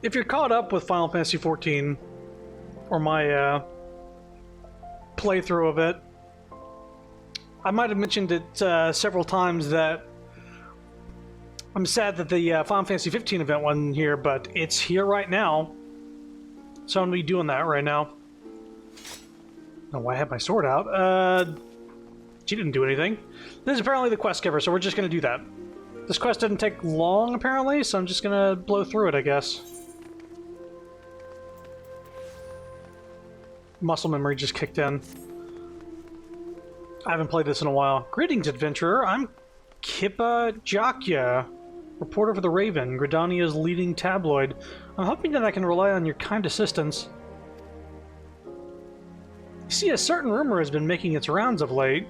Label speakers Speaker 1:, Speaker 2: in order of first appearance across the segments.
Speaker 1: if you're caught up with Final Fantasy XIV, or my playthrough of it, I might have mentioned it several times that I'm sad that the Final Fantasy XV event wasn't here, but it's here right now. So I'm going to be doing that right now. Oh, I have my sword out. She didn't do anything. This is apparently the quest giver, so we're just going to do that. This quest didn't take long, apparently, so I'm just going to blow through it, I guess. Muscle memory just kicked in. I haven't played this in a while. Greetings, adventurer. I'm Kippa Jakya, reporter for the Raven, Gridania's leading tabloid. I'm hoping that I can rely on your kind assistance. You see, a certain rumor has been making its rounds of late.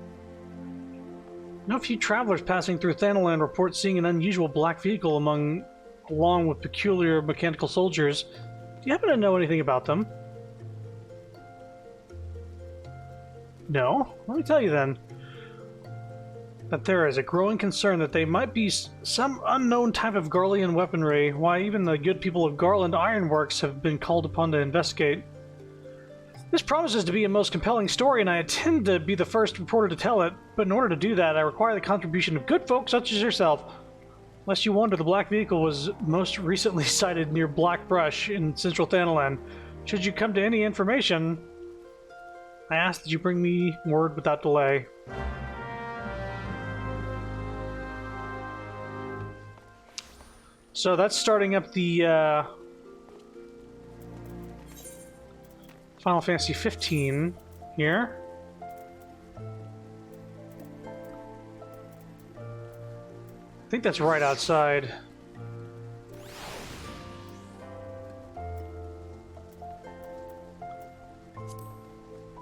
Speaker 1: No few travelers passing through Thanalan report seeing an unusual black vehicle along with peculiar mechanical soldiers. Do you happen to know anything about them? No? Let me tell you then. That there is a growing concern that they might be some unknown type of Garlean weaponry, why even the good people of Garland Ironworks have been called upon to investigate. This promises to be a most compelling story, and I intend to be the first reporter to tell it, but in order to do that, I require the contribution of good folk such as yourself. Lest you wonder, the black vehicle was most recently sighted near Black Brush in central Thanalan. Should you come to any information, I ask that you bring me word without delay. So that's starting up the Final Fantasy XV here. I think that's right outside.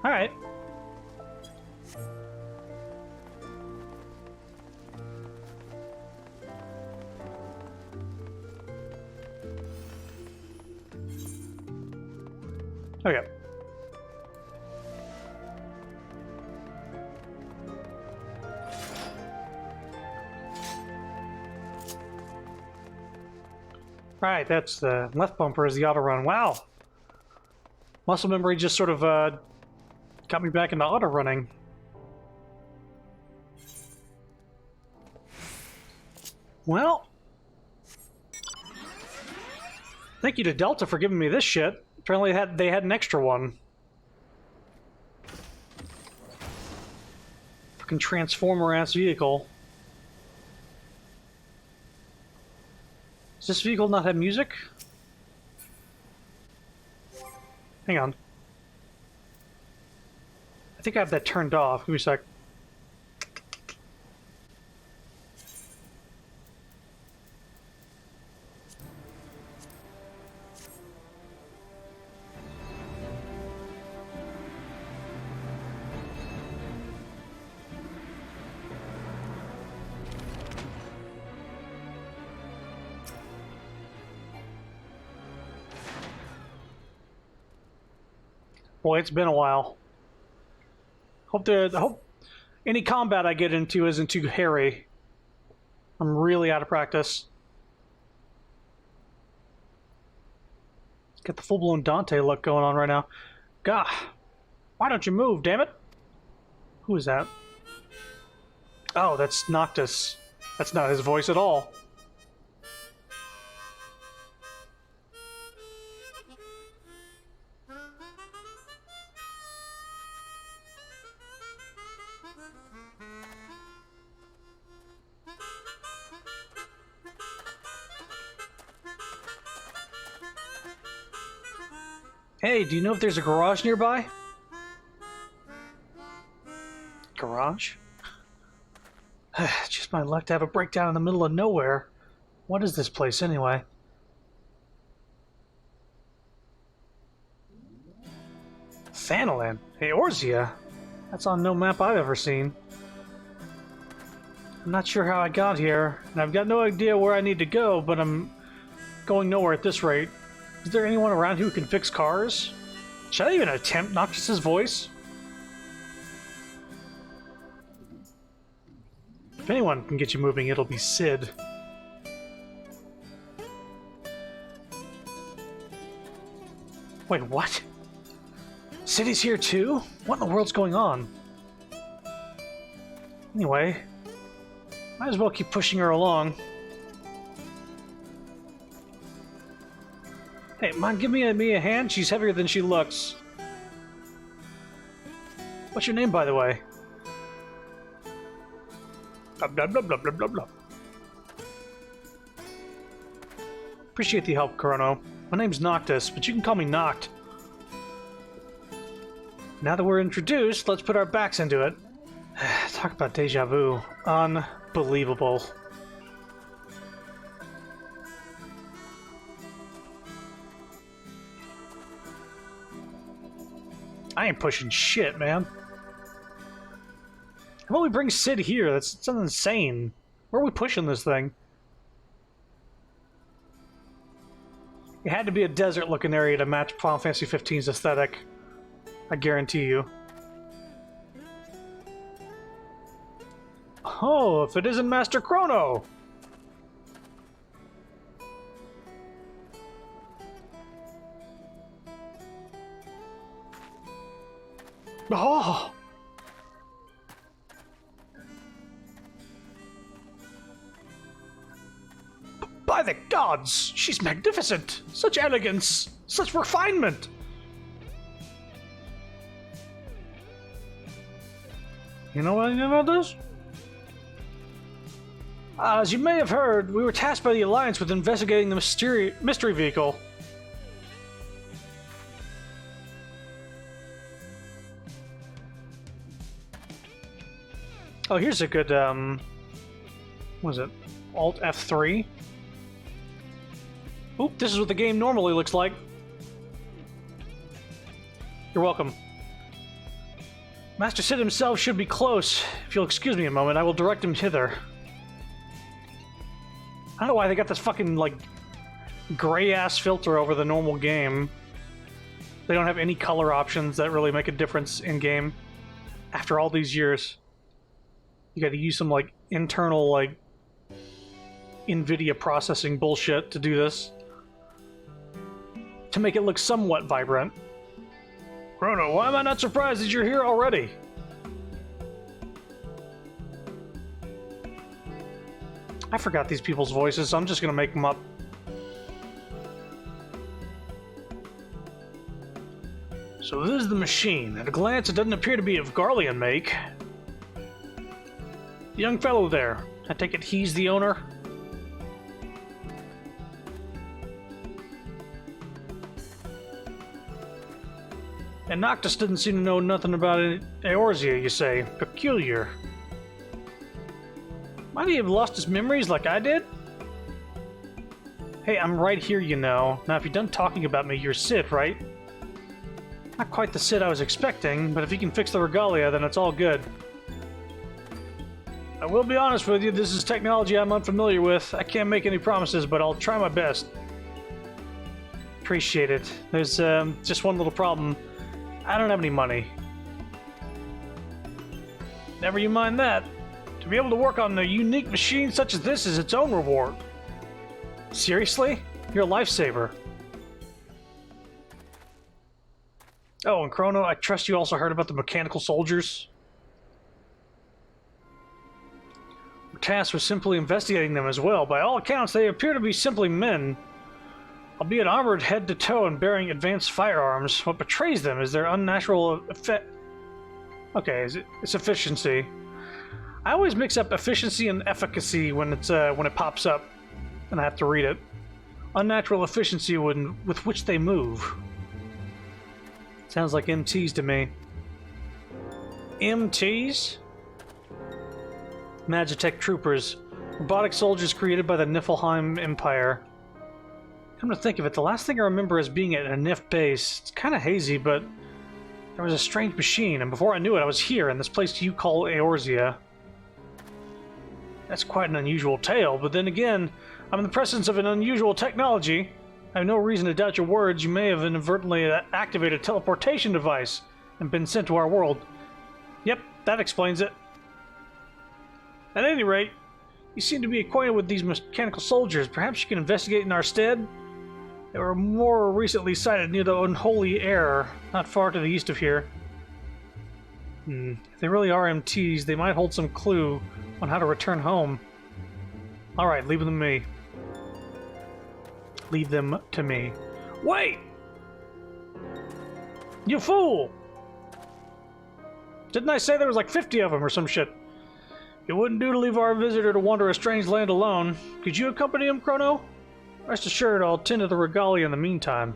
Speaker 1: All right. Okay. Right, that's the left bumper is the auto run. Wow. Muscle memory just sort of got me back into auto running. Well, thank you to Delta for giving me this shit. Apparently they had an extra one. Fucking transformer-ass vehicle. Does this vehicle not have music? Hang on. I think I have that turned off. Give me a sec. Boy, it's been a while. Hope any combat I get into isn't too hairy. I'm really out of practice. Got the full-blown Dante look going on right now. Gah! Why don't you move, damn it? Who is that? Oh, that's Noctis. That's not his voice at all. Hey, do you know if there's a garage nearby? Garage? Just my luck to have a breakdown in the middle of nowhere. What is this place, anyway? Thanalan? Eorzea? That's on no map I've ever seen. I'm not sure how I got here, and I've got no idea where I need to go, but I'm going nowhere at this rate. Is there anyone around who can fix cars? Should I even attempt Noctis's voice? If anyone can get you moving, it'll be Sid. Wait, what? City's here too? What in the world's going on? Anyway, might as well keep pushing her along. Hey, mind give me a hand? She's heavier than she looks. What's your name, by the way? Blah, blah, blah, blah, blah, blah, blah. Appreciate the help, Chrono. My name's Noctis, but you can call me Noct. Now that we're introduced, let's put our backs into it. Talk about deja vu. Unbelievable. I ain't pushing shit, man. How about we bring Sid here? That's insane. Where are we pushing this thing? It had to be a desert-looking area to match Final Fantasy XV's aesthetic. I guarantee you. Oh, if it isn't Master Chrono! Oh! By the gods! She's magnificent! Such elegance! Such refinement! You know anything about this? As you may have heard, we were tasked by the Alliance with investigating the mystery vehicle. Oh, here's a good, what was it? Alt F3? Oop, this is what the game normally looks like. You're welcome. Master Sid himself should be close. If you'll excuse me a moment, I will direct him hither. I don't know why they got this fucking, like, gray-ass filter over the normal game. They don't have any color options that really make a difference in-game. After all these years. You gotta use some, like, internal, like, NVIDIA processing bullshit to do this. To make it look somewhat vibrant. Chrono, why am I not surprised that you're here already? I forgot these people's voices, so I'm just gonna make them up. So this is the machine. At a glance, it doesn't appear to be of Garlean make. The young fellow there. I take it he's the owner? And Noctis didn't seem to know nothing about Eorzea, you say. Peculiar. Might he have lost his memories like I did? Hey, I'm right here, you know. Now, if you're done talking about me, you're Sid, right? Not quite the Sid I was expecting, but if you can fix the regalia, then it's all good. I will be honest with you, this is technology I'm unfamiliar with. I can't make any promises, but I'll try my best. Appreciate it. There's just one little problem. I don't have any money. Never you mind that. To be able to work on a unique machine such as this is its own reward. Seriously? You're a lifesaver. Oh, and Chrono, I trust you also heard about the mechanical soldiers? Our task was simply investigating them as well. By all accounts, they appear to be simply men. Albeit armored head to toe and bearing advanced firearms, what betrays them is their unnatural Okay, it's efficiency. I always mix up efficiency and efficacy when it pops up, and I have to read it. Unnatural efficiency with which they move. Sounds like MTs to me. MTs? Magitech troopers, robotic soldiers created by the Niflheim Empire. Come to think of it, the last thing I remember as being at a NIF base, it's kind of hazy, but there was a strange machine, and before I knew it, I was here in this place you call Eorzea. That's quite an unusual tale, but then again, I'm in the presence of an unusual technology. I have no reason to doubt your words. You may have inadvertently activated a teleportation device and been sent to our world. Yep, that explains it. At any rate, you seem to be acquainted with these mechanical soldiers. Perhaps you can investigate in our stead? They were more recently sighted near the Unholy Air, not far to the east of here. If they really are MTs, they might hold some clue on how to return home. Alright, leave them to me. Leave them to me. Wait! You fool! Didn't I say there was like 50 of them or some shit? It wouldn't do to leave our visitor to wander a strange land alone. Could you accompany him, Chrono? Rest assured, I'll tend to the regalia in the meantime.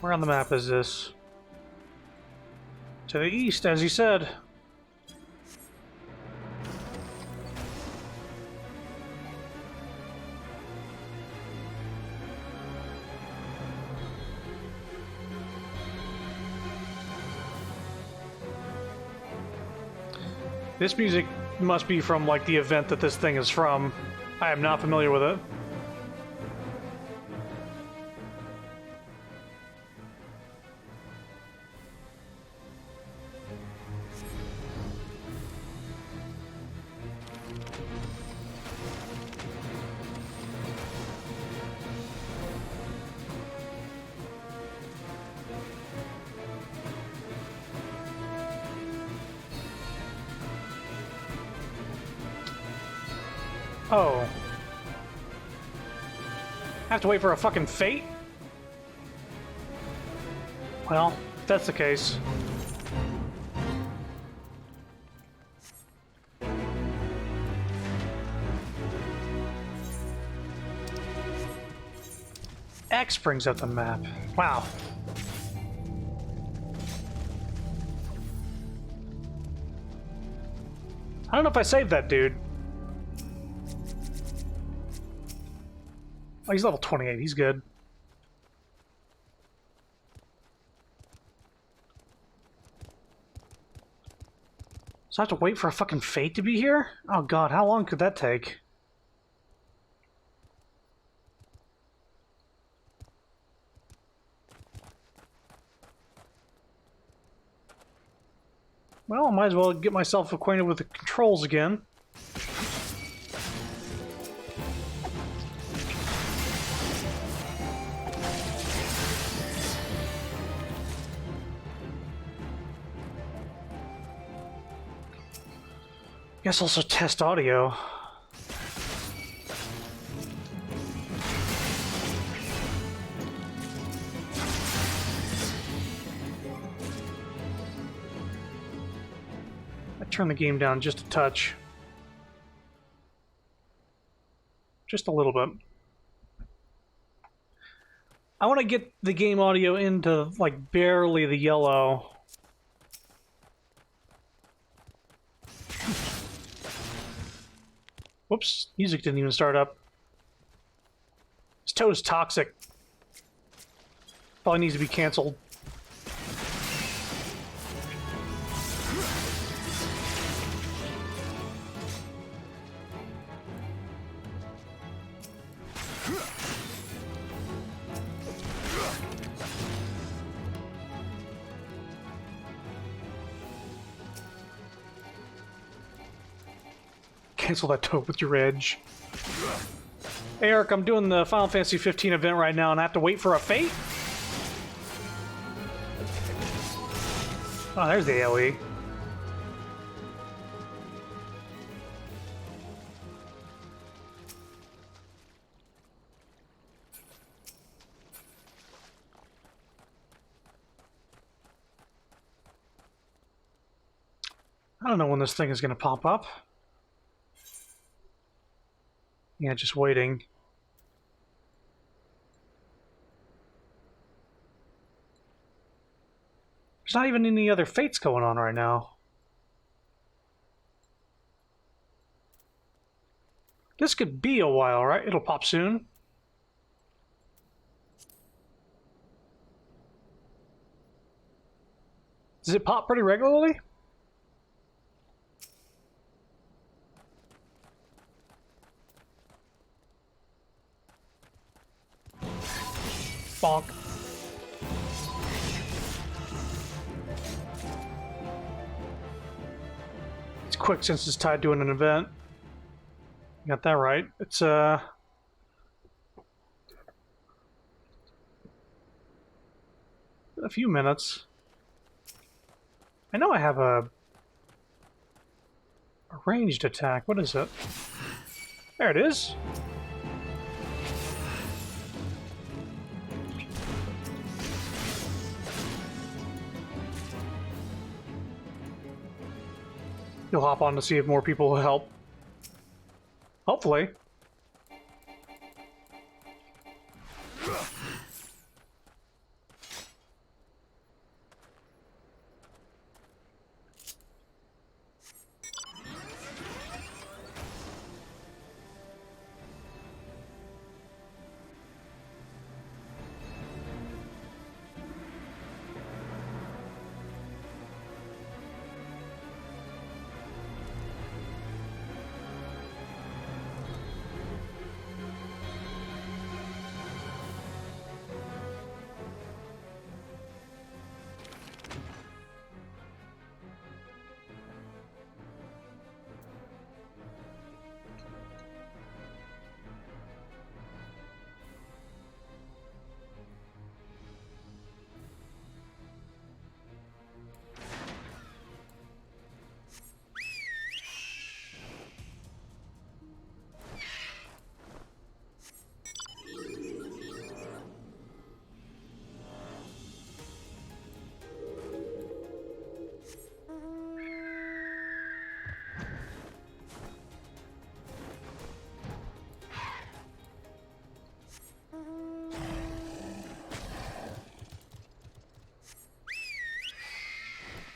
Speaker 1: Where on the map is this? To the east, as you said. This music must be from, like, the event that this thing is from. I am not familiar with it. Oh. I have to wait for a fucking fate? Well, if that's the case. X brings up the map. Wow. I don't know if I saved that dude. Oh, he's level 28. He's good. So I have to wait for a fucking fate to be here? Oh god, how long could that take? Well, I might as well get myself acquainted with the controls again. Guess also test audio. I turn the game down just a touch. Just a little bit. I want to get the game audio into, like, barely the yellow. Whoops, music didn't even start up. This toad's toxic. Probably needs to be canceled. Cancel that toad with your edge. Hey Eric, I'm doing the Final Fantasy 15 event right now and I have to wait for a fate? Oh, there's the AoE. I don't know when this thing is going to pop up. Yeah, just waiting. There's not even any other fates going on right now. This could be a while, right? It'll pop soon. Does it pop pretty regularly? Bonk. It's quick since it's tied to an event. Got that right. It's a few minutes. I know I have a ranged attack. What is it? There it is. You'll hop on to see if more people will help. Hopefully.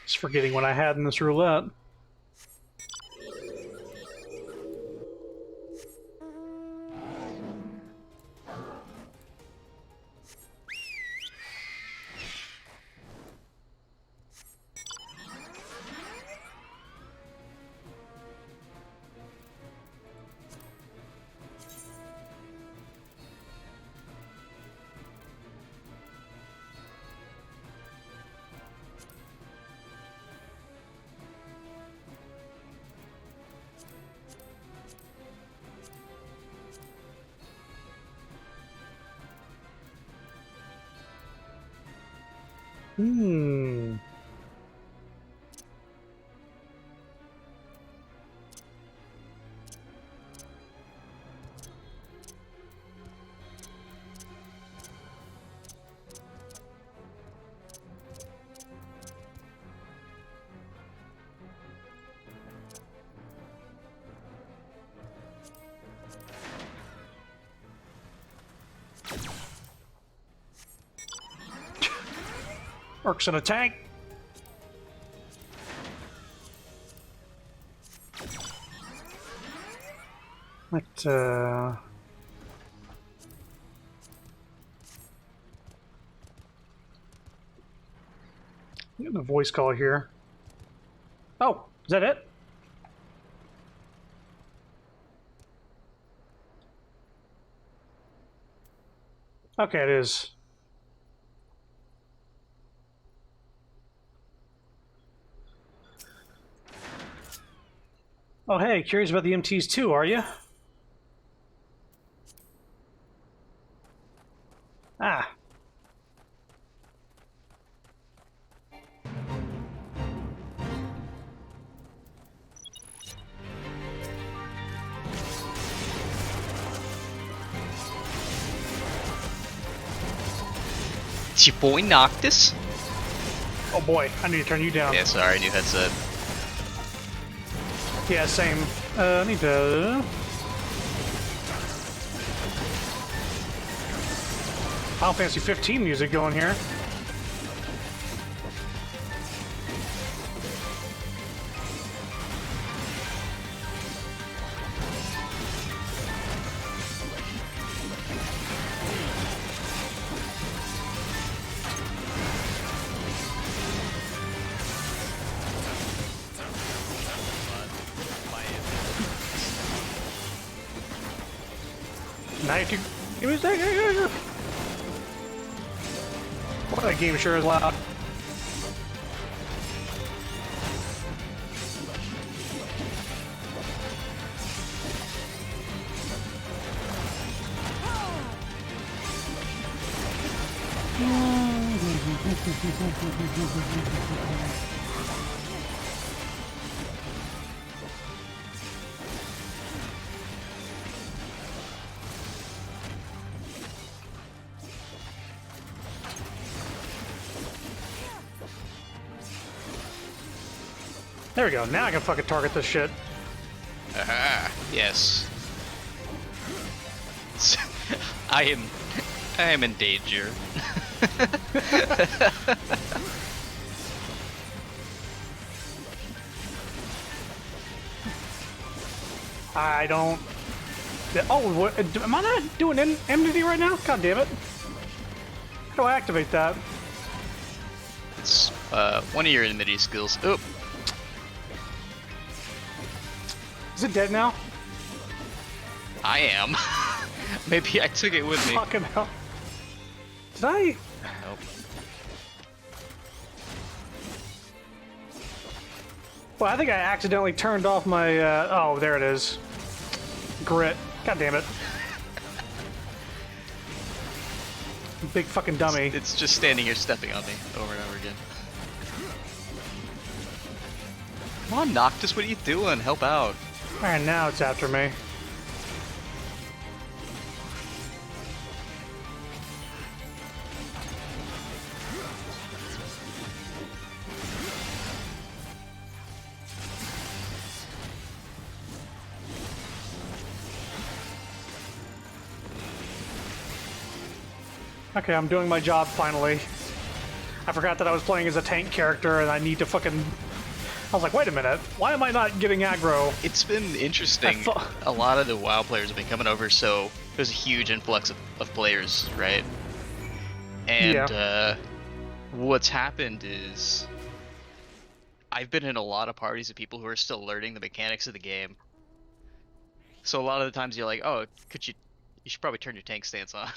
Speaker 1: Just forgetting what I had in this roulette. Hmm. Works in a tank. But, getting a voice call here. Oh, is that it? Okay, it is. Oh, hey, curious about the MTs too, are you? Ah.
Speaker 2: It's your boy Noctis.
Speaker 1: Oh boy, I need to turn you down.
Speaker 2: Yeah, sorry, new headset.
Speaker 1: Yeah, same. I need to... Final Fantasy 15 music going here. Now you can... Give me a second. That game sure is loud. There we go. Now I can fucking target this shit.
Speaker 2: Aha! Yes. I am in danger.
Speaker 1: I don't. Oh, what, am I not doing enmity right now? God damn it! How do I activate that?
Speaker 2: It's one of your enmity skills. Oop.
Speaker 1: Is it dead now?
Speaker 2: I am. Maybe I took it with me.
Speaker 1: Fucking hell. Did I?
Speaker 2: Nope.
Speaker 1: Well, I think I accidentally turned off my. Oh, there it is. Grit. God damn it. Big fucking dummy.
Speaker 2: It's just standing here stepping on me over and over again. Come on, Noctis, what are you doing? Help out.
Speaker 1: Alright, now it's after me. Okay, I'm doing my job finally. I forgot that I was playing as a tank character and I need to fucking... I was like, wait a minute, why am I not getting aggro?
Speaker 2: It's been interesting. A lot of the WoW players have been coming over, so there's a huge influx of players, right? And what's happened is I've been in a lot of parties of people who are still learning the mechanics of the game. So a lot of the times you're like, oh, you should probably turn your tank stance on.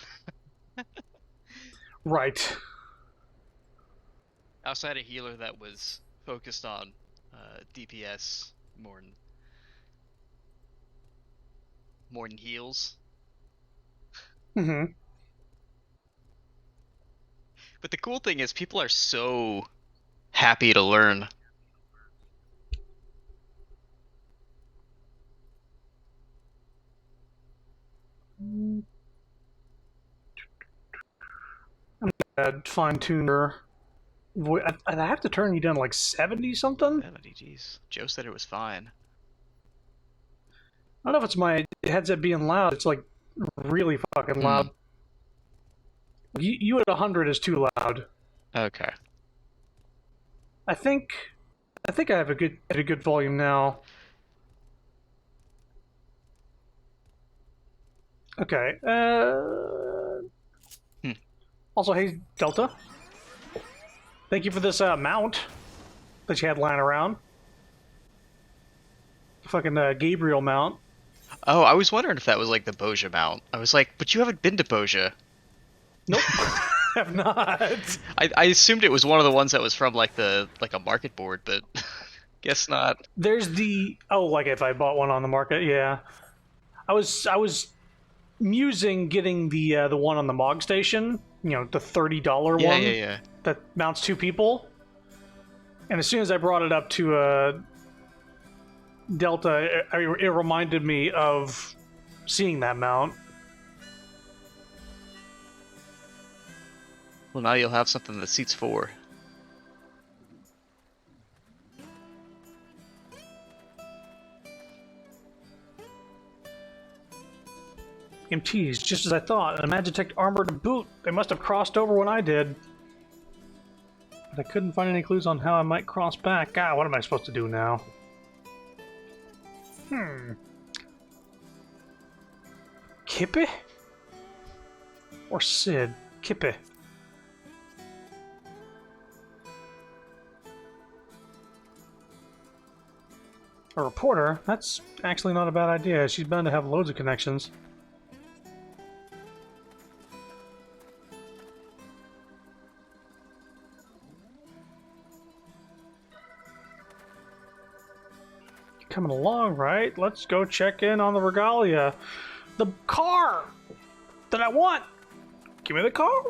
Speaker 1: Right.
Speaker 2: Outside a healer that was focused on DPS more than heals.
Speaker 1: Mm-hmm.
Speaker 2: But the cool thing is people are so happy to learn.
Speaker 1: Fine-tuner. I have to turn you down to like 70 something?
Speaker 2: 70, jeez. Joe said it was fine.
Speaker 1: I don't know if it's my headset being loud. It's like really fucking loud. You at 100 is too loud.
Speaker 2: Okay.
Speaker 1: I think I have a good volume now. Okay. Also, hey Delta. Thank you for this mount that you had lying around. Fucking Gabriel mount.
Speaker 2: Oh, I was wondering if that was like the Boja mount. I was like, but you haven't been to Boja.
Speaker 1: Nope. I have not.
Speaker 2: I assumed it was one of the ones that was from like a market board, but guess not.
Speaker 1: There's the like if I bought one on the market, yeah. I was musing getting the one on the Mog Station, you know, the $30 one.
Speaker 2: Yeah.
Speaker 1: That mounts 2 people. And as soon as I brought it up to Delta, it reminded me of seeing that mount.
Speaker 2: Well, now you'll have something that seats 4.
Speaker 1: MTs, just as I thought. An Magitech armor to boot. They must have crossed over when I did. But I couldn't find any clues on how I might cross back. God, what am I supposed to do now? Kippe? Or Sid? Kippe. A reporter? That's actually not a bad idea. She's bound to have loads of connections. coming along, right? Let's go check in on the regalia. The car that I want! Give me the car!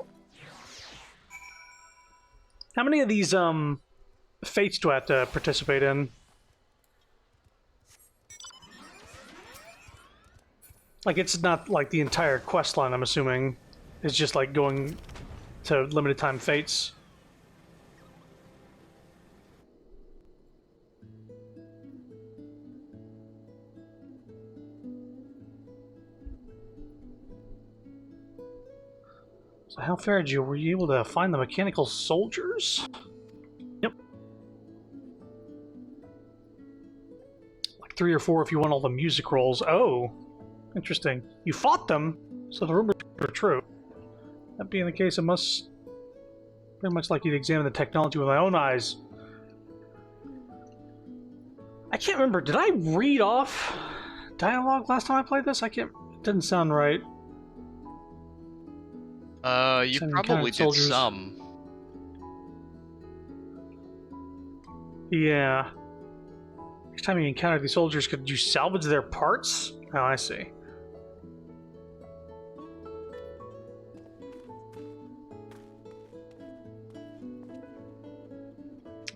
Speaker 1: How many of these, fates do I have to participate in? Like, it's not like the entire quest line, I'm assuming. It's just like going to limited time fates. So how fared you? Were you able to find the mechanical soldiers? Yep. Like 3 or 4 if you want all the music rolls. Oh, interesting. You fought them, so the rumors are true. That being the case, I must very much like you to examine the technology with my own eyes. I can't remember. Did I read off dialogue last time I played this? I can't. It didn't sound right.
Speaker 2: You probably did some.
Speaker 1: Yeah. Each time you encountered these soldiers, could you salvage their parts? Oh, I see.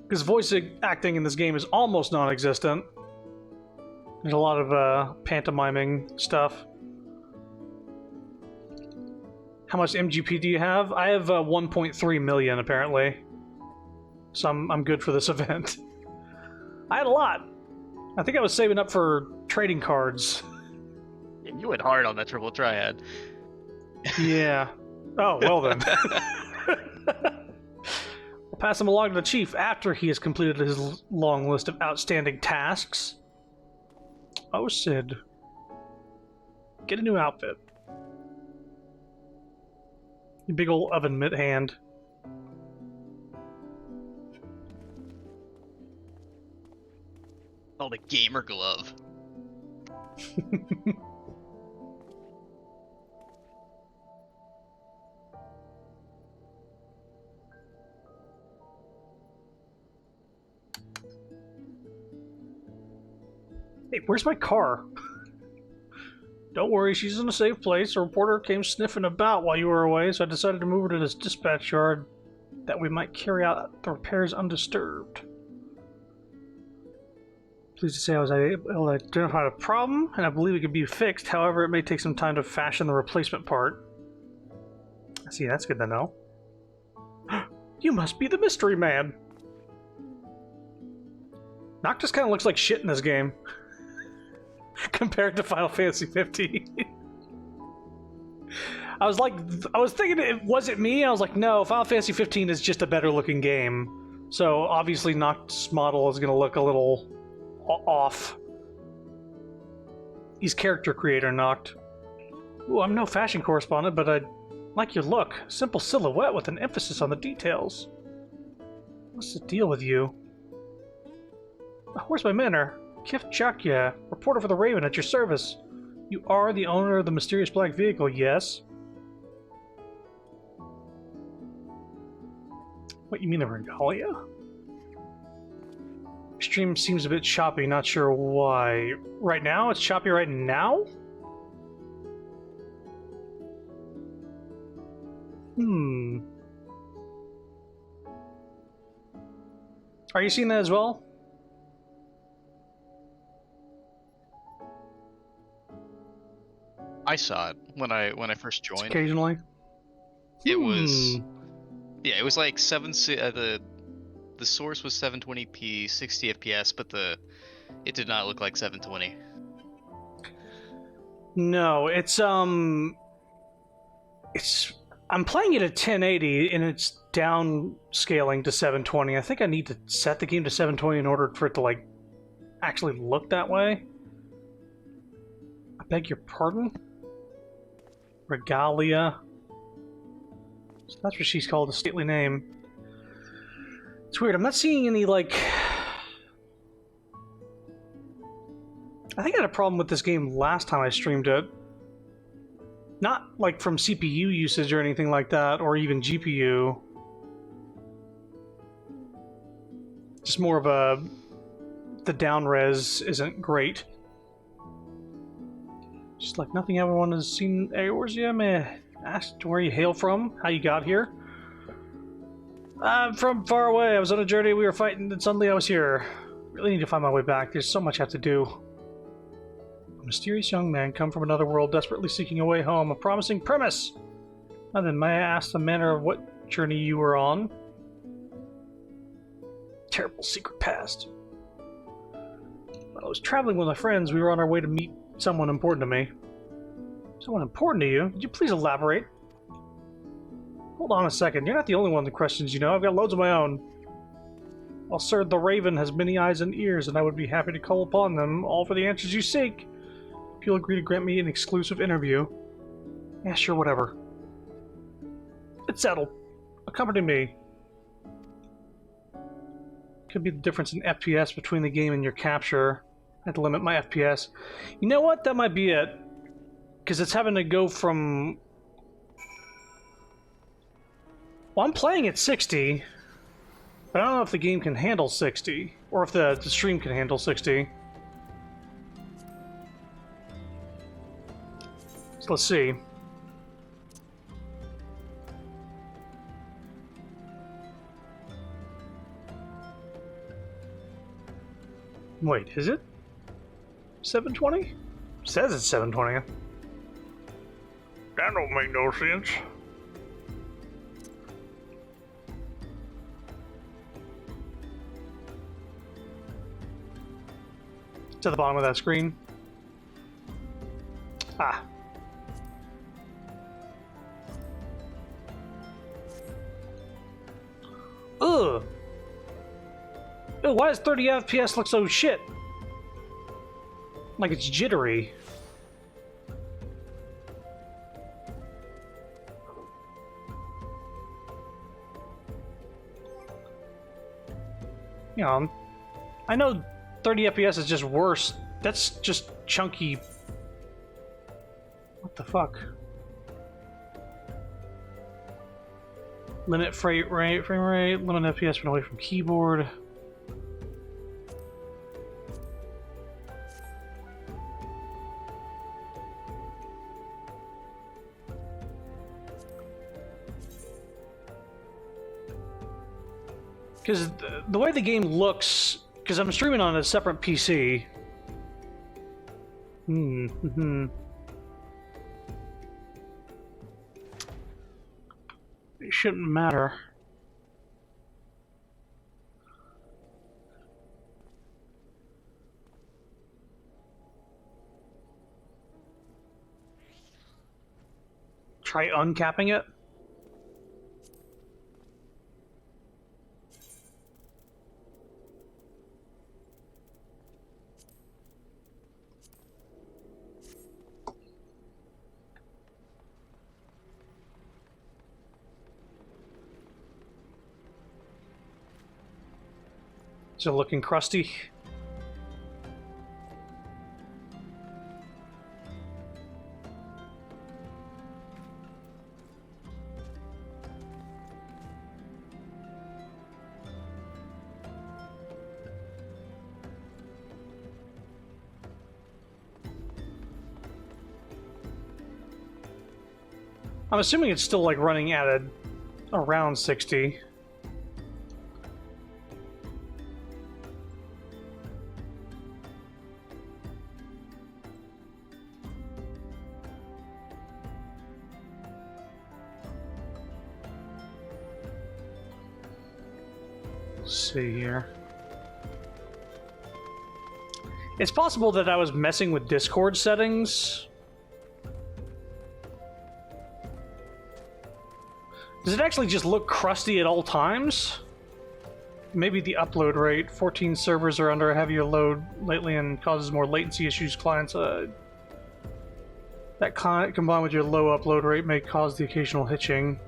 Speaker 1: Because voice acting in this game is almost non-existent. There's a lot of pantomiming stuff. How much MGP do you have? I have 1.3 million, apparently. So I'm good for this event. I had a lot. I think I was saving up for trading cards.
Speaker 2: Yeah, you went hard on that triple triad.
Speaker 1: Yeah. Oh, well then. I'll pass him along to the chief after he has completed his long list of outstanding tasks. Oh, Sid. Get a new outfit. You big old oven mitt hand.
Speaker 2: Oh, the gamer glove.
Speaker 1: Hey, where's my car? Don't worry, she's in a safe place. A reporter came sniffing about while you were away, so I decided to move her to this dispatch yard that we might carry out the repairs undisturbed. Pleased to say I was able to identify the problem, and I believe it can be fixed. However, it may take some time to fashion the replacement part. I see, that's good to know. You must be the mystery man. Noctis kind of looks like shit in this game. Compared to Final Fantasy 15. I was thinking, was it me? I was like, no, Final Fantasy 15 is just a better looking game. So obviously Noctis' model is going to look a little off. He's character creator, Noct. Ooh, I'm no fashion correspondent, but I like your look. Simple silhouette with an emphasis on the details. What's the deal with you? Where's my manner? Kif Chakya, reporter for the Raven at your service. You are the owner of the mysterious black vehicle, yes? What, you mean the regalia? Stream seems a bit choppy, not sure why. Right now? It's choppy right now? Are you seeing that as well?
Speaker 2: I saw it when I first joined.
Speaker 1: Occasionally.
Speaker 2: It was, yeah, it was like the source was 720p, 60 FPS, but it did not look like 720.
Speaker 1: No, it's I'm playing it at 1080 and it's downscaling to 720. I think I need to set the game to 720 in order for it to like actually look that way. I beg your pardon? Regalia. So that's what she's called, a stately name. It's weird, I'm not seeing any, like... I think I had a problem with this game last time I streamed it. Not, like, from CPU usage or anything like that, or even GPU. Just more of a the down res isn't great. Just like nothing everyone has seen. Hey, where's you? May asked where you hail from, how you got here. I'm from far away. I was on a journey, we were fighting, and suddenly I was here. Really need to find my way back. There's so much I have to do. A mysterious young man come from another world, desperately seeking a way home. A promising premise! Now then, may I ask the manner of what journey you were on? Terrible secret past. While I was traveling with my friends, we were on our way to meet someone important to me. Someone important to you? Could you please elaborate? Hold on a second. You're not the only one with questions, you know. I've got loads of my own. Well, sir, the Raven has many eyes and ears, and I would be happy to call upon them, all for the answers you seek. If you'll agree to grant me an exclusive interview. Yeah, sure, whatever. It's settled. Accompany me. Could be the difference in FPS between the game and your capture. I had to limit my FPS. You know what? That might be it. Because it's having to go from... Well, I'm playing at 60, but I don't know if the game can handle 60, or if the stream can handle 60. So let's see. Wait, is it 720? It says it's 720. That don't make no sense. To the bottom of that screen. Ah. Ugh. Ew, why does 30 FPS look so shit? Like it's jittery. You know, I know 30 FPS is just worse. That's just chunky. What the fuck? Limit frame rate, limit FPS when away from keyboard. Because the way the game looks, because I'm streaming on a separate PC. It shouldn't matter. Try uncapping it. Is it looking crusty? I'm assuming it's still like running at around 60. See here. It's possible that I was messing with Discord settings. Does it actually just look crusty at all times? Maybe the upload rate. 14 servers are under a heavier load lately and causes more latency issues. Clients that combined with your low upload rate may cause the occasional hitching.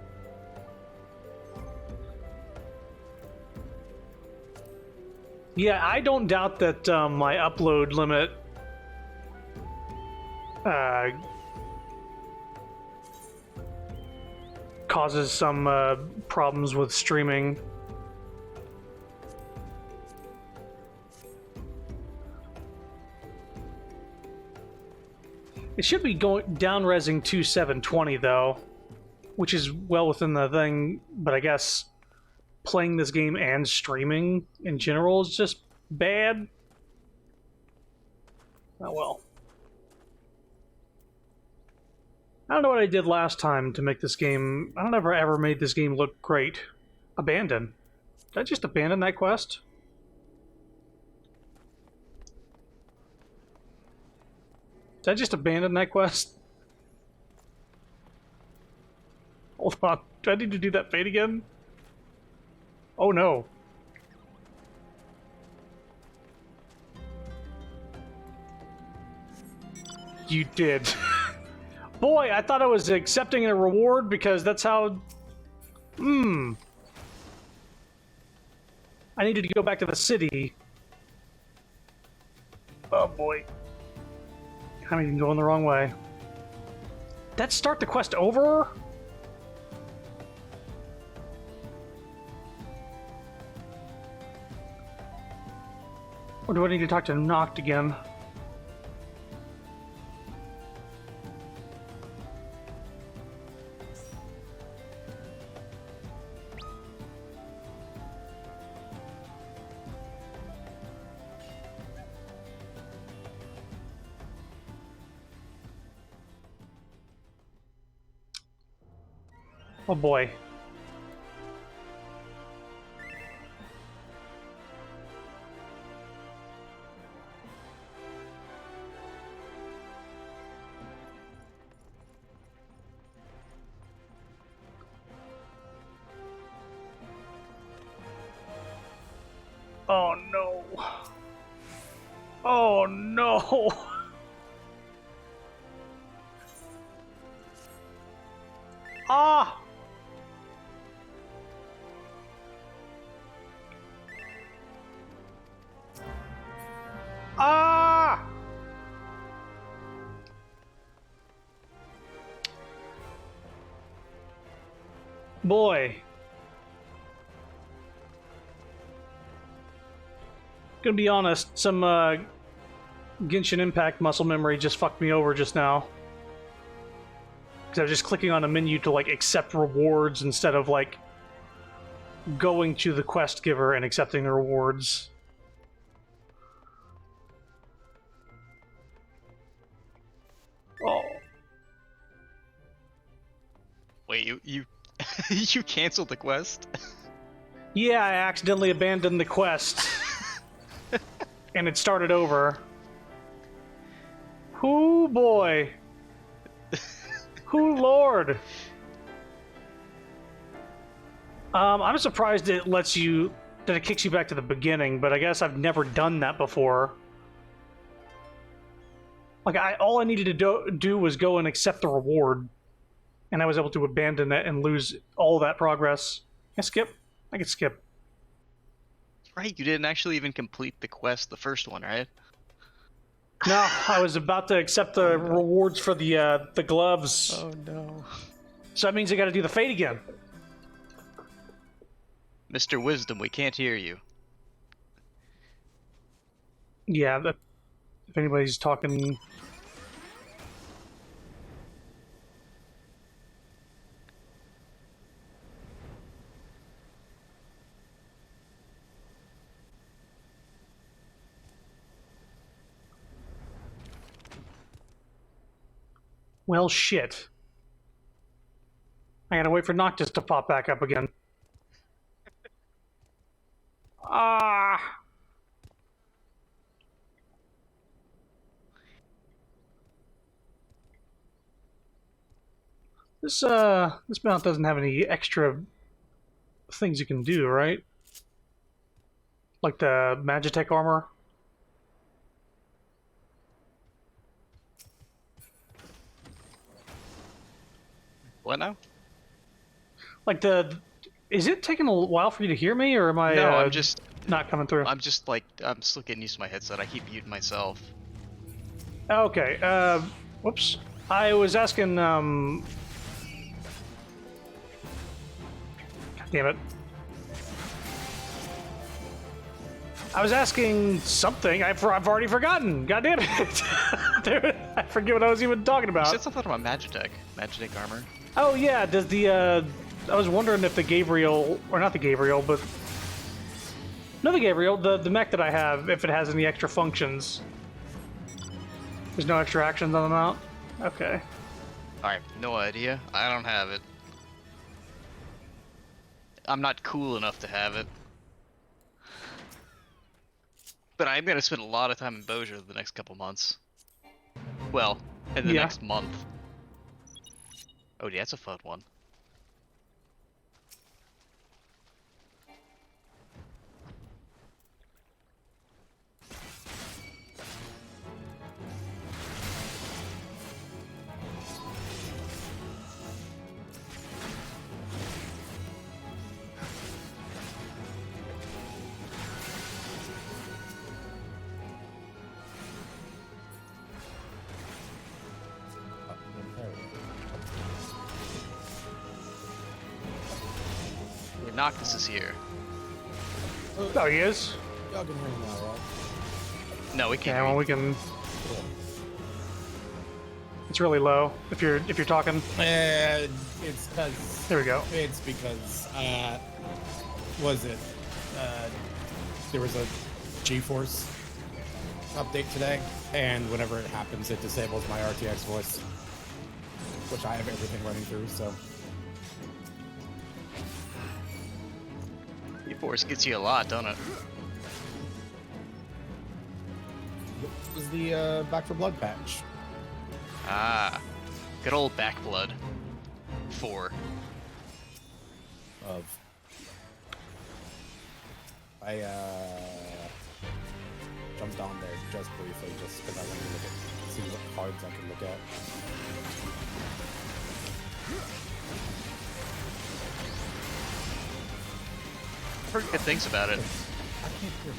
Speaker 1: Yeah, I don't doubt that my upload limit causes some problems with streaming. It should be going down-resing to 720 though, which is well within the thing, but I guess playing this game and streaming in general is just bad. Oh well. I don't know what I did last time to make this game... I don't ever made this game look great. Abandon. Did I just abandon that quest? Did I just abandon that quest? Hold on. Do I need to do that fate again? Oh no. You did. Boy, I thought I was accepting a reward because that's how... I needed to go back to the city. Oh boy. I'm even going the wrong way. Did that start the quest over? Or do I need to talk to Noct again? Oh boy. Oh no. Oh no. Ah! Ah! Boy. Gonna be honest, some Genshin Impact muscle memory just fucked me over just now. Because I was just clicking on a menu to like accept rewards instead of like going to the quest giver and accepting the rewards. Oh.
Speaker 2: Wait, you you canceled the quest?
Speaker 1: Yeah, I accidentally abandoned the quest. And it started over. Whoo boy. Whoo lord. I'm surprised it lets you... that it kicks you back to the beginning, but I guess I've never done that before. Like, all I needed to do was go and accept the reward. And I was able to abandon it and lose all that progress. Can I skip? I can skip.
Speaker 2: Right, you didn't actually even complete the quest, the first one, right?
Speaker 1: No, I was about to accept the rewards for the gloves.
Speaker 2: Oh no.
Speaker 1: So that means I gotta do the fate again.
Speaker 2: Mr. Wisdom, we can't hear you.
Speaker 1: Yeah, if anybody's talking... Well, shit. I gotta wait for Noctis to pop back up again. Ah! This mount doesn't have any extra things you can do, right? Like the Magitech armor?
Speaker 2: What now?
Speaker 1: Like the... Is it taking a while for you to hear me, or am I
Speaker 2: No, I'm just
Speaker 1: not coming through?
Speaker 2: I'm still getting used to my headset. I keep muting myself.
Speaker 1: Okay, whoops. I was asking, God damn it. I was asking something. I've already forgotten. God damn it. Dude, I forget what I was even talking
Speaker 2: You
Speaker 1: about.
Speaker 2: said something about Magitech. Magitech armor.
Speaker 1: Oh, yeah. Does the, I was wondering if the Gabriel, or not the Gabriel, but... No, the Gabriel, the mech that I have, if it has any extra functions. There's no extra actions on the mount? Okay.
Speaker 2: I have no idea. I don't have it. I'm not cool enough to have it. But I'm gonna spend a lot of time in Bozier the next couple months. Well, in the next month. Oh, yeah, that's a fun one. Noctis is here.
Speaker 1: Oh, he is?
Speaker 3: Y'all can hear me now, right?
Speaker 2: No, we can't.
Speaker 1: Yeah, well, we can...
Speaker 3: Cool.
Speaker 1: It's really low, if you're talking.
Speaker 3: It's because...
Speaker 1: There we go.
Speaker 3: It's because, was it, there was a GeForce update today, and whenever it happens, it disables my RTX voice, which I have everything running through, so...
Speaker 2: Force gets you a lot, don't it?
Speaker 3: This is the Back for Blood patch.
Speaker 2: Ah, good old Backblood. 4.
Speaker 3: I jumped on there just briefly, just because I wanted to look at, see what cards I could look at.
Speaker 2: I've heard good things about it.
Speaker 3: I can't hear.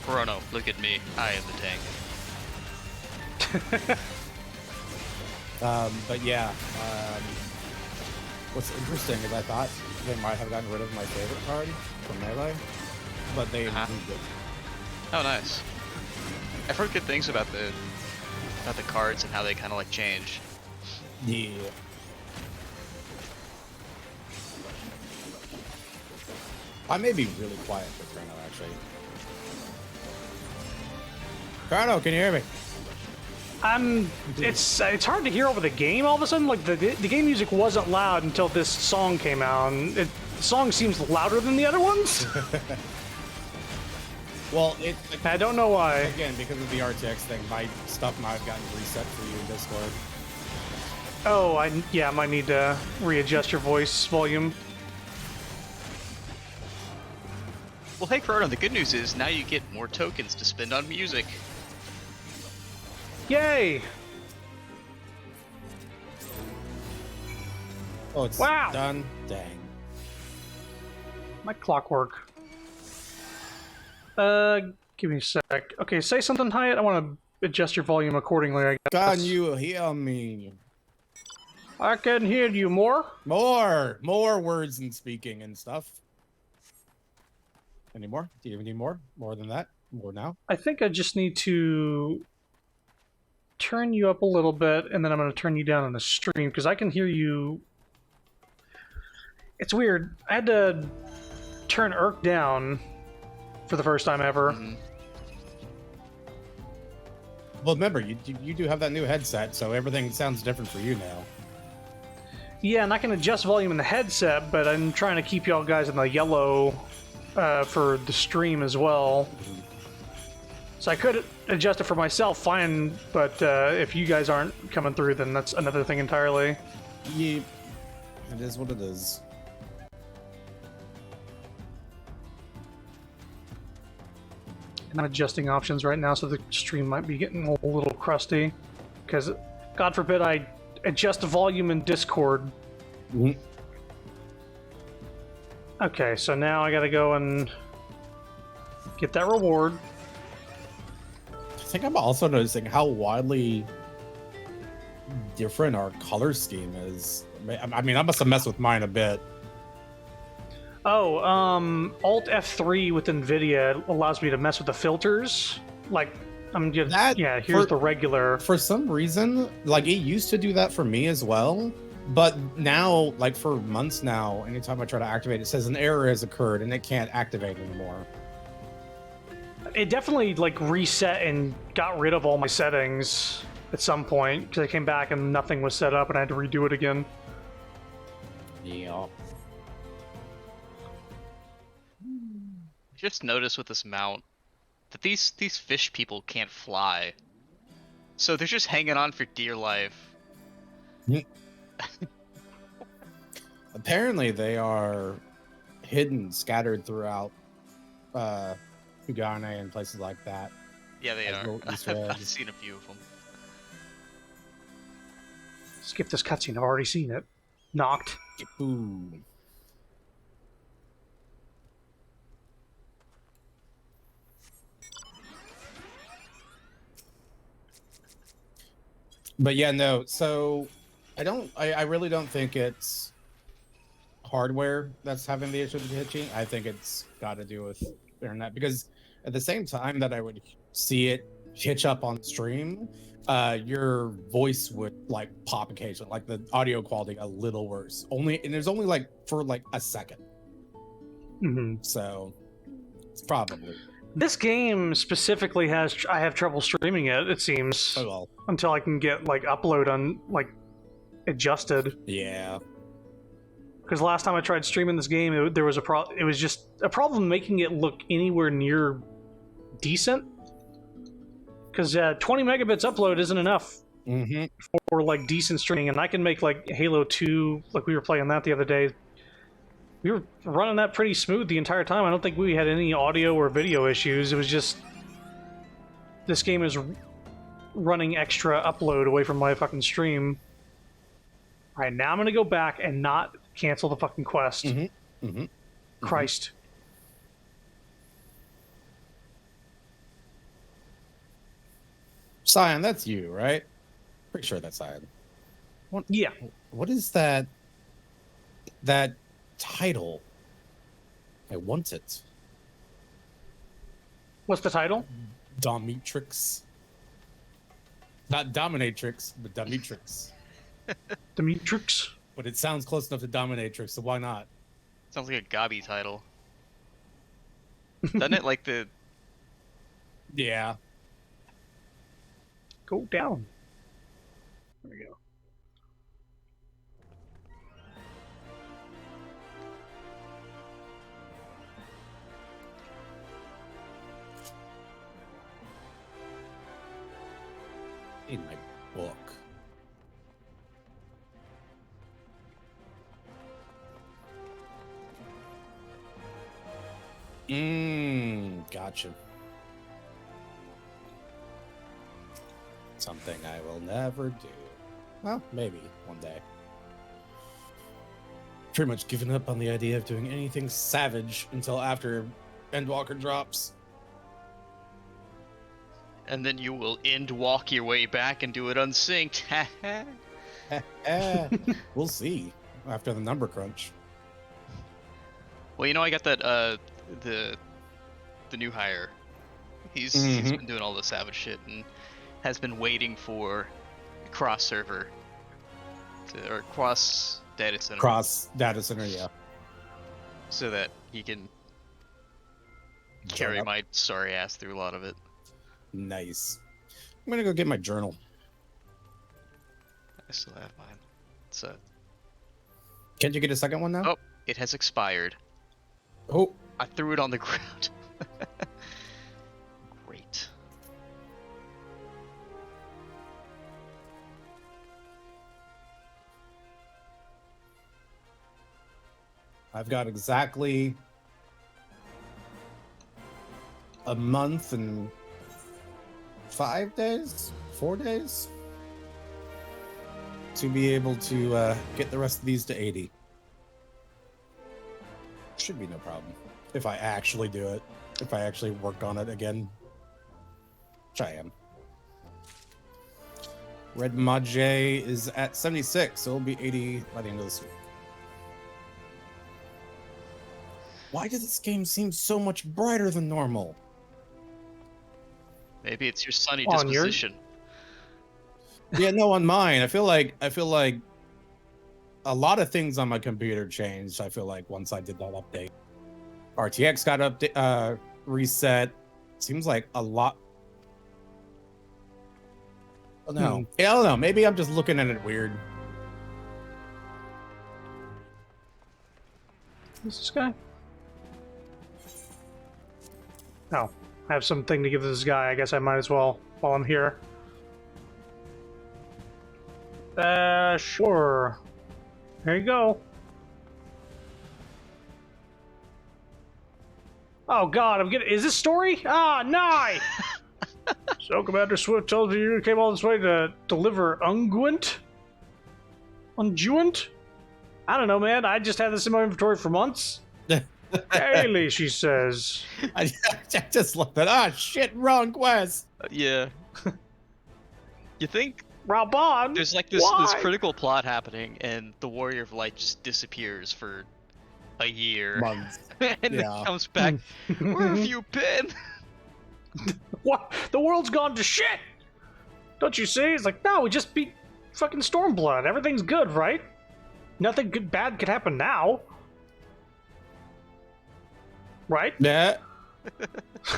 Speaker 2: Chrono, look at me. I am the tank.
Speaker 3: But yeah, what's interesting is I thought they might have gotten rid of my favorite card from Melee, but they improved it.
Speaker 2: Oh, nice. I've heard good things about the cards and how they kind of like change.
Speaker 3: Yeah. I may be really quiet for Chrono, actually. Chrono, can you hear me?
Speaker 1: It's hard to hear over the game all of a sudden. Like, the game music wasn't loud until this song came out, and the song seems louder than the other ones.
Speaker 3: Well,
Speaker 1: I don't know why.
Speaker 3: Again, because of the RTX thing, my stuff might have gotten reset for you in Discord.
Speaker 1: Oh, I might need to readjust your voice volume.
Speaker 2: Well, hey, Chrono, the good news is now you get more tokens to spend on music.
Speaker 1: Yay!
Speaker 3: Oh, it's
Speaker 1: Wow.
Speaker 3: done? Dang.
Speaker 1: My clockwork. Give me a sec. Okay, say something, Hyatt. I want to adjust your volume accordingly, I guess.
Speaker 3: Can you hear me?
Speaker 1: I can hear you more.
Speaker 3: More words and speaking and stuff. Any more? Do you need more? More than that? More now?
Speaker 1: I think I just need to turn you up a little bit, and then I'm going to turn you down on the stream, because I can hear you. It's weird. I had to turn Irk down for the first time ever.
Speaker 2: Mm-hmm.
Speaker 3: Well, remember, you do have that new headset, so everything sounds different for you now.
Speaker 1: Yeah, and I can adjust volume in the headset, but I'm trying to keep y'all guys in the yellow for the stream as well. So I could adjust it for myself, fine, but if you guys aren't coming through, then that's another thing entirely.
Speaker 3: Yeah, it is what it is.
Speaker 1: I'm adjusting options right now, so the stream might be getting a little crusty. Because, God forbid, I adjust the volume in Discord.
Speaker 3: Mm-hmm.
Speaker 1: Okay, so now I gotta go and get that reward.
Speaker 3: I think I'm also noticing how wildly different our color scheme is. I mean, I must have messed with mine a bit.
Speaker 1: Oh, Alt F3 with NVIDIA allows me to mess with the filters. Like, I'm just, yeah, here's the regular.
Speaker 3: For some reason, like, it used to do that for me as well. But now, like, for months now, anytime I try to activate, it says an error has occurred and it can't activate anymore.
Speaker 1: It definitely, like, reset and got rid of all my settings at some point, because I came back and nothing was set up and I had to redo it again.
Speaker 3: Yeah.
Speaker 2: Just notice with this mount that these fish people can't fly, so they're just hanging on for dear life.
Speaker 3: Apparently, they are hidden, scattered throughout Uganda and places like that.
Speaker 2: Yeah, they
Speaker 3: Like
Speaker 2: are.
Speaker 3: little Easter
Speaker 2: I've
Speaker 3: eggs.
Speaker 2: seen a few of them.
Speaker 1: Skip this cutscene, I've already seen it. Knocked.
Speaker 3: Boom. But yeah, no. So I really don't think it's hardware that's having the issue with the hitching. I think it's got to do with internet, because at the same time that I would see it hitch up on stream, your voice would like pop occasionally, like the audio quality a little worse. And there's only like for like a second.
Speaker 1: Mm-hmm.
Speaker 3: So it's probably.
Speaker 1: This game specifically I have trouble streaming it seems.
Speaker 3: Oh well.
Speaker 1: Until I can get, like, upload on, like, adjusted.
Speaker 3: Yeah.
Speaker 1: Because last time I tried streaming this game, there was it was just a problem making it look anywhere near decent. Because 20 megabits upload isn't enough for, like, decent streaming. And I can make, like, Halo 2, like we were playing that the other day. We were running that pretty smooth the entire time. I don't think we had any audio or video issues. It was just... This game is running extra upload away from my fucking stream. Alright, now I'm gonna go back and not cancel the fucking quest. Christ.
Speaker 3: Cyan, that's you, right? Pretty sure that's Cyan.
Speaker 1: Yeah.
Speaker 3: What is that title? I want it.
Speaker 1: What's the title?
Speaker 3: Dominatrix. Not Dominatrix, but Dominatrix.
Speaker 1: Demetrix?
Speaker 3: But it sounds close enough to Dominatrix, so why not?
Speaker 2: Sounds like a gobby title. Doesn't it? Like the...
Speaker 3: Yeah.
Speaker 1: Go down. There we go.
Speaker 3: In my book. Gotcha. Something I will never do. Well, maybe one day. Pretty much given up on the idea of doing anything savage until after Endwalker drops.
Speaker 2: And then you will walk your way back and do it unsynced.
Speaker 3: We'll see after the number crunch.
Speaker 2: Well, you know, I got that the new hire. He's been doing all the savage shit and has been waiting for cross server or cross data center.
Speaker 3: Cross data center, yeah.
Speaker 2: So that he can carry my sorry ass through a lot of it.
Speaker 3: Nice. I'm gonna go get my journal.
Speaker 2: I still have mine. It's
Speaker 3: Can't you get a second one now?
Speaker 2: Oh, it has expired.
Speaker 3: Oh.
Speaker 2: I threw it on the ground. Great.
Speaker 3: I've got exactly a month and 4 days to be able to get the rest of these to 80. Should be no problem if I actually do it, if I actually work on it again, which I am. Red Mage is at 76, so it'll be 80 by the end of this week. Why does this game seem so much brighter than normal?
Speaker 2: Maybe it's your sunny
Speaker 1: On your-
Speaker 2: disposition.
Speaker 3: Yeah, no, on mine. I feel like a lot of things on my computer changed. I feel like once I did that update, RTX got reset. Seems like a lot. Oh, no, yeah, I don't know. Maybe I'm just looking at it weird.
Speaker 1: Who's this guy? Oh, I have something to give this guy. I guess I might as well while I'm here. Sure. There you go. Oh God, I'm getting. Is this story? Ah, nigh. So Commander Swift tells you you came all this way to deliver unguent? Unguent? I don't know, man. I just had this in my inventory for months. Daily, she says.
Speaker 3: I just looked at. Ah, shit, wrong quest.
Speaker 2: Yeah. You think
Speaker 1: Raban?
Speaker 2: there's like this
Speaker 1: why?
Speaker 2: critical plot happening, and the Warrior of Light just disappears for a year,
Speaker 3: Months.
Speaker 2: and
Speaker 3: Yeah.
Speaker 2: then comes back. Where have you been?
Speaker 1: What? The world's gone to shit! Don't you see? It's like, no, we just beat fucking Stormblood. Everything's good, right? Nothing good, bad could happen now. Right?
Speaker 3: Yeah.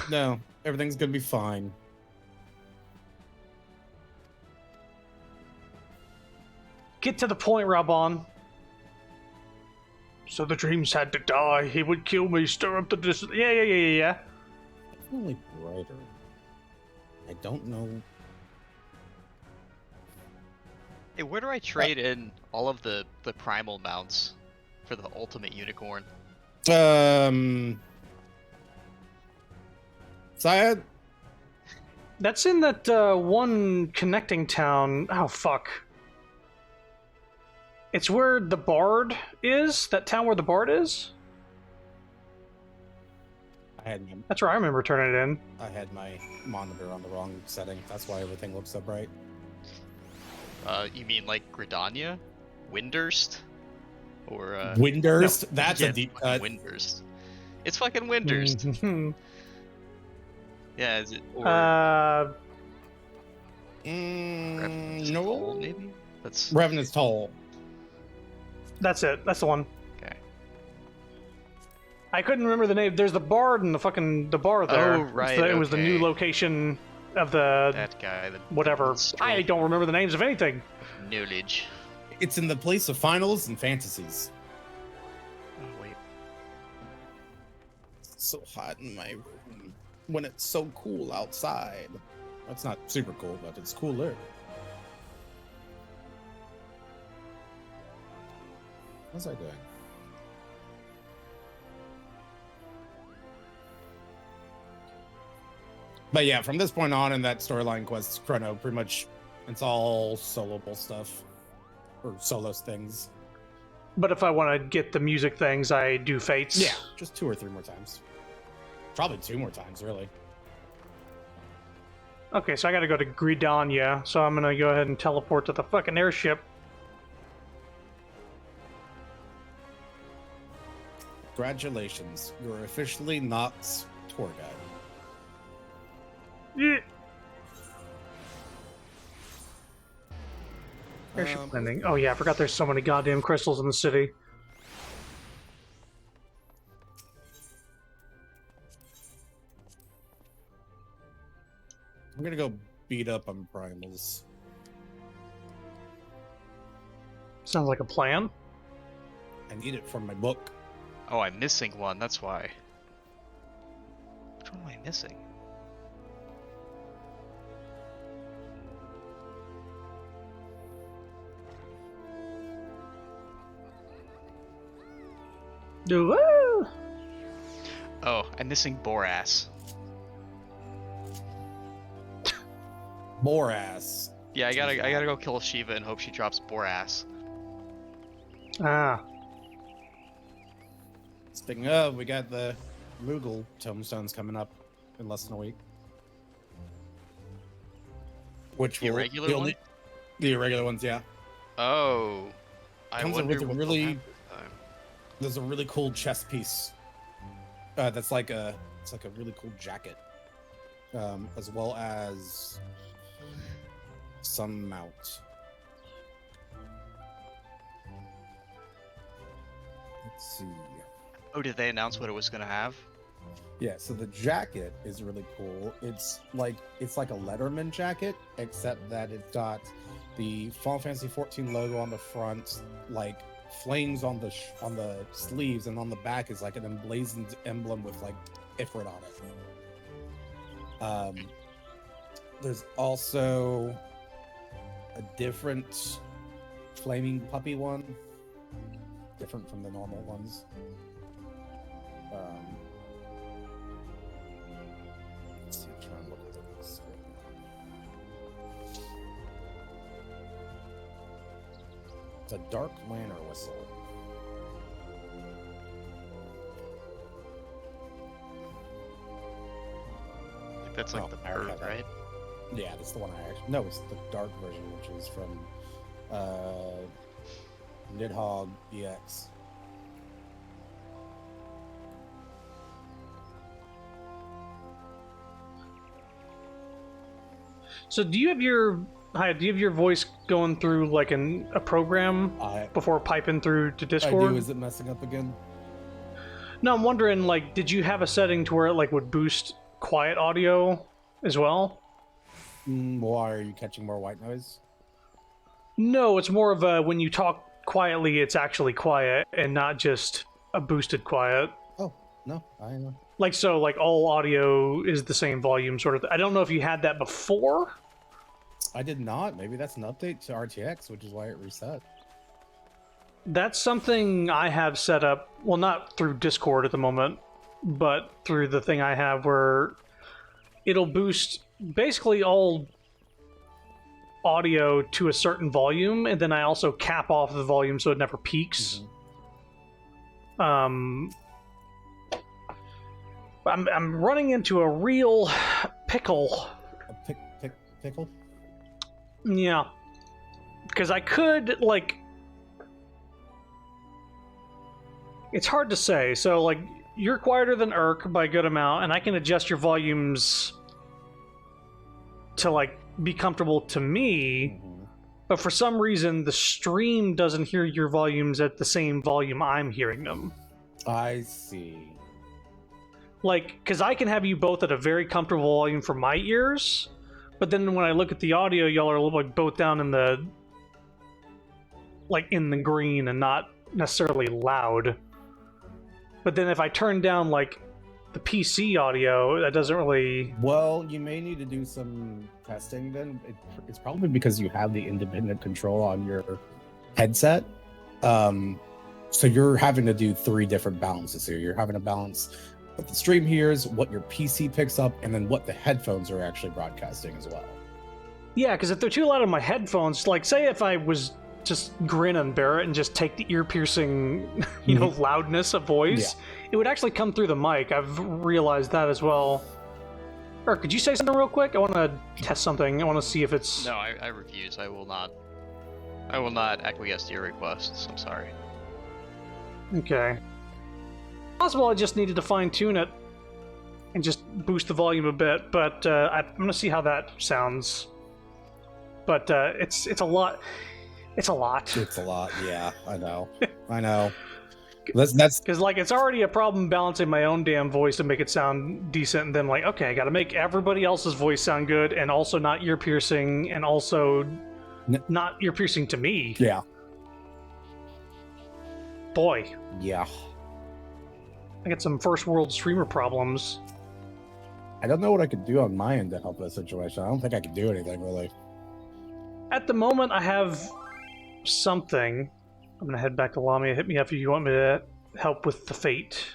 Speaker 3: No, everything's gonna be fine.
Speaker 1: Get to the point, Raban. So the dreams had to die. He would kill me, stir up the Yeah.
Speaker 3: Definitely brighter. I don't know.
Speaker 2: Hey, where do I trade in all of the primal mounts for the ultimate unicorn?
Speaker 3: Syed?
Speaker 1: That's in that one connecting town. Oh, fuck. It's where the Bard is? That town where the Bard is? That's where I remember turning it in.
Speaker 3: I had my monitor on the wrong setting. That's why everything looks so bright.
Speaker 2: You mean like Gridania? Windurst? Or,
Speaker 3: Windurst? That's
Speaker 2: yeah,
Speaker 3: a deep
Speaker 2: fucking
Speaker 3: cut.
Speaker 2: Windurst. It's fucking Windurst. Yeah, is it? Or Revenant's Toll,
Speaker 3: No.
Speaker 2: maybe? That's...
Speaker 3: Revenant's Toll.
Speaker 1: That's it. That's the one.
Speaker 2: Okay.
Speaker 1: I couldn't remember the name. There's the Bard and the bar there.
Speaker 2: Oh, right,
Speaker 1: It was the new
Speaker 2: okay.
Speaker 1: location of the
Speaker 2: That guy. The
Speaker 1: whatever. I don't remember the names of anything.
Speaker 2: Knowledge.
Speaker 3: It's in the place of finals and fantasies.
Speaker 2: Oh, wait.
Speaker 3: It's so hot in my room when it's so cool outside. That's not super cool, but it's cooler. What's I doing? But yeah, from this point on in that storyline quest, Chrono, pretty much it's all soloable stuff. Or solo things.
Speaker 1: But if I want to get the music things, I do Fates.
Speaker 3: Yeah, just 2 or 3 more times. Probably 2 more times, really.
Speaker 1: Okay, so I gotta go to Gridania, so I'm gonna go ahead and teleport to the fucking airship.
Speaker 3: Congratulations, you're officially Nox tour guide.
Speaker 1: Yeah. Airship landing. Oh yeah, I forgot there's so many goddamn crystals in the city.
Speaker 3: I'm gonna go beat up on primals.
Speaker 1: Sounds like a plan.
Speaker 3: I need it from my book.
Speaker 2: Oh, I'm missing one, that's why. Which one am I missing?
Speaker 1: Woo!
Speaker 2: Oh, I'm missing Borass.
Speaker 3: Borass.
Speaker 2: Yeah, I gotta go kill Shiva and hope she drops Borass.
Speaker 1: Ah.
Speaker 3: Speaking of, we got the Moogle tombstones coming up in less than a week. Which
Speaker 2: The
Speaker 3: will
Speaker 2: irregular
Speaker 3: you'll
Speaker 2: one?
Speaker 3: need- The irregular ones, yeah.
Speaker 2: Oh, I
Speaker 3: Comes
Speaker 2: wonder
Speaker 3: with a
Speaker 2: what
Speaker 3: really-
Speaker 2: they'll have this time.
Speaker 3: There's a really cool chest piece. That's like a really cool jacket, as well as some mount. Let's see.
Speaker 2: Oh, did they announce what it was gonna have?
Speaker 3: Yeah, so the jacket is really cool. It's like a Letterman jacket, except that it's got the Final Fantasy 14 logo on the front, like flames on the sleeves, and on the back is like an emblazoned emblem with like Ifrit on it. There's also a different flaming puppy one, different from the normal ones. Let's see, I'm trying to look at this. It's a dark lantern whistle.
Speaker 2: I think that's like
Speaker 3: Oh,
Speaker 2: the
Speaker 3: I already
Speaker 2: bird,
Speaker 3: have that.
Speaker 2: right?
Speaker 3: Yeah, that's the one I actually. No, it's the dark version, which is from Nidhogg EX.
Speaker 1: So do you have your voice going through like a program before piping through to
Speaker 3: I
Speaker 1: Discord?
Speaker 3: do. Is it messing up again?
Speaker 1: No, I'm wondering, like, did you have a setting to where it like would boost quiet audio as well?
Speaker 3: Why are you catching more white noise?
Speaker 1: No, it's more of a when you talk quietly, it's actually quiet and not just a boosted quiet.
Speaker 3: Oh no, I know.
Speaker 1: Like so, like all audio is the same volume, sort of. I don't know if you had that before.
Speaker 3: I did not. Maybe that's an update to RTX, which is why it reset.
Speaker 1: That's something I have set up. Well, not through Discord at the moment, but through the thing I have where it'll boost basically all audio to a certain volume, and then I also cap off the volume so it never peaks. I'm running into a real pickle.
Speaker 3: A pickle?
Speaker 1: Yeah. Because I could, like... It's hard to say. So, like, you're quieter than Urk by a good amount, and I can adjust your volumes to, like, be comfortable to me. But for some reason, the stream doesn't hear your volumes at the same volume I'm hearing them.
Speaker 3: I see.
Speaker 1: Like, because I can have you both at a very comfortable volume for my ears, but then when I look at the audio, y'all are a little like both down in the, like, in the green and not necessarily loud. But then if I turn down, like, the PC audio, that doesn't really...
Speaker 3: Well, you may need to do some testing then. It's probably because you have the independent control on your headset. So you're having to do 3 different balances here. You're having to balance what the stream hears, what your PC picks up, and then what the headphones are actually broadcasting as well.
Speaker 1: Yeah, because if they're too loud on my headphones, like, say if I was just grin and bear it and just take the ear-piercing, you know, loudness of voice, it would actually come through the mic. I've realized that as well. Or could you say something real quick? I want to test something. I want to see if it's...
Speaker 2: No, I refuse. I will not acquiesce to your requests. I'm sorry.
Speaker 1: Okay. Possible I just needed to fine-tune it and just boost the volume a bit, but I'm going to see how that sounds. But it's a lot. It's a lot.
Speaker 3: It's a lot, yeah. I know. I know. That's
Speaker 1: because, like, it's already a problem balancing my own damn voice to make it sound decent, and then, like, okay, I gotta make everybody else's voice sound good, and also not ear-piercing, and also not ear-piercing to me.
Speaker 3: Yeah.
Speaker 1: Boy.
Speaker 3: Yeah.
Speaker 1: I got some first-world streamer problems.
Speaker 3: I don't know what I could do on my end to help that situation. I don't think I could do anything, really.
Speaker 1: At the moment, I have something. I'm gonna head back to Lamia. Hit me up if you want me to help with the fate.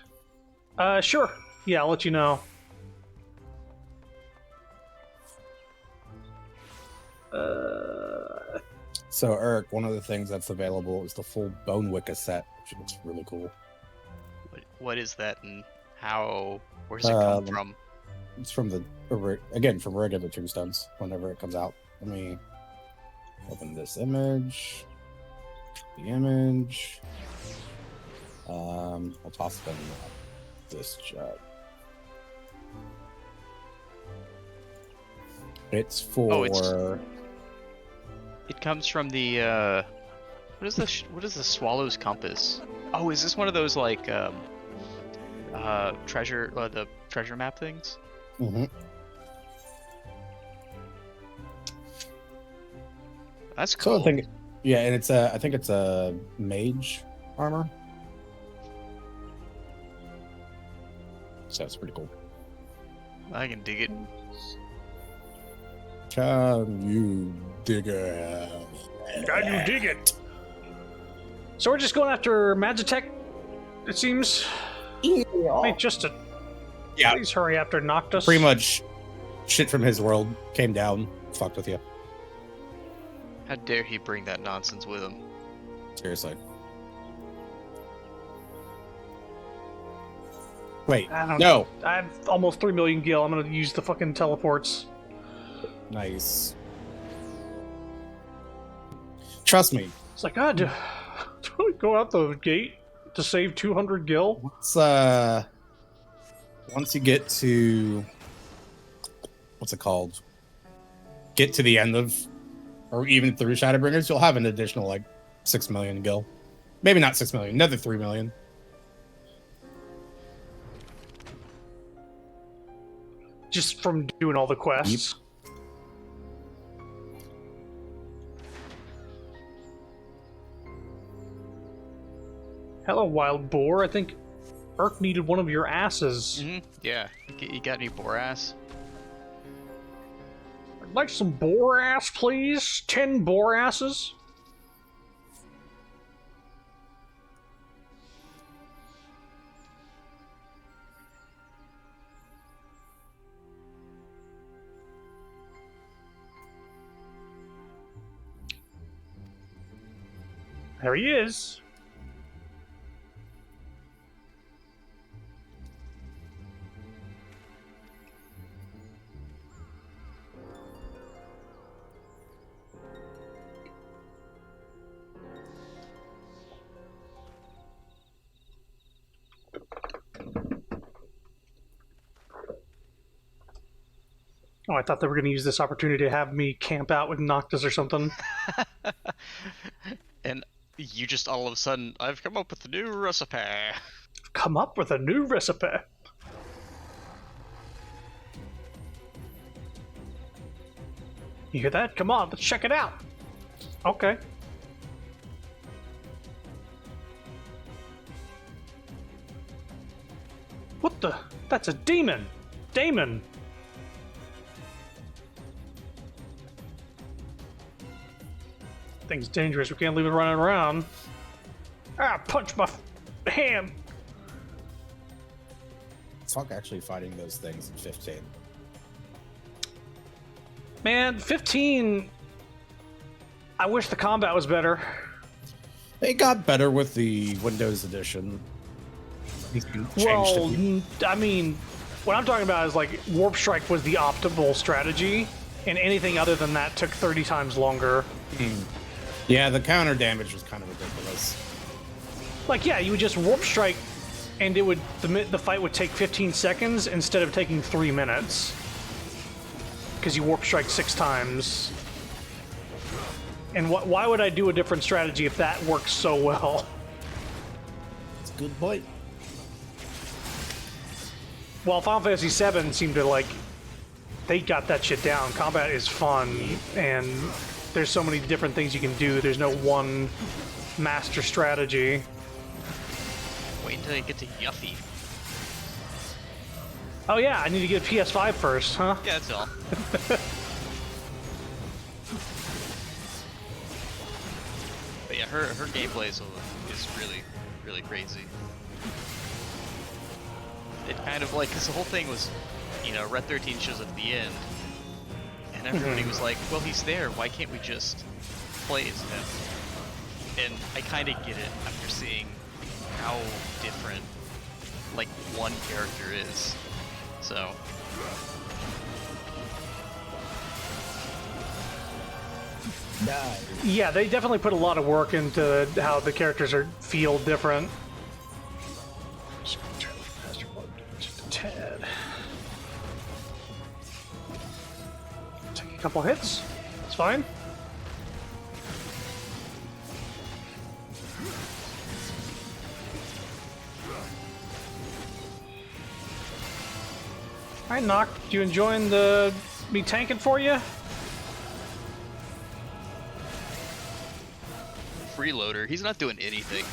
Speaker 1: Sure. Yeah, I'll let you know.
Speaker 3: So, Eric, one of the things that's available is the full Bone Wicca set, which looks really cool.
Speaker 2: What is that, and where does it come from?
Speaker 3: It's from from regular Tombstones, whenever it comes out. Let me Open this image. The image. I'll toss them this job. It's for.
Speaker 2: Oh, it comes from the what is the Swallow's Compass? Oh, is this one of those like the treasure map things?
Speaker 3: Mm-hmm.
Speaker 2: That's cool.
Speaker 3: So and it's I think it's a mage armor. So it's pretty cool.
Speaker 2: I can dig it.
Speaker 3: Can you dig it?
Speaker 1: Can you dig it? So we're just going after Magitech, it seems. Wait, just to please hurry after Noctis.
Speaker 3: Pretty much shit from his world came down, fucked with you.
Speaker 2: How dare he bring that nonsense with him?
Speaker 3: Seriously. Wait, no.
Speaker 1: I have almost 3 million gil. I'm gonna use the fucking teleports.
Speaker 3: Nice. Trust me.
Speaker 1: It's like, God, do I go out the gate to save 200 gil?
Speaker 3: Once you get to what's it called? Get to the end of, or even through Shadowbringers, you'll have an additional like 6 million gil. Maybe not 6 million, another 3 million.
Speaker 1: Just from doing all the quests.
Speaker 3: Yep.
Speaker 1: Hello, wild boar. I think Urk needed one of your asses.
Speaker 2: Mm-hmm. Yeah. You got any boar ass?
Speaker 1: I'd like some boar ass, please. 10 boar asses. There he is. Oh, I thought they were going to use this opportunity to have me camp out with Noctis or something.
Speaker 2: And you just all of a sudden, I've come up with a new recipe.
Speaker 1: Come up with a new recipe. You hear that? Come on, let's check it out. Okay. What the? That's a demon. Damon. Thing's dangerous. We can't leave it running around. Ah, punch my hand.
Speaker 3: Fuck actually fighting those things in 15.
Speaker 1: Man, 15... I wish the combat was better.
Speaker 3: It got better with the Windows edition.
Speaker 1: Well, I mean, what I'm talking about is like Warp Strike was the optimal strategy, and anything other than that took 30 times longer.
Speaker 3: Yeah, the counter damage was kind of ridiculous.
Speaker 1: Like, yeah, you would just Warp Strike, and it would the fight would take 15 seconds instead of taking 3 minutes, because you Warp Strike 6 times. And why would I do a different strategy if that works so well?
Speaker 3: It's a good point.
Speaker 1: Well, Final Fantasy VII seemed to, like, they got that shit down. Combat is fun, and there's so many different things you can do. There's no one master strategy.
Speaker 2: Wait until you get to Yuffie.
Speaker 1: Oh yeah, I need to get a PS5 first, huh?
Speaker 2: Yeah, that's all. But yeah, her gameplay is really, really crazy. It kind of like, because the whole thing was, you know, Red 13 shows up at the end, and everybody was like, well, he's there, why can't we just play as him? And I kind of get it after seeing how different, like, one character is. So...
Speaker 3: Die.
Speaker 1: Yeah, they definitely put a lot of work into how the characters feel different. Just a tad. Take a couple hits. It's fine. Alright, Nock, you enjoying me tanking for you?
Speaker 2: Freeloader, he's not doing anything.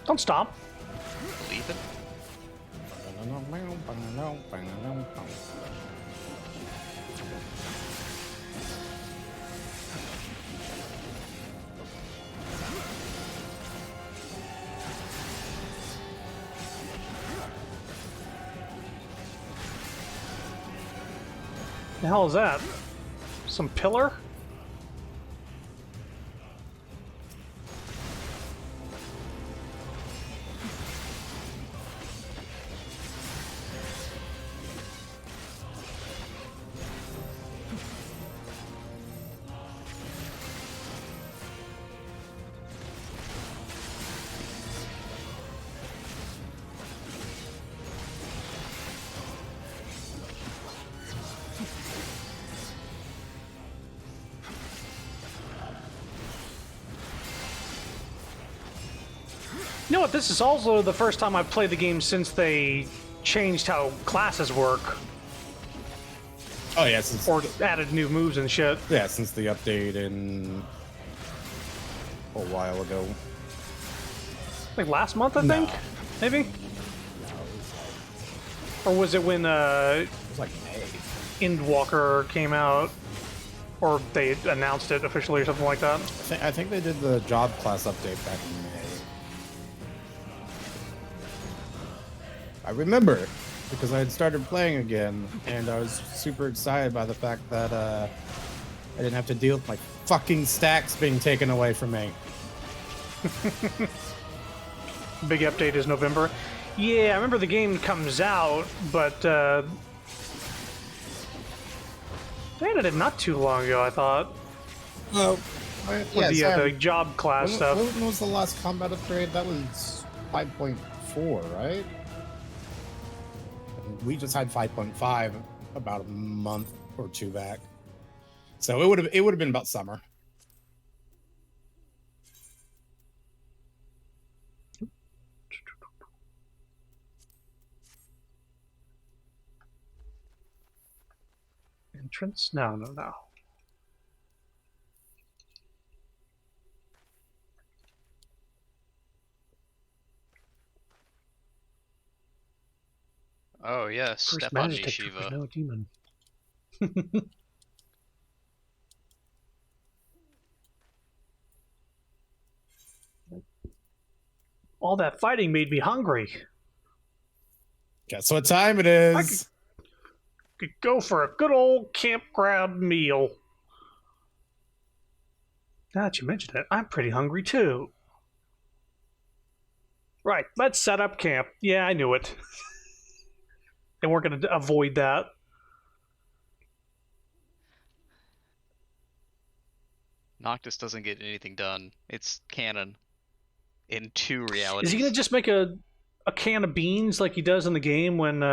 Speaker 1: Don't stop.
Speaker 2: Believe it.
Speaker 1: The hell is that? Some pillar? You know what? This is also the first time I've played the game since they changed how classes work.
Speaker 3: Oh yeah, since
Speaker 1: Or added new moves and shit.
Speaker 3: since the update in a while ago.
Speaker 1: Like last month, I
Speaker 3: No.
Speaker 1: think? Maybe? Or was it when
Speaker 3: It was like May.
Speaker 1: Endwalker came out? Or they announced it officially or something like that?
Speaker 3: I think they did the job class update back in May. I remember because I had started playing again, and I was super excited by the fact that I didn't have to deal with my fucking stacks being taken away from me.
Speaker 1: Big update is November. Yeah, I remember the game comes out, but they added it not too long ago, I thought.
Speaker 3: Well,
Speaker 1: With the job class stuff.
Speaker 3: When was the last combat upgrade? That was 5.4, right? We just had 5.5 about a month or two back, so it would have been about summer.
Speaker 1: Entrance? No.
Speaker 2: Oh yeah,
Speaker 1: First
Speaker 2: step on me,
Speaker 1: magic trick for
Speaker 2: Shiva.
Speaker 1: no demon. All that fighting made me hungry.
Speaker 3: Guess what time it is?
Speaker 1: Could go for a good old campground meal. Now that you mentioned it, I'm pretty hungry too. Right, let's set up camp. Yeah, I knew it. And we're going to avoid that.
Speaker 2: Noctis doesn't get anything done. It's canon in two realities.
Speaker 1: Is he going to just make a can of beans like he does in the game when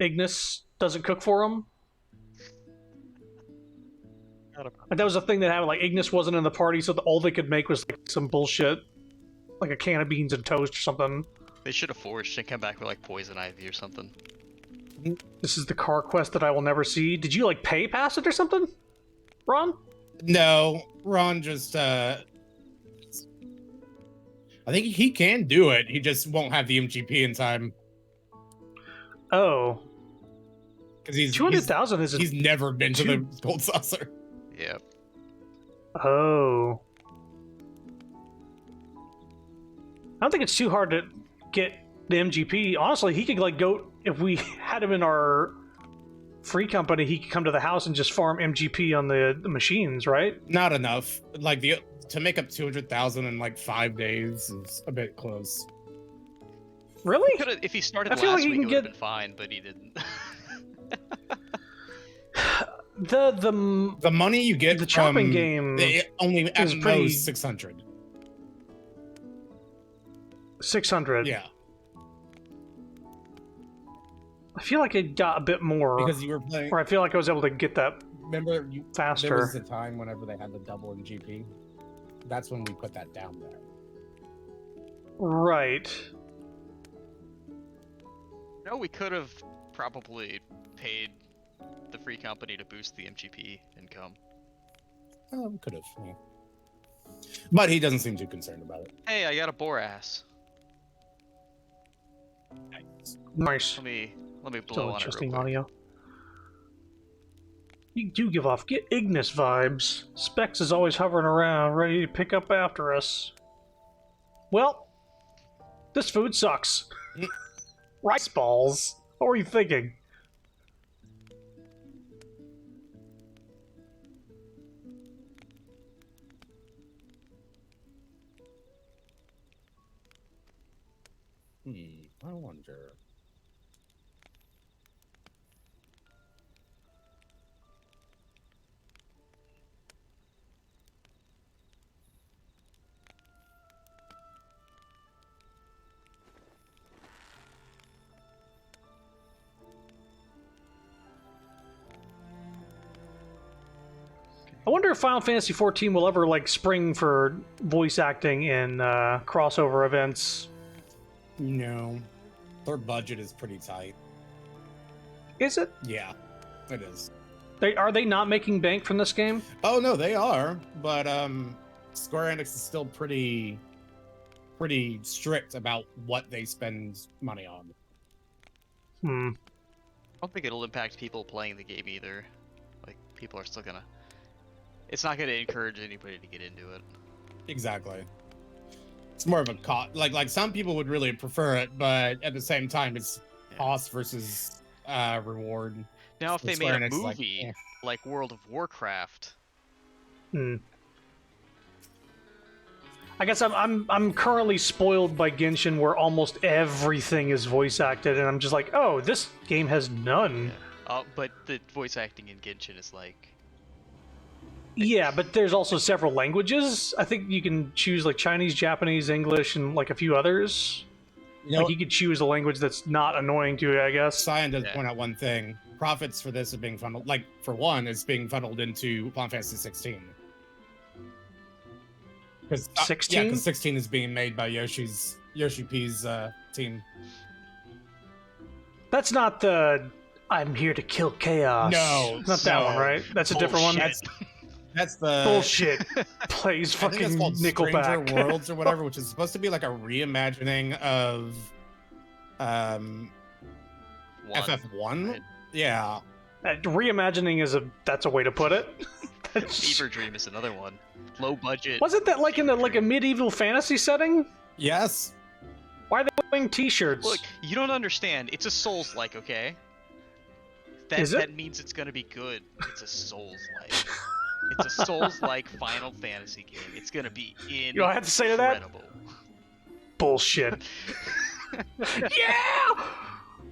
Speaker 1: Ignis doesn't cook for him? Like that was a thing that happened. Like Ignis wasn't in the party, so all they could make was like some bullshit, like a can of beans and toast or something.
Speaker 2: They should have forged and come back with like poison ivy or something.
Speaker 1: This is the car quest that I will never see. Did you like pay past it or something, Ron?
Speaker 3: No, Ron just I think he can do it. He just won't have the MGP in time
Speaker 1: Oh,
Speaker 3: because he's
Speaker 1: 200,000 is
Speaker 3: he's never been to the Gold Saucer.
Speaker 2: Yep.
Speaker 1: Oh. I don't think it's too hard to get the MGP. Honestly, he could like go if we had him in our Free Company, he could come to the house and just farm MGP on the machines, right?
Speaker 3: Not enough. Like to make up 200,000 in like 5 days is a bit close.
Speaker 1: Really?
Speaker 2: If he started
Speaker 1: I feel
Speaker 2: last
Speaker 1: like he
Speaker 2: week,
Speaker 1: can
Speaker 2: it would have
Speaker 1: get-
Speaker 2: been fine, but he didn't.
Speaker 1: The
Speaker 3: money you get
Speaker 1: the chopping
Speaker 3: from
Speaker 1: game
Speaker 3: only at
Speaker 1: is pretty-
Speaker 3: most 600.
Speaker 1: 600.
Speaker 3: Yeah,
Speaker 1: I feel like it got a bit more.
Speaker 3: because you were playing.
Speaker 1: Or I feel like I was able to get that
Speaker 3: Remember, there
Speaker 1: faster.
Speaker 3: was a time whenever they had the double in GP. That's when we put that down there.
Speaker 1: Right.
Speaker 2: No, we could have probably paid the Free Company to boost the MGP income.
Speaker 3: We could have. Yeah. But he doesn't seem too concerned about it.
Speaker 2: Hey, I got a boar ass.
Speaker 1: Nice.
Speaker 2: Let me blow
Speaker 1: Still
Speaker 2: on it real
Speaker 1: adjusting
Speaker 2: quick.
Speaker 1: audio. You do give off Get Ignis vibes. Specs is always hovering around, ready to pick up after us. Well, this food sucks. Rice balls. What were you thinking?
Speaker 3: I wonder.
Speaker 1: I wonder if Final Fantasy XIV will ever like spring for voice acting in crossover events.
Speaker 3: No, their budget is pretty tight.
Speaker 1: Is it?
Speaker 3: Yeah, it is.
Speaker 1: Are they not making bank from this game?
Speaker 3: Oh no, they are, but Square Enix is still pretty strict about what they spend money on.
Speaker 1: Hmm.
Speaker 2: I don't think it'll impact people playing the game either. Like, people are still gonna... It's not gonna encourage anybody to get into it.
Speaker 3: Exactly. It's more of a cost. Like some people would really prefer it, but at the same time, it's cost versus reward.
Speaker 2: Now, if
Speaker 3: So
Speaker 2: they
Speaker 3: Square
Speaker 2: made a
Speaker 3: Enix is like,
Speaker 2: movie
Speaker 3: eh.
Speaker 2: like World of Warcraft,
Speaker 1: Hmm. I guess I'm currently spoiled by Genshin, where almost everything is voice acted, and I'm just like, oh, this game has none.
Speaker 2: but the voice acting in Genshin is like...
Speaker 1: Yeah, but there's also several languages. I think you can choose like Chinese, Japanese, English, and like a few others.
Speaker 3: You know,
Speaker 1: Like you could choose a language that's not annoying to you, I guess.
Speaker 3: Cyan does
Speaker 2: Yeah.
Speaker 3: point out one thing. Profits for this are being funneled, like, for one, is being funneled into Final Fantasy 16. Because
Speaker 1: 16?
Speaker 3: Yeah, because 16 is being made by Yoshi P's team.
Speaker 1: That's not the I'm here to kill chaos.
Speaker 3: No,
Speaker 1: Not that one, right? That's a different one.
Speaker 2: Bullshit.
Speaker 3: That's the
Speaker 1: Bullshit. Plays
Speaker 3: I think
Speaker 1: fucking
Speaker 3: it's called
Speaker 1: Nickelback.
Speaker 3: Stranger Worlds or whatever, which is supposed to be like a reimagining of
Speaker 2: One.
Speaker 3: FF1.
Speaker 2: right?
Speaker 3: Yeah.
Speaker 1: Reimagining that's a way to put it.
Speaker 2: Fever Dream is another one. Low budget.
Speaker 1: Wasn't that like in a medieval fantasy setting?
Speaker 3: Yes.
Speaker 1: Why are they wearing t-shirts?
Speaker 2: Look, you don't understand. It's a Souls-like, okay?
Speaker 1: Is it?
Speaker 2: That means it's gonna be good. It's a Souls-like. It's a Souls-like Final Fantasy game. It's gonna be incredible.
Speaker 1: know what I have to say to that? Bullshit. Yeah!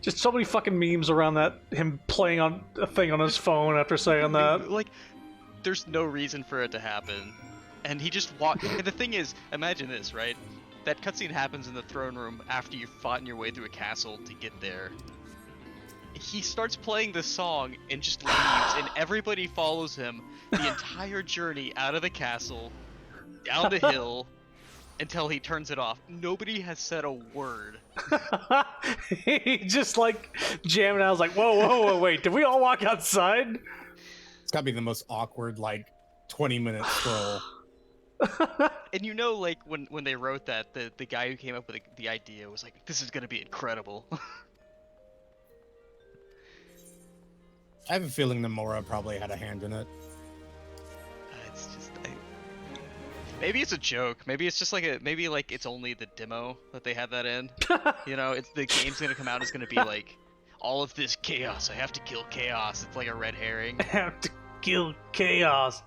Speaker 1: Just so many fucking memes around that, him playing on a thing on his phone after saying that.
Speaker 2: Like, there's no reason for it to happen. And he just walked. And the thing is, imagine this, right? That cutscene happens in the throne room after you've fought your way through a castle to get there. He starts playing this song and just leaves, and everybody follows him the entire journey out of the castle, down the hill, until he turns it off. Nobody has said a word.
Speaker 1: He just like jamming out. I was like, whoa, wait, did we all walk outside?
Speaker 3: It's gotta be the most awkward, like, 20-minute scroll.
Speaker 2: And you know, like, when they wrote that, the guy who came up with the idea was like, this is gonna be incredible.
Speaker 3: I have a feeling Nomura probably had a hand in it.
Speaker 2: It's just... maybe it's a joke. Maybe it's just like maybe like it's only the demo that they have that in. You know, it's the game's gonna come out is gonna be like, all of this chaos. I have to kill chaos. It's like a red herring.
Speaker 1: Have to kill chaos.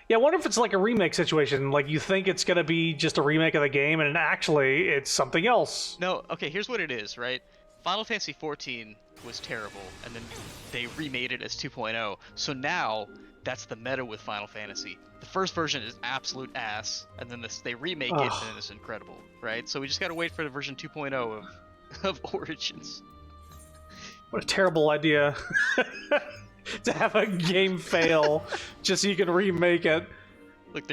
Speaker 1: Yeah, I wonder if it's like a remake situation. Like, you think it's gonna be just a remake of the game, and actually, it's something else.
Speaker 2: No, okay, here's what it is, right? Final Fantasy XIV was terrible, and then they remade it as 2.0. So now, that's the meta with Final Fantasy. The first version is absolute ass, and then they remake it, and it's incredible, right? So we just gotta wait for the version 2.0 of Origins.
Speaker 1: What a terrible idea. To have a game fail just so you can remake it.
Speaker 2: Look,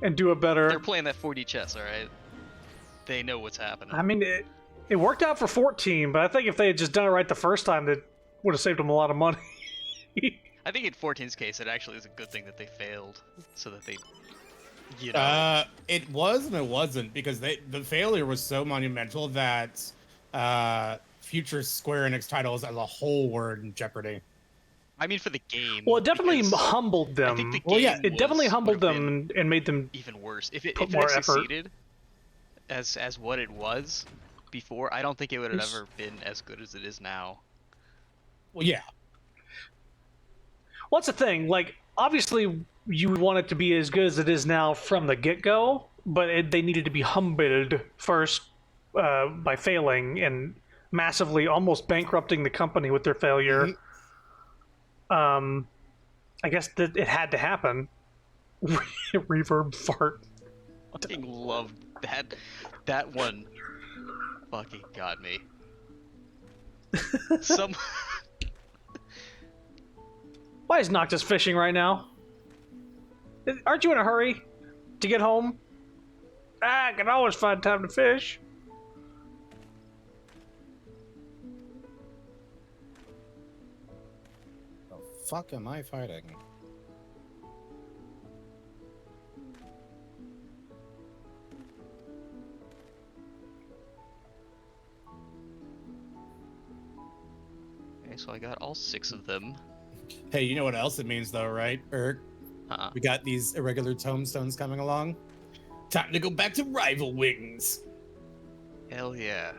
Speaker 1: and do it better.
Speaker 2: they're playing that 4D chess, alright? They know what's happening.
Speaker 1: I mean, it worked out for 14, but I think if they had just done it right the first time, that would have saved them a lot of money.
Speaker 2: I think in 14's case, it actually is a good thing that they failed, so that they, you know.
Speaker 3: It was and it wasn't, because the failure was so monumental that future Square Enix titles as a whole were in jeopardy.
Speaker 2: I mean, for the game.
Speaker 1: Well, it definitely
Speaker 2: because
Speaker 1: humbled them.
Speaker 2: I think the
Speaker 1: Well, yeah,
Speaker 2: game
Speaker 1: it definitely
Speaker 2: was-
Speaker 1: humbled
Speaker 2: would've
Speaker 1: them and made them.
Speaker 2: even worse. If it
Speaker 1: put
Speaker 2: had
Speaker 1: more effort.
Speaker 2: succeeded as what it was before, I don't think it would have ever been as good as it is now.
Speaker 3: Well, yeah.
Speaker 1: Well, that's the thing. Like, obviously, you would want it to be as good as it is now from the get-go, but they needed to be humbled first by failing and massively almost bankrupting the company with their failure.
Speaker 3: Mm-hmm.
Speaker 1: I guess that it had to happen. Reverb fart.
Speaker 2: Fucking loved that. That one fucking got me. Some.
Speaker 1: Why is Noctis fishing right now? Aren't you in a hurry to get home? I can always find time to fish.
Speaker 3: The fuck am I fighting?
Speaker 2: Okay, so I got all 6 of them.
Speaker 3: Hey, you know what else it means though, right, Eric? We got these irregular tombstones coming along. Time to go back to Rival Wings.
Speaker 2: Hell yeah.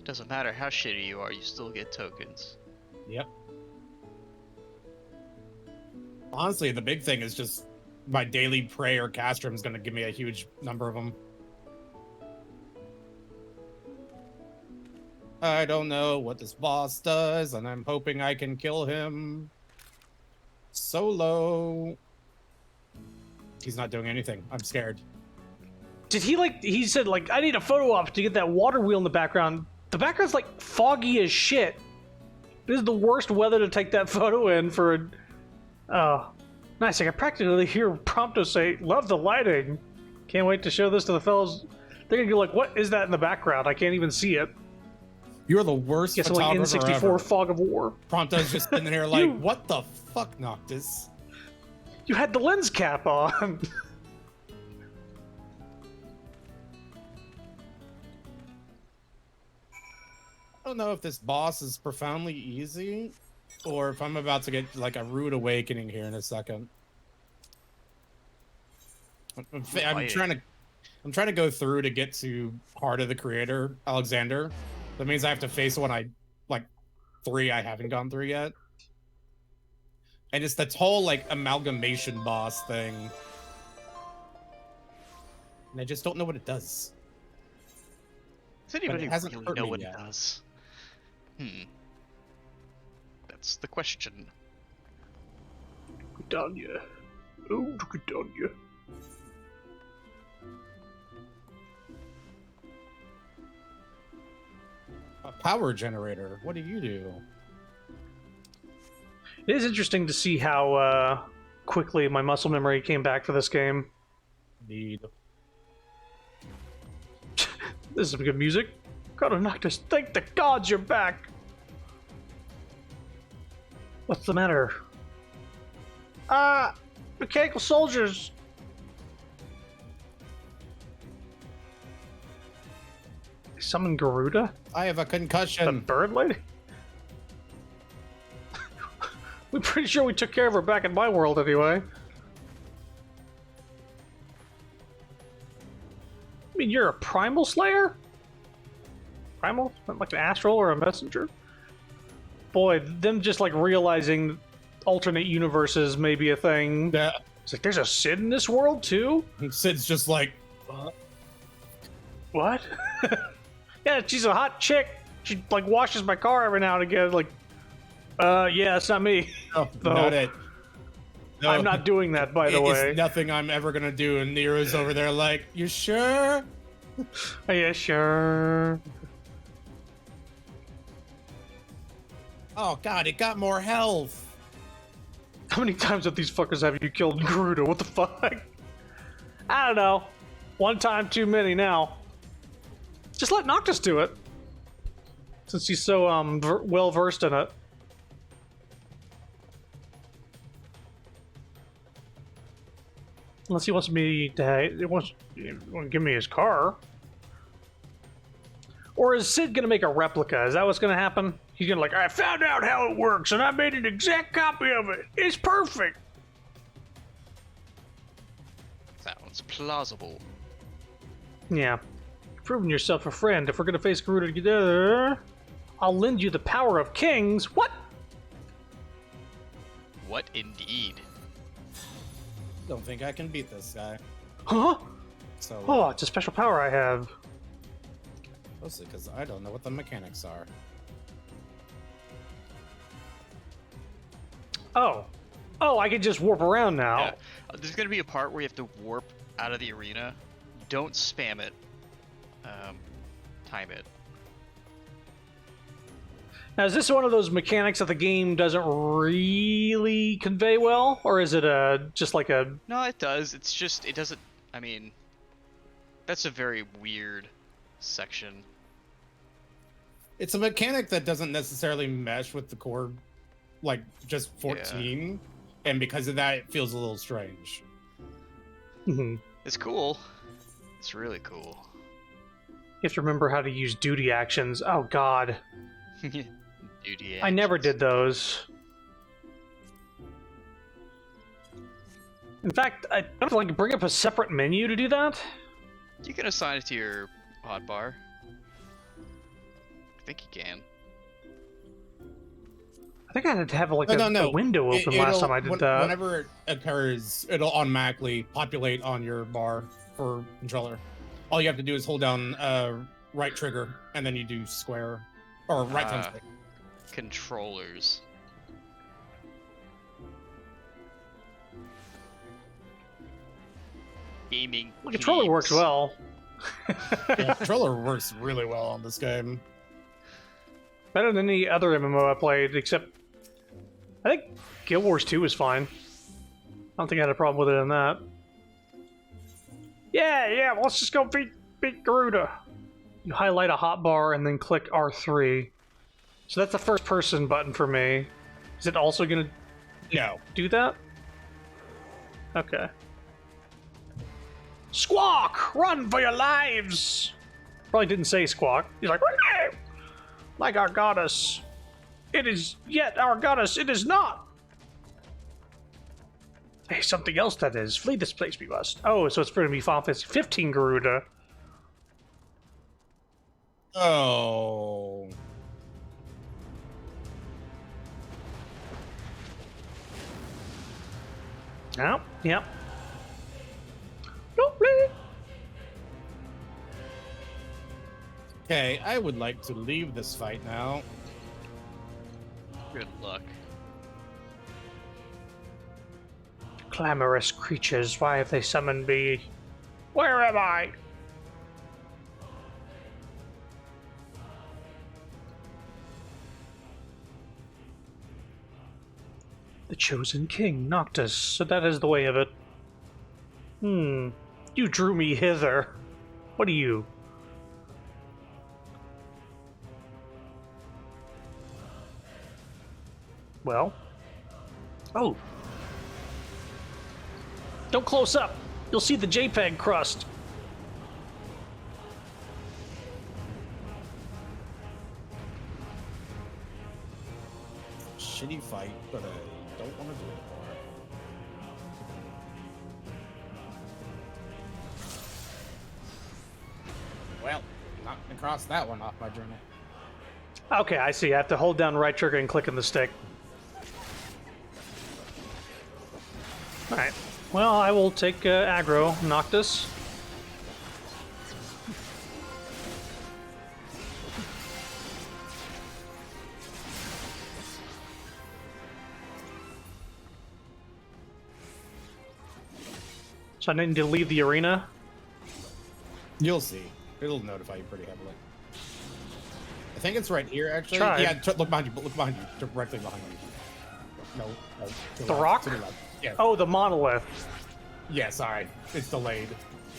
Speaker 2: Doesn't matter how shitty you are, you still get tokens.
Speaker 3: Yep. Honestly, the big thing is just my daily prayer castrum is going to give me a huge number of them. I don't know what this boss does, and I'm hoping I can kill him solo. He's not doing anything. I'm scared.
Speaker 1: Did he said, like, I need a photo op to get that water wheel in the background. The background's, like, foggy as shit. This is the worst weather to take that photo in for a... Oh, nice. I can practically hear Prompto say, love the lighting. Can't wait to show this to the fellows. They're gonna be like, what is that in the background? I can't even see it.
Speaker 3: You're the worst
Speaker 1: Guess like
Speaker 3: photographer
Speaker 1: N64
Speaker 3: ever.
Speaker 1: Fog of War.
Speaker 3: Prompto's just sitting here like, what the fuck, Noctis?
Speaker 1: You had the lens cap on.
Speaker 3: I don't know if this boss is profoundly easy, or if I'm about to get like a rude awakening here in a second. I'm trying to go through to get to Heart of the Creator, Alexander. That means I have to face one like 3 I haven't gone through yet. And it's this whole like amalgamation boss thing. And I just don't know what it does.
Speaker 2: Does anybody
Speaker 3: hasn't
Speaker 2: really
Speaker 3: hurt
Speaker 2: know
Speaker 3: me
Speaker 2: what
Speaker 3: yet.
Speaker 2: it does? That's the question.
Speaker 1: Good on ya. Oh, good on ya.
Speaker 3: A power generator. What do you do?
Speaker 1: It is interesting to see how quickly my muscle memory came back for this game.
Speaker 3: Need.
Speaker 1: This is some good music. Gotta Noctis, thank the gods you're back! What's the matter? Mechanical soldiers! Summon Garuda?
Speaker 3: I have a
Speaker 1: The
Speaker 3: concussion.
Speaker 1: bird lady? We're pretty sure we took care of her back in my world anyway. I mean, you're a primal slayer? Primal? Not like an astral or a messenger? Boy, them just like realizing alternate universes may be a thing.
Speaker 3: Yeah.
Speaker 1: It's like, there's a Sid in this world too?
Speaker 3: And Sid's just like,
Speaker 1: What? Yeah, she's a hot chick. She like washes my car every now and again. Like, yeah, that's not me.
Speaker 3: oh,
Speaker 1: No.
Speaker 3: not it. No,
Speaker 1: I'm not doing that, by the way.
Speaker 3: It's nothing I'm ever gonna do. And Nero's over there like, you sure?
Speaker 1: Yeah, sure.
Speaker 3: Oh god, it got more health.
Speaker 1: How many times have these fuckers have you killed Gerudo? What the fuck? I don't know. One time too many now. Just let Noctis do it. Since he's so well versed in it. Unless he wants me to, he wants to give me his car. Or is Sid gonna make a replica? Is that what's gonna happen? He's gonna like, I found out how it works and I made an exact copy of it. It's perfect.
Speaker 2: Sounds plausible.
Speaker 1: Yeah. You've proven yourself a friend. If we're gonna face Gerudo together, I'll lend you the power of kings. What?
Speaker 2: What indeed?
Speaker 3: Don't think I can beat this guy.
Speaker 1: Huh?
Speaker 3: So,
Speaker 1: Oh, it's a special power I have.
Speaker 3: mostly because I don't know what the mechanics are.
Speaker 1: Oh. Oh, I can just warp around now.
Speaker 2: Yeah. There's gonna be a part where you have to warp out of the arena. Don't spam it. Time it.
Speaker 1: Now, is this one of those mechanics that the game doesn't really convey well? Or is it just like a...
Speaker 2: No, it does. It's just, it doesn't, I mean, that's a very weird section.
Speaker 3: It's a mechanic that doesn't necessarily mesh with the core, like, just 14. And because of that, it feels a little strange.
Speaker 1: Mhm.
Speaker 2: It's cool. It's really cool.
Speaker 1: You have to remember how to use duty actions. Oh, God.
Speaker 2: Duty
Speaker 1: I never
Speaker 2: actions.
Speaker 1: did those. In fact, I have to like bring up a separate menu to do that.
Speaker 2: You can assign it to your hotbar. I think you can.
Speaker 1: I think I had to have like
Speaker 3: No,
Speaker 1: a window open last
Speaker 3: It'll-
Speaker 1: time I did that.
Speaker 3: Whenever it occurs, it'll automatically populate on your bar for controller. All you have to do is hold down right trigger, and then you do square, or right thumbstick.
Speaker 2: Controllers. Gaming.
Speaker 1: The controller works
Speaker 2: peeps.
Speaker 1: well.
Speaker 3: Yeah, controller works really well on this game.
Speaker 1: Better than any other MMO I played, except I think Guild Wars 2 was fine. I don't think I had a problem with it in that. Yeah, let's just go beat Gerudo. You highlight a hotbar and then click R3. So that's the first person button for me. Is it also gonna
Speaker 3: No.
Speaker 1: do that? Okay. Squawk! Run for your lives! Probably didn't say squawk. He's like, "Run!" Like our goddess. It is yet our goddess, it is not! Hey, something else that is. Flee this place we must. Oh, so it's going to be Final Fantasy 15 Gerudo.
Speaker 3: Oh.
Speaker 1: Yep. Don't play.
Speaker 3: Okay, I would like to leave this fight now.
Speaker 2: Good luck.
Speaker 1: Clamorous creatures, why have they summoned me? Where am I? The chosen king, Noctis, so that is the way of it. You drew me hither. What are you? Well. Oh. Don't close up. You'll see the JPEG crust.
Speaker 3: Shitty fight, but I don't want to do it anymore. Well, not gonna cross that one off my journal.
Speaker 1: Okay, I see. I have to hold down right trigger and click on the stick. Alright. Well, I will take aggro Noctis. So I need to leave the arena.
Speaker 3: You'll see. It'll notify you pretty heavily. I think it's right here, actually.
Speaker 1: Tried.
Speaker 3: Yeah, look behind you. Look behind you. Directly behind you. No. To
Speaker 1: The
Speaker 3: left,
Speaker 1: rock?
Speaker 3: to the left. Yeah.
Speaker 1: Oh, the monolith.
Speaker 3: Yeah, sorry. It's delayed.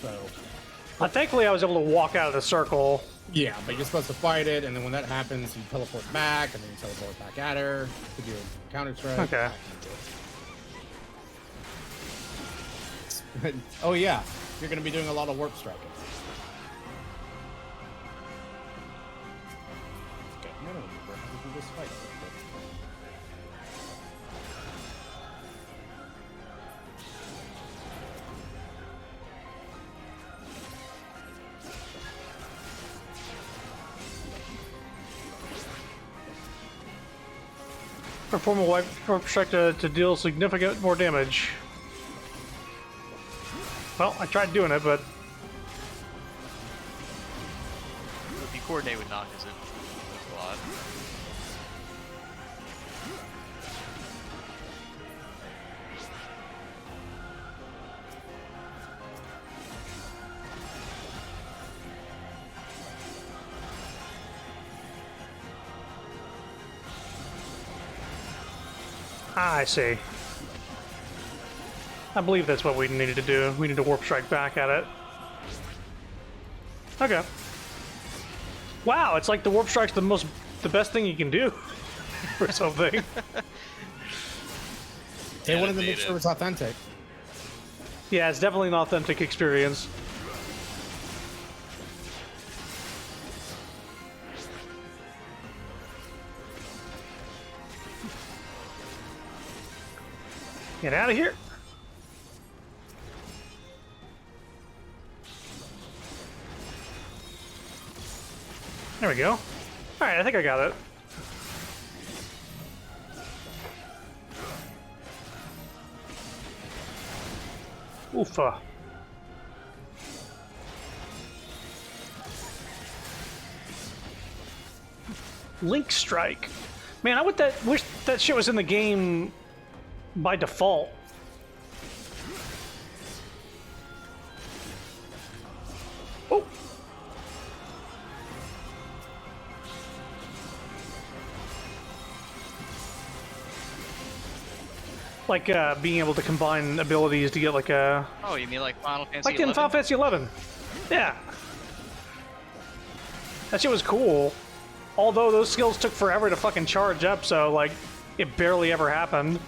Speaker 3: So.
Speaker 1: Thankfully, I was able to walk out of the circle.
Speaker 3: Yeah, but you're supposed to fight it, and then when that happens, you teleport back, and then you teleport back at her to do a counter strike.
Speaker 1: Okay.
Speaker 3: Oh yeah, you're gonna be doing a lot of warp striking. Okay, I don't remember how to do this fight.
Speaker 1: Perform a warp strike to deal significant more damage. Well, I tried doing it, but
Speaker 2: If you coordinate with Noctis, it's a lot.
Speaker 1: I see. I believe that's what we needed to do. We need to warp strike back at it. Okay. Wow, it's like the warp strike's the best thing you can do for something.
Speaker 3: They wanted to make
Speaker 2: Animated.
Speaker 3: sure it's authentic.
Speaker 1: Yeah, it's definitely an authentic experience. Get out of here. There we go. Alright, I think I got it. Oofa. Link Strike. Man, I wish that shit was in the game by default. Oh. Like being able to combine abilities to get like a
Speaker 2: Oh, you mean like Final Fantasy
Speaker 1: like in
Speaker 2: 11?
Speaker 1: Final Fantasy 11. Yeah. That shit was cool. Although those skills took forever to fucking charge up, so like it barely ever happened.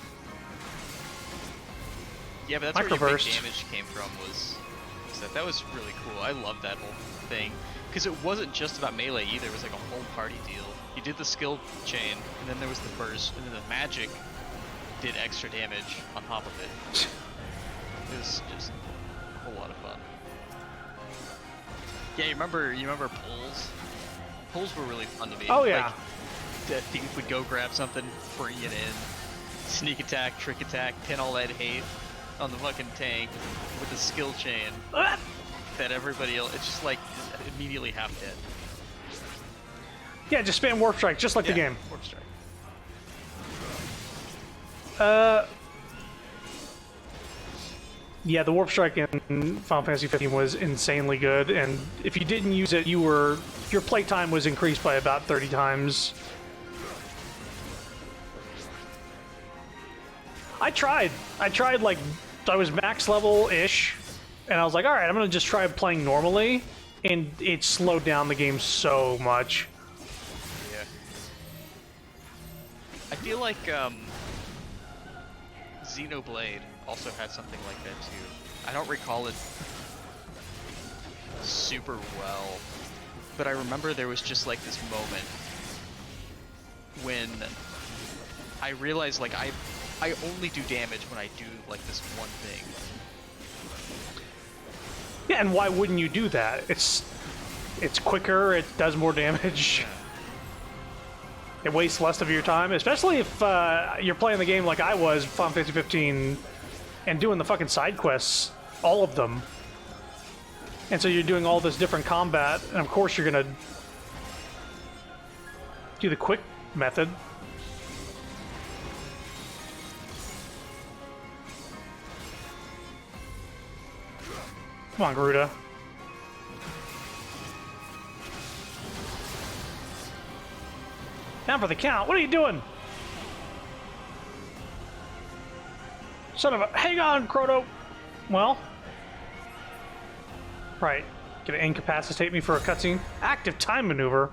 Speaker 2: Yeah, but that's where your big
Speaker 1: Microburst.
Speaker 2: damage came from, was that was really cool. I loved that whole thing. Because it wasn't just about melee either, it was like a whole party deal. You did the skill chain, and then there was the burst, and then the magic did extra damage on top of it. It was just a whole lot of fun. Yeah, you remember pulls? Pulls were really fun to me.
Speaker 1: Oh, yeah.
Speaker 2: Like, that thing would go grab something, bring it in, sneak attack, trick attack, pin all that hate on the fucking tank with the skill chain
Speaker 1: Ah!
Speaker 2: that everybody else, it's just like immediately half dead.
Speaker 1: Yeah, just spam Warp Strike, just like the game.
Speaker 2: Warp strike.
Speaker 1: Yeah, the Warp Strike in Final Fantasy XV was insanely good, and if you didn't use it, your playtime was increased by about 30 times. I tried like, I was max level-ish, and I was like, alright, I'm gonna just try playing normally, and it slowed down the game so much.
Speaker 2: Yeah. I feel like Xenoblade also had something like that too. I don't recall it super well, but I remember there was just like this moment when I realized like I only do damage when I do like this one thing.
Speaker 1: Yeah, and why wouldn't you do that? It's quicker, it does more damage. It wastes less of your time, especially if you're playing the game like I was, Final Fantasy 15, and doing the fucking side quests, all of them. And so you're doing all this different combat, and of course you're gonna do the quick method. Come on, Garuda. Down for the count. What are you doing? Son of a... Hang on, Chrono. Well. Right. Gonna incapacitate me for a cutscene. Active time maneuver.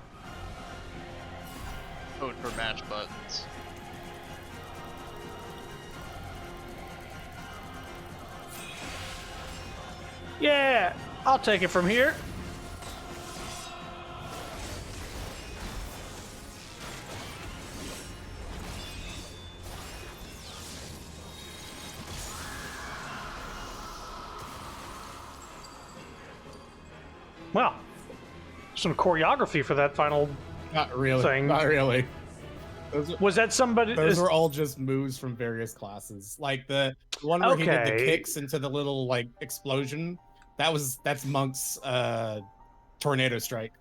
Speaker 2: Code for match buttons.
Speaker 1: Yeah! I'll take it from here. Well, some choreography for that final
Speaker 3: Not really.
Speaker 1: thing.
Speaker 3: Not really.
Speaker 1: Was that somebody?
Speaker 3: Those were all just moves from various classes. Like the one where he did the
Speaker 1: Okay.
Speaker 3: kicks into the little like explosion. That's Monk's tornado strike.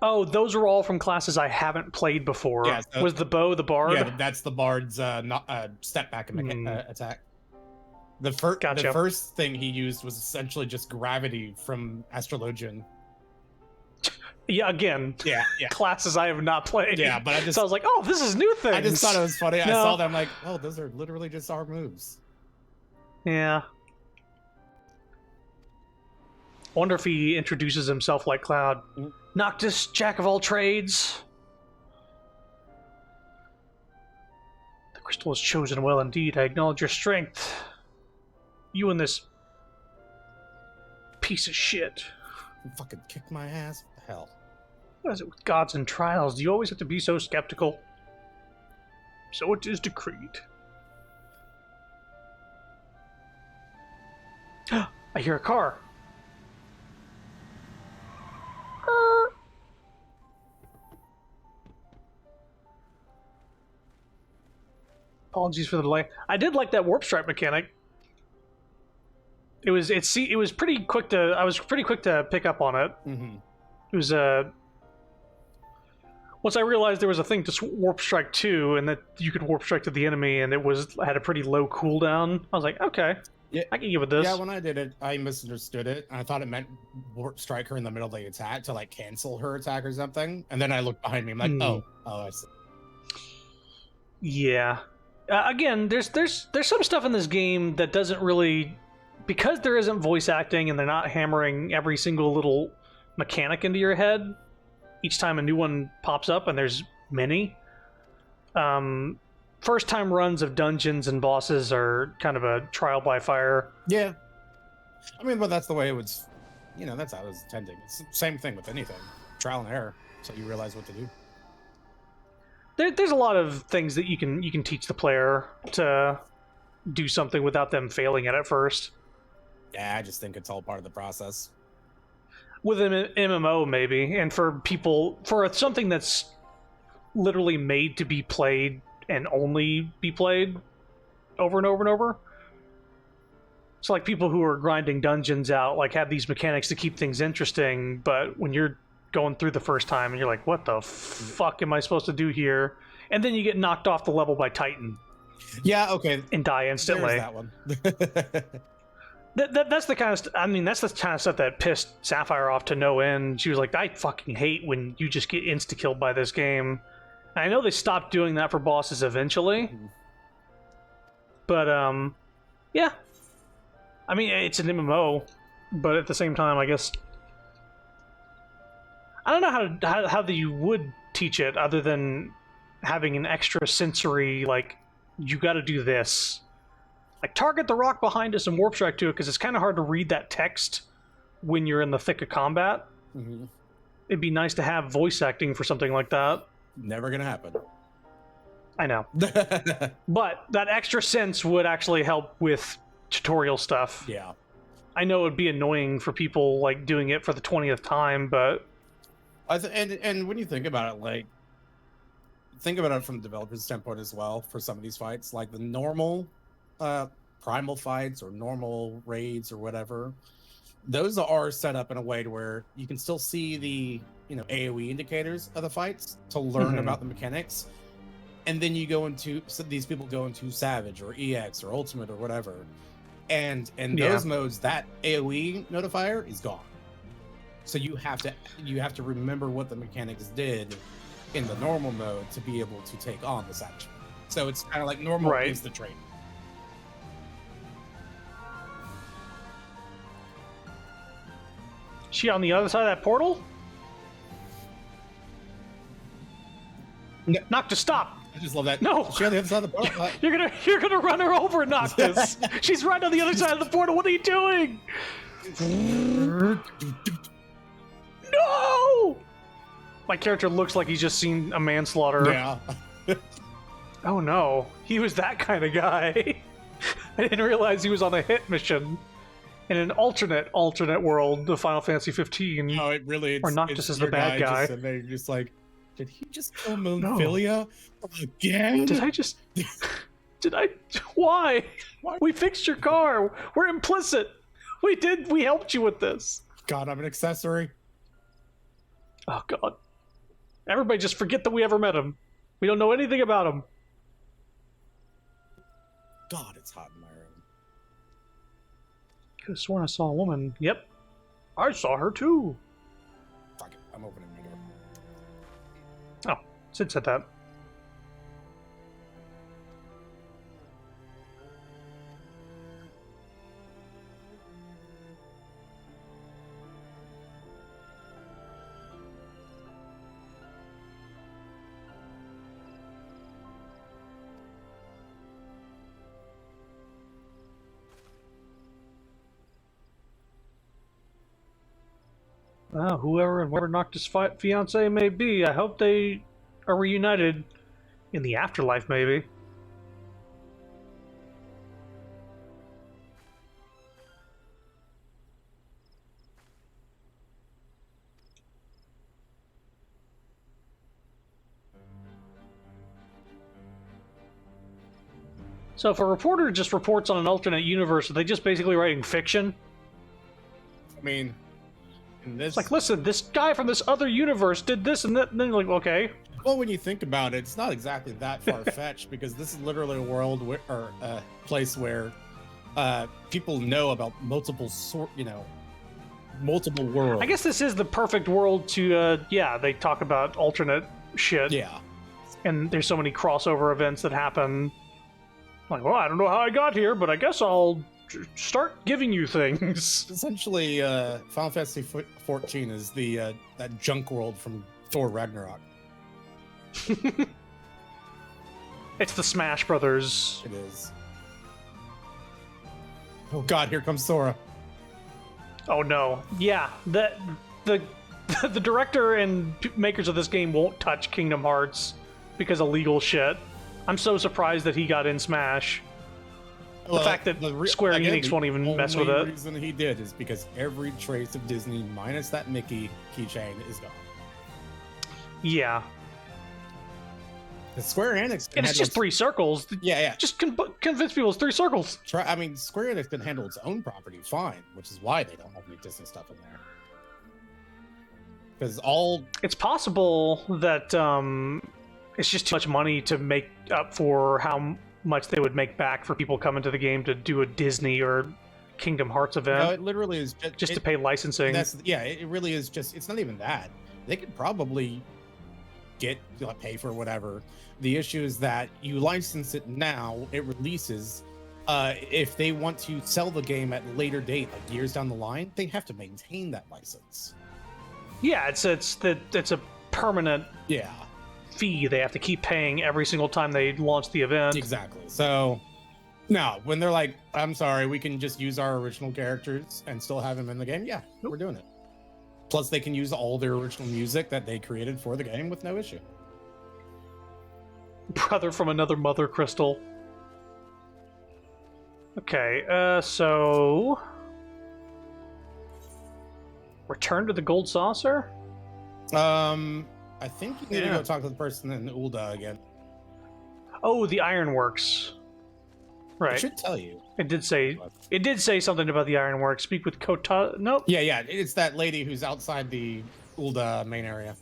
Speaker 1: Oh, those are all from classes I haven't played before.
Speaker 3: Yeah, so-
Speaker 1: was the bow the bard?
Speaker 3: Yeah, that's the bard's step back attack. The
Speaker 1: Gotcha.
Speaker 3: first thing he used was essentially just gravity from Astrologian.
Speaker 1: Yeah, again,
Speaker 3: Yeah.
Speaker 1: classes I have not played.
Speaker 3: Yeah, but
Speaker 1: So I was like, oh, this is new things.
Speaker 3: I just thought it was funny. I
Speaker 1: No.
Speaker 3: saw them like, oh, those are literally just our moves.
Speaker 1: Yeah. Wonder if he introduces himself like Cloud.
Speaker 3: Mm.
Speaker 1: Noctis, jack of all trades. The crystal is chosen well indeed. I acknowledge your strength. You and this piece of shit.
Speaker 3: You fucking kick my ass. What the hell?
Speaker 1: What is it with gods and trials? Do you always have to be so skeptical? So it is decreed. I hear a car. Apologies for the delay. I did like that warp stripe mechanic. It was pretty quick to. I was pretty quick to pick up on it.
Speaker 3: Mm-hmm.
Speaker 1: It was once I realized there was a thing to warp strike to, and that you could warp strike to the enemy, and it had a pretty low cooldown. I was like, okay,
Speaker 3: Yeah.
Speaker 1: I can get with this.
Speaker 3: Yeah, when I did it, I misunderstood it. I thought it meant warp strike her in the middle of the attack to like cancel her attack or something. And then I looked behind me. I'm like, oh, I see.
Speaker 1: Yeah. Again, there's some stuff in this game that doesn't really, because there isn't voice acting and they're not hammering every single little mechanic into your head each time a new one pops up, and there's many. First time runs of dungeons and bosses are kind of a trial by fire.
Speaker 3: Yeah. I mean, but that's the way it was, that's how I was intending. It's the same thing with anything. Trial and error. So you realize what to do.
Speaker 1: There's a lot of things that you can teach the player to do something without them failing at it first.
Speaker 3: Yeah, I just think it's all part of the process.
Speaker 1: With an MMO, maybe, and for something that's literally made to be played and only be played over and over and over. So like people who are grinding dungeons out like have these mechanics to keep things interesting, but when you're going through the first time and you're like, what the fuck am I supposed to do here? And then you get knocked off the level by Titan.
Speaker 3: Yeah, okay.
Speaker 1: And die instantly.
Speaker 3: There's that one.
Speaker 1: That's the kind of that's the kind of stuff that pissed Sapphire off to no end. She was like, I fucking hate when you just get insta-killed by this game. And I know they stopped doing that for bosses eventually. But, yeah. I mean, it's an MMO, but at the same time, I guess... I don't know how you would teach it other than having an extra sensory, like, you gotta do this. Like, target the rock behind us and warp strike to it, because it's kind of hard to read that text when you're in the thick of combat.
Speaker 3: Mm-hmm.
Speaker 1: It'd be nice to have voice acting for something like that.
Speaker 3: Never gonna happen.
Speaker 1: I know. But that extra sense would actually help with tutorial stuff.
Speaker 3: Yeah.
Speaker 1: I know it would be annoying for people, like, doing it for the 20th time, but...
Speaker 3: And when you think about it, like, think about it from the developer's standpoint as well for some of these fights, like the normal primal fights or normal raids or whatever. Those are set up in a way to where you can still see the AoE indicators of the fights to learn about the mechanics, and then you go into these people go into Savage or EX or Ultimate or whatever, and in those modes that AoE notifier is gone. So you have to remember what the mechanics did in the normal mode to be able to take on the Savage mode. So it's kind of like normal is the trade.
Speaker 1: She on the other side of that portal?
Speaker 3: No.
Speaker 1: Noctis, stop!
Speaker 3: I just love that.
Speaker 1: No!
Speaker 3: Is she on the other side of the portal?
Speaker 1: You're gonna run her over, Noctis! She's right on the other side of the portal. What are you doing? No! My character looks like he's just seen a manslaughter.
Speaker 3: Yeah.
Speaker 1: Oh no, he was that kind of guy. I didn't realize he was on a hit mission in an alternate world of Final Fantasy 15.
Speaker 3: No, it really.
Speaker 1: Or Noctis is the bad guy.
Speaker 3: And they're just like, did he just kill Monfilia again?
Speaker 1: Did I? Why? We fixed your car. We're implicit. We helped you with this.
Speaker 3: God, I'm an accessory.
Speaker 1: Oh God. Everybody just forget that we ever met him. We don't know anything about him.
Speaker 3: God, it's hot in my room.
Speaker 1: Could have sworn I saw a woman. Yep. I saw her too.
Speaker 3: Fuck it. I'm opening my door.
Speaker 1: Oh, Sid said that. Whoever Noctis' fiance may be, I hope they are reunited in the afterlife, maybe. So if a reporter just reports on an alternate universe, are they just basically writing fiction?
Speaker 3: I mean,
Speaker 1: it's like, listen, this guy from this other universe did this and that, and then you're like, okay.
Speaker 3: Well, when you think about it, it's not exactly that far-fetched because this is literally a world where, or a place where people know about multiple worlds.
Speaker 1: I guess this is the perfect world to, they talk about alternate shit.
Speaker 3: Yeah.
Speaker 1: And there's so many crossover events that happen. Like, well, I don't know how I got here, but I guess I'll start giving you things.
Speaker 3: Essentially, Final Fantasy XIV is the that junk world from Thor Ragnarok.
Speaker 1: It's the Smash Brothers.
Speaker 3: It is. Oh God, here comes Sora.
Speaker 1: Oh no. Yeah, the director and makers of this game won't touch Kingdom Hearts because of legal shit. I'm so surprised that he got in Smash. The fact that Square Enix won't even mess with it.
Speaker 3: The only reason he did is because every trace of Disney, minus that Mickey keychain, is gone.
Speaker 1: Yeah.
Speaker 3: The Square Enix
Speaker 1: and it's just 3 circles.
Speaker 3: Yeah.
Speaker 1: Just convince people it's 3 circles.
Speaker 3: Square Enix can handle its own property fine, which is why they don't have any Disney stuff in there. Because
Speaker 1: it's possible that it's just too much money to make up for how much they would make back for people coming to the game to do a Disney or Kingdom Hearts event.
Speaker 3: No, it literally is
Speaker 1: just to pay licensing.
Speaker 3: It really is just. It's not even that. They could probably pay for whatever. The issue is that you license it now, it releases. If they want to sell the game at a later date, like years down the line, they have to maintain that license.
Speaker 1: Yeah, it's a permanent fee they have to keep paying every single time they launch the event.
Speaker 3: Exactly. So now when they're like, I'm sorry, we can just use our original characters and still have them in the game, we're doing it. Plus they can use all their original music that they created for the game with no issue.
Speaker 1: Brother from another mother crystal. Okay, so return to the gold saucer?
Speaker 3: I think you need to go talk to the person in Ulda again.
Speaker 1: Oh, the Ironworks. Right.
Speaker 3: It should tell you.
Speaker 1: It did say something about the Ironworks. Speak with Kota. Nope.
Speaker 3: Yeah. It's that lady who's outside the Ulda main area.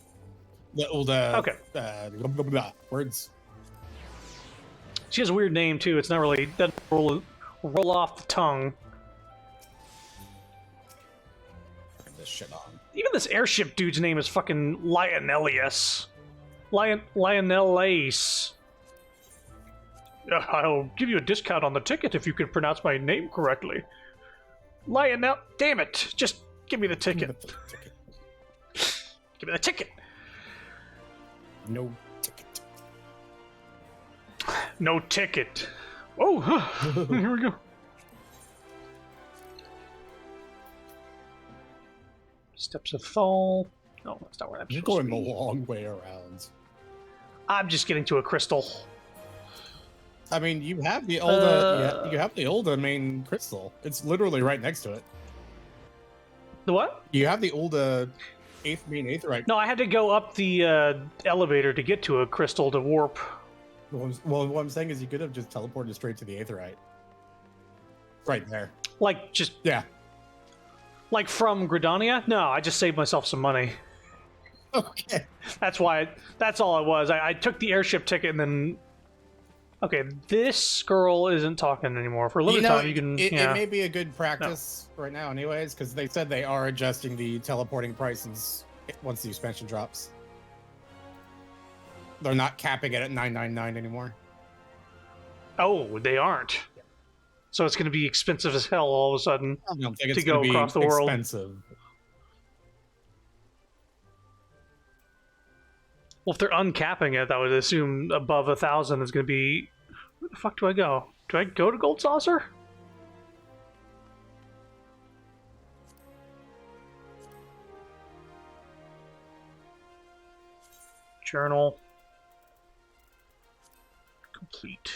Speaker 3: The Ulda.
Speaker 1: Okay.
Speaker 3: Blah, blah, blah, words.
Speaker 1: She has a weird name too. It's not really doesn't roll off the tongue.
Speaker 3: Turn this shit on.
Speaker 1: Even this airship dude's name is fucking Lionelius. Lionelace. I'll give you a discount on the ticket if you can pronounce my name correctly. Lionel. Damn it! Just give me the ticket. Give me the ticket.
Speaker 3: No ticket.
Speaker 1: No ticket. Oh, here we go. Steps of Thal. No, that's not where I'm
Speaker 3: You're
Speaker 1: supposed to
Speaker 3: going
Speaker 1: be.
Speaker 3: the long way around.
Speaker 1: I'm just getting to a crystal.
Speaker 3: I mean, you have the Ulda. You have the Ulda main crystal. It's literally right next to it.
Speaker 1: The what?
Speaker 3: You have the Ulda main aetherite.
Speaker 1: No, I had to go up the elevator to get to a crystal to warp.
Speaker 3: Well, what I'm saying is you could have just teleported straight to the aetherite. Right there.
Speaker 1: Like, just...
Speaker 3: Yeah.
Speaker 1: Like from Gridania? No, I just saved myself some money.
Speaker 3: Okay.
Speaker 1: That's why... That's all it was. I took the airship ticket and then... Okay, this girl isn't talking anymore. For a limited time, you can...
Speaker 3: It may be a good practice right now anyways, because they said they are adjusting the teleporting prices once the expansion drops. They're not capping it at $9.99 anymore.
Speaker 1: Oh, they aren't. So it's going to be expensive as hell all of a sudden
Speaker 3: I don't think it's
Speaker 1: to go
Speaker 3: gonna be
Speaker 1: across the world.
Speaker 3: expensive.
Speaker 1: Well, if they're uncapping it, I would assume above 1,000 is going to be... Where the fuck do I go? Do I go to Gold Saucer? Journal. Complete.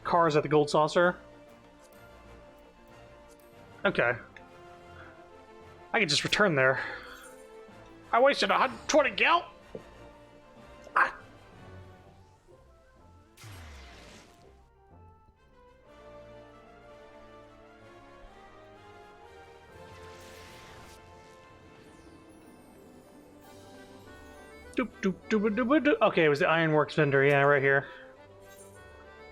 Speaker 1: Cars at the Gold Saucer. Okay. I can just return there. I wasted 120 gil. Ah. Doop, doop, doop, doop, doop, doop. Okay, it was the Ironworks vendor. Yeah, right here.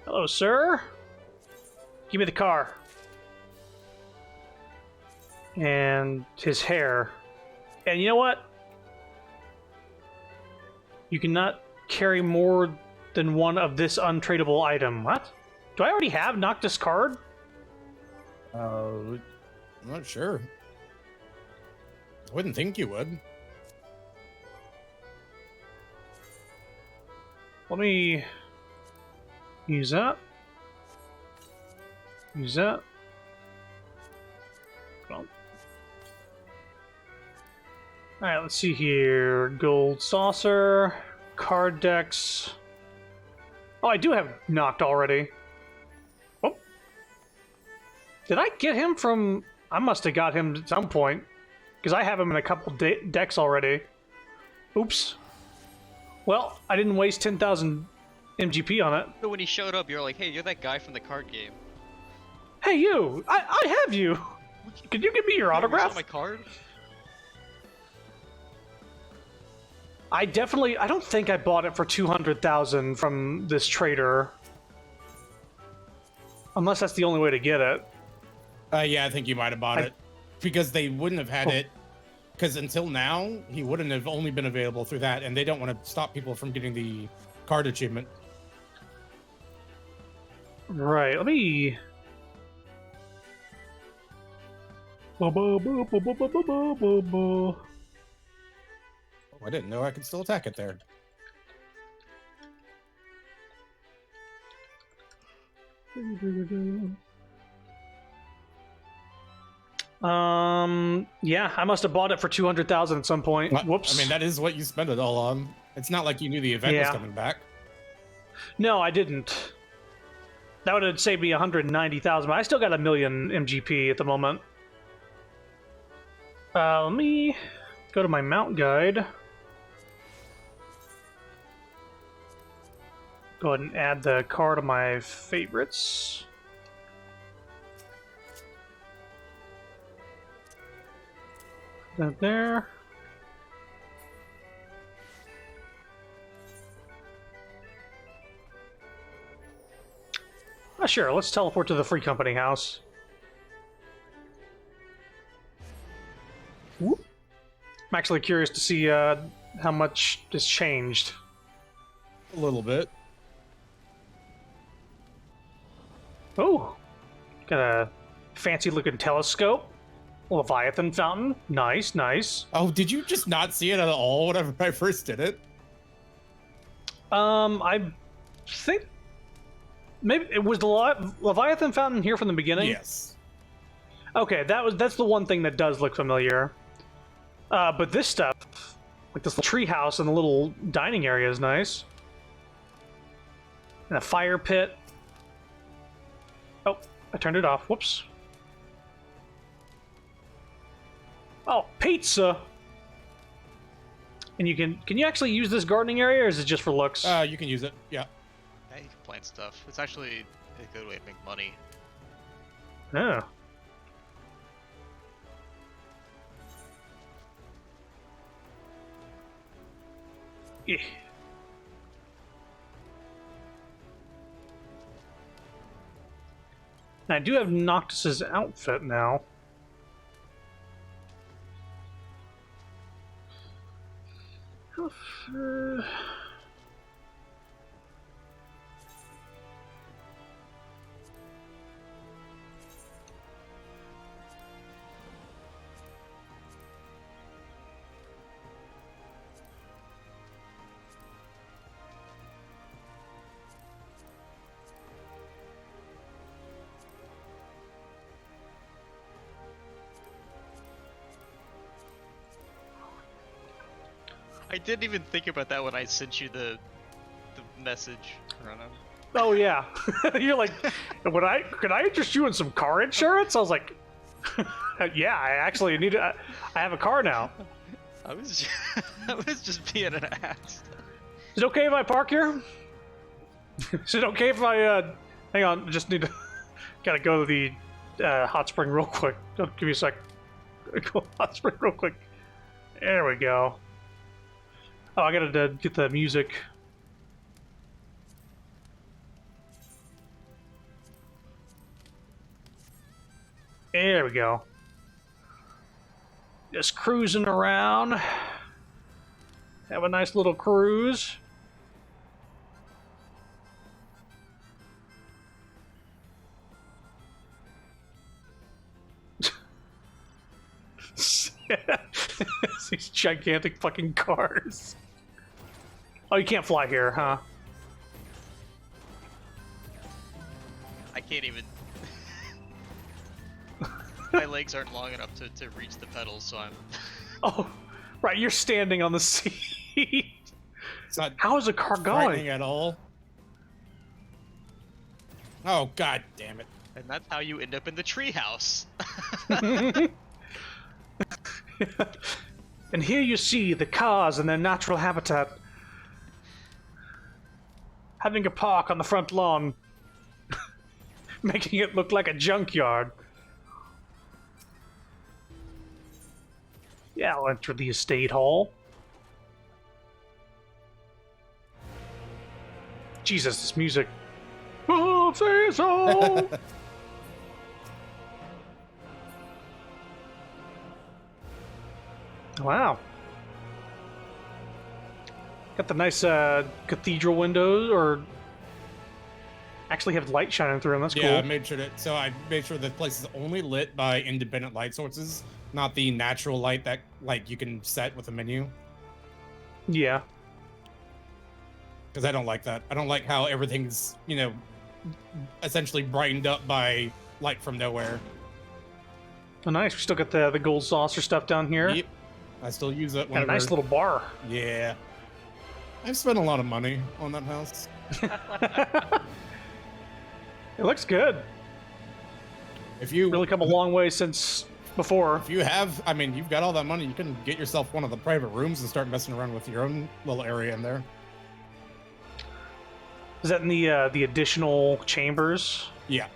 Speaker 1: Hello, sir. Give me the car. And his hair. And you know what? You cannot carry more than one of this untradeable item. What? Do I already have Noctis card?
Speaker 3: I'm not sure. I wouldn't think you would.
Speaker 1: Let me use that. Use that. Well. Alright, let's see here. Gold Saucer. Card decks. Oh, I do have Noct already. Oh. Did I get him from... I must have got him at some point. Because I have him in a couple decks already. Oops. Well, I didn't waste 10,000 MGP on it.
Speaker 2: But when he showed up, you're like, hey, you're that guy from the card game.
Speaker 1: Hey, you! I have you! Could you give me your autograph?
Speaker 2: My card?
Speaker 1: I don't think I bought it for 200,000 from this trader. Unless that's the only way to get it.
Speaker 3: Yeah, I think you might have bought it. Because they wouldn't have had it. Because until now, he wouldn't have only been available through that, and they don't want to stop people from getting the card achievement.
Speaker 1: Right, let me...
Speaker 3: Oh, I didn't know I could still attack it there.
Speaker 1: Yeah, I must have bought it for 200,000 at some point.
Speaker 3: Well,
Speaker 1: Whoops.
Speaker 3: I mean, that is what you spent it all on. It's not like you knew the event was
Speaker 1: Yeah.
Speaker 3: coming back.
Speaker 1: No, I didn't. That would have saved me 190,000, but I still got a million MGP at the moment. Let me go to my mount guide. Go ahead and add the car to my favorites. That there. Sure, let's teleport to the Free Company house. Whoop. I'm actually curious to see how much has changed.
Speaker 3: A little bit.
Speaker 1: Oh, got a fancy-looking telescope. Leviathan fountain. Nice, nice.
Speaker 3: Oh, did you just not see it at all whenever I first did it?
Speaker 1: I think maybe it was the Leviathan fountain here from the beginning.
Speaker 3: Yes.
Speaker 1: Okay, that's the one thing that does look familiar. But this stuff, like this tree house and the little dining area, is nice. And a fire pit. Oh, I turned it off. Whoops. Oh, pizza. And can you actually use this gardening area, or is it just for looks?
Speaker 3: You can use it. Yeah.
Speaker 2: Yeah, you can plant stuff. It's actually a good way to make money.
Speaker 1: Oh. Yeah. I do have Noctis's outfit now.
Speaker 2: I didn't even think about that when I sent you the message, Rana.
Speaker 1: Oh yeah, you're like, could I interest you in some car insurance? I was like, yeah, I actually need I have a car now.
Speaker 2: I was just being an ass.
Speaker 1: Is it okay if I park here? Is it okay if I hang on? I just need to gotta go to the hot spring real quick. Oh, give me a sec. Go hot spring real quick. There we go. Oh, I gotta get the music. There we go. Just cruising around. Have a nice little cruise. These gigantic fucking cars. Oh, you can't fly here, huh?
Speaker 2: I can't even. My legs aren't long enough to reach the pedals, so I'm.
Speaker 1: Oh, right, you're standing on the seat.
Speaker 3: It's not
Speaker 1: How is a car
Speaker 3: frightening
Speaker 1: going?
Speaker 3: at all. Oh, god damn it.
Speaker 2: And that's how you end up in the treehouse.
Speaker 1: And here you see the cars in their natural habitat. Having a park on the front lawn. Making it look like a junkyard. Yeah, I'll enter the estate hall. Jesus, this music. Oh, say so! Wow. Got the nice cathedral windows, or actually have light shining through them. That's
Speaker 3: Yeah, I
Speaker 1: cool.
Speaker 3: made sure the place is only lit by independent light sources, not the natural light that you can set with a menu.
Speaker 1: Yeah.
Speaker 3: Because I don't like that. I don't like how everything's, essentially brightened up by light from nowhere.
Speaker 1: Oh, nice. We still got the gold saucer stuff down here.
Speaker 3: Yep. I still use it
Speaker 1: And a
Speaker 3: whenever.
Speaker 1: nice little bar.
Speaker 3: Yeah. I've spent a lot of money on that house.
Speaker 1: It looks good.
Speaker 3: If you
Speaker 1: Really come a long way since before.
Speaker 3: If you have, I mean, you've got all that money, you can get yourself one of the private rooms and start messing around with your own little area in there.
Speaker 1: Is that in the additional chambers?
Speaker 3: Yeah.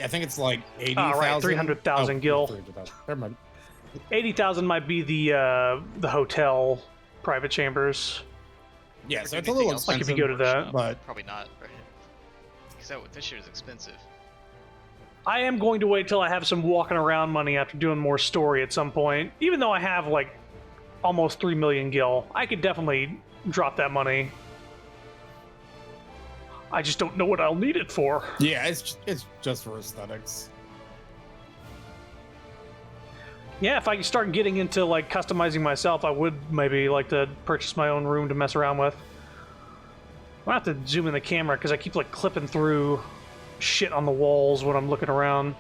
Speaker 3: I think it's like 80,000.
Speaker 1: Oh, right, 300,000 gil.
Speaker 3: 300,000. Never mind.
Speaker 1: 80,000 might be the hotel private chambers.
Speaker 3: Yeah, so
Speaker 2: Or
Speaker 3: it's a
Speaker 2: anything
Speaker 3: little
Speaker 2: else
Speaker 1: Like if you
Speaker 3: expensive.
Speaker 1: go to that.
Speaker 2: Workshop,
Speaker 3: but-
Speaker 2: probably not, right? Because this shit is expensive.
Speaker 1: I am going to wait till I have some walking around money after doing more story at some point. Even though I have like almost 3 million gil, I could definitely drop that money. I just don't know what I'll need it for.
Speaker 3: Yeah, it's just for aesthetics.
Speaker 1: Yeah, if I could start getting into like customizing myself, I would maybe like to purchase my own room to mess around with. I have to zoom in the camera because I keep like clipping through shit on the walls when I'm looking around.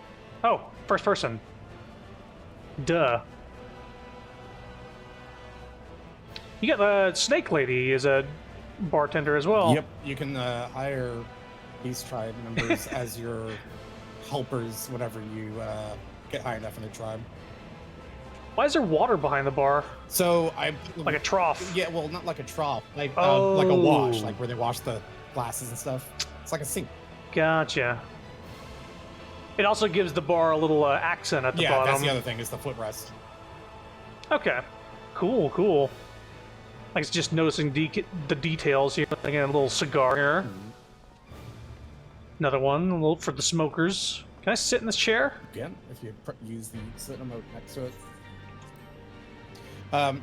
Speaker 1: Oh, first person. Duh. You got the Snake Lady as a bartender as well.
Speaker 3: Yep, you can hire Beast Tribe members as your helpers whenever you get high enough in the tribe.
Speaker 1: Why is there water behind the bar?
Speaker 3: So I
Speaker 1: Like a trough.
Speaker 3: Yeah, well, not like a trough, like a
Speaker 1: Oh.
Speaker 3: wash, like where they wash the glasses and stuff. It's like a sink.
Speaker 1: Gotcha. It also gives the bar a little accent at the
Speaker 3: Yeah,
Speaker 1: bottom.
Speaker 3: that's the other thing is the footrest.
Speaker 1: Okay. Cool, cool. Like, it's just noticing the details here. Like a little cigar here. Another one, a little for the smokers. Can I sit in this chair?
Speaker 3: Again, if you use the sit emote next to it.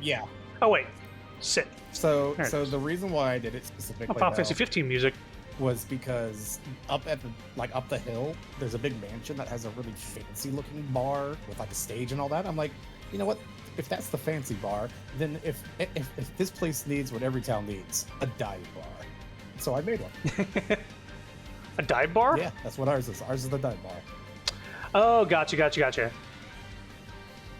Speaker 3: Yeah.
Speaker 1: Oh, wait. Sit.
Speaker 3: So
Speaker 1: There it is.
Speaker 3: the reason why I did it
Speaker 1: Oh,
Speaker 3: specifically
Speaker 1: Final
Speaker 3: though,
Speaker 1: Fantasy 15 music.
Speaker 3: was because up the hill, there's a big mansion that has a really fancy looking bar with like a stage and all that. I'm like, you know what? If that's the fancy bar, then if this place needs what every town needs, a dive bar. So I made one.
Speaker 1: A dive bar?
Speaker 3: Yeah, that's what ours is. Ours is the dive bar.
Speaker 1: Oh, gotcha.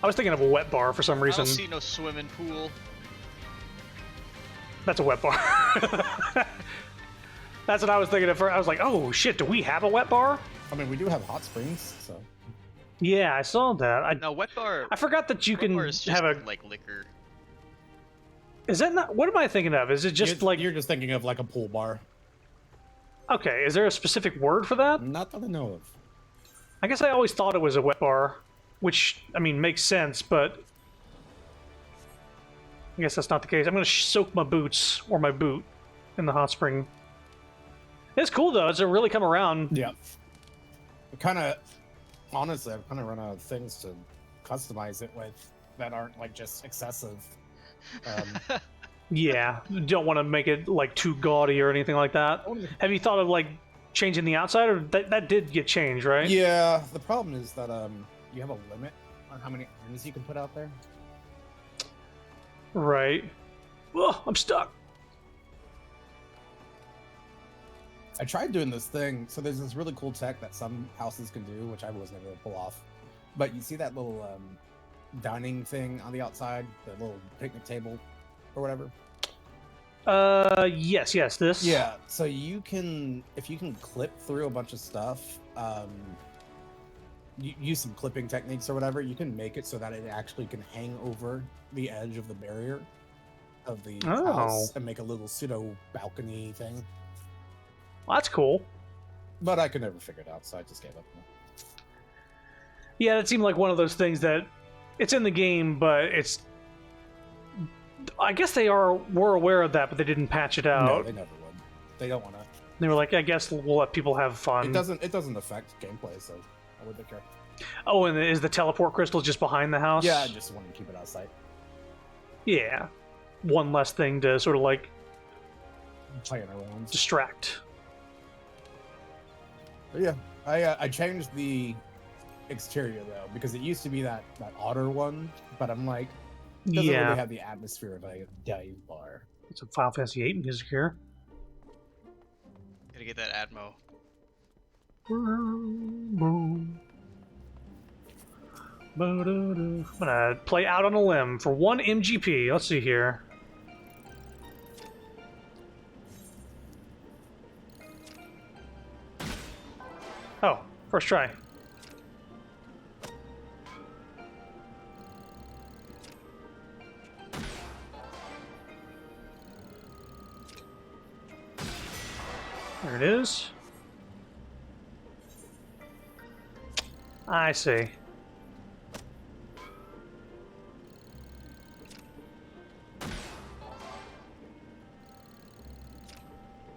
Speaker 1: I was thinking of a wet bar for some
Speaker 2: I
Speaker 1: reason.
Speaker 2: don't see no swimming pool.
Speaker 1: That's a wet bar. That's what I was thinking of first. I was like, oh shit, do we have a wet bar?
Speaker 3: I mean, we do have hot springs, so
Speaker 1: Yeah, I saw that.
Speaker 2: No, wet bar.
Speaker 1: I forgot that you
Speaker 2: wet
Speaker 1: can
Speaker 2: bar is just
Speaker 1: have a...
Speaker 2: like liquor.
Speaker 1: Is that not... What am I thinking of? Is it just like...
Speaker 3: you're just thinking of like a pool bar.
Speaker 1: Okay, is there a specific word for that?
Speaker 3: Not that I know of.
Speaker 1: I guess I always thought it was a wet bar, which, I mean, makes sense, but I guess that's not the case. I'm going to soak my boots, or my boot, in the hot spring. It's cool, though. It's really come around.
Speaker 3: Yeah. Honestly, I've kind of run out of things to customize it with that aren't like just excessive.
Speaker 1: Yeah, you don't want to make it, like, too gaudy or anything like that. Have you thought of, like, changing the outside, or that did get changed, right?
Speaker 3: Yeah, the problem is that you have a limit on how many items you can put out there.
Speaker 1: Right. Oh, I'm stuck.
Speaker 3: I tried doing this thing. So there's this really cool tech that some houses can do, which I was never able to pull off. But you see that little dining thing on the outside, the little picnic table or whatever?
Speaker 1: Yes, this.
Speaker 3: Yeah, so you can, if you can clip through a bunch of stuff, use some clipping techniques or whatever, you can make it so that it actually can hang over the edge of the barrier of the house and make a little pseudo balcony thing.
Speaker 1: Well, that's cool.
Speaker 3: But I could never figure it out, so I just gave up.
Speaker 1: Yeah, it seemed like one of those things that it's in the game, but it's... I guess they were aware of that, but they didn't patch it out.
Speaker 3: No, they never would. They don't want to.
Speaker 1: They were like, I guess we'll let people have fun.
Speaker 3: It doesn't affect gameplay, so I wouldn't care.
Speaker 1: Oh, and is the teleport crystal just behind the house?
Speaker 3: Yeah, I just want to keep it out of sight.
Speaker 1: Yeah. One less thing to sort of like
Speaker 3: Playing around.
Speaker 1: distract.
Speaker 3: But yeah, I changed the exterior though, because it used to be that otter one, but I'm like, it doesn't
Speaker 1: Yeah.
Speaker 3: really have the atmosphere of a dive bar.
Speaker 1: It's a Final Fantasy VIII music here.
Speaker 2: Gotta get that Admo.
Speaker 1: I'm gonna play out on a limb for 1 MGP. Let's see here. First try. There it is. I see.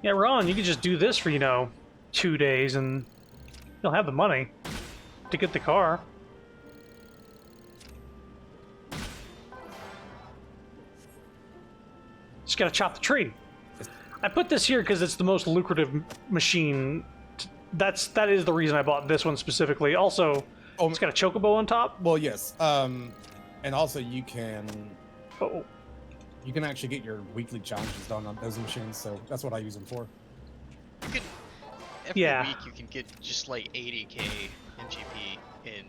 Speaker 1: Yeah, Ron, you could just do this for, 2 days and you'll have the money to get the car. Just gotta chop the tree. I put this here because it's the most lucrative machine. That is the reason I bought this one specifically. Also, it's got a chocobo on top.
Speaker 3: Well, yes. And also you can
Speaker 1: Oh,
Speaker 3: actually get your weekly challenges done on those machines. So that's what I use them for.
Speaker 2: You can, every
Speaker 1: Yeah.
Speaker 2: week you can get just like 80k MGP in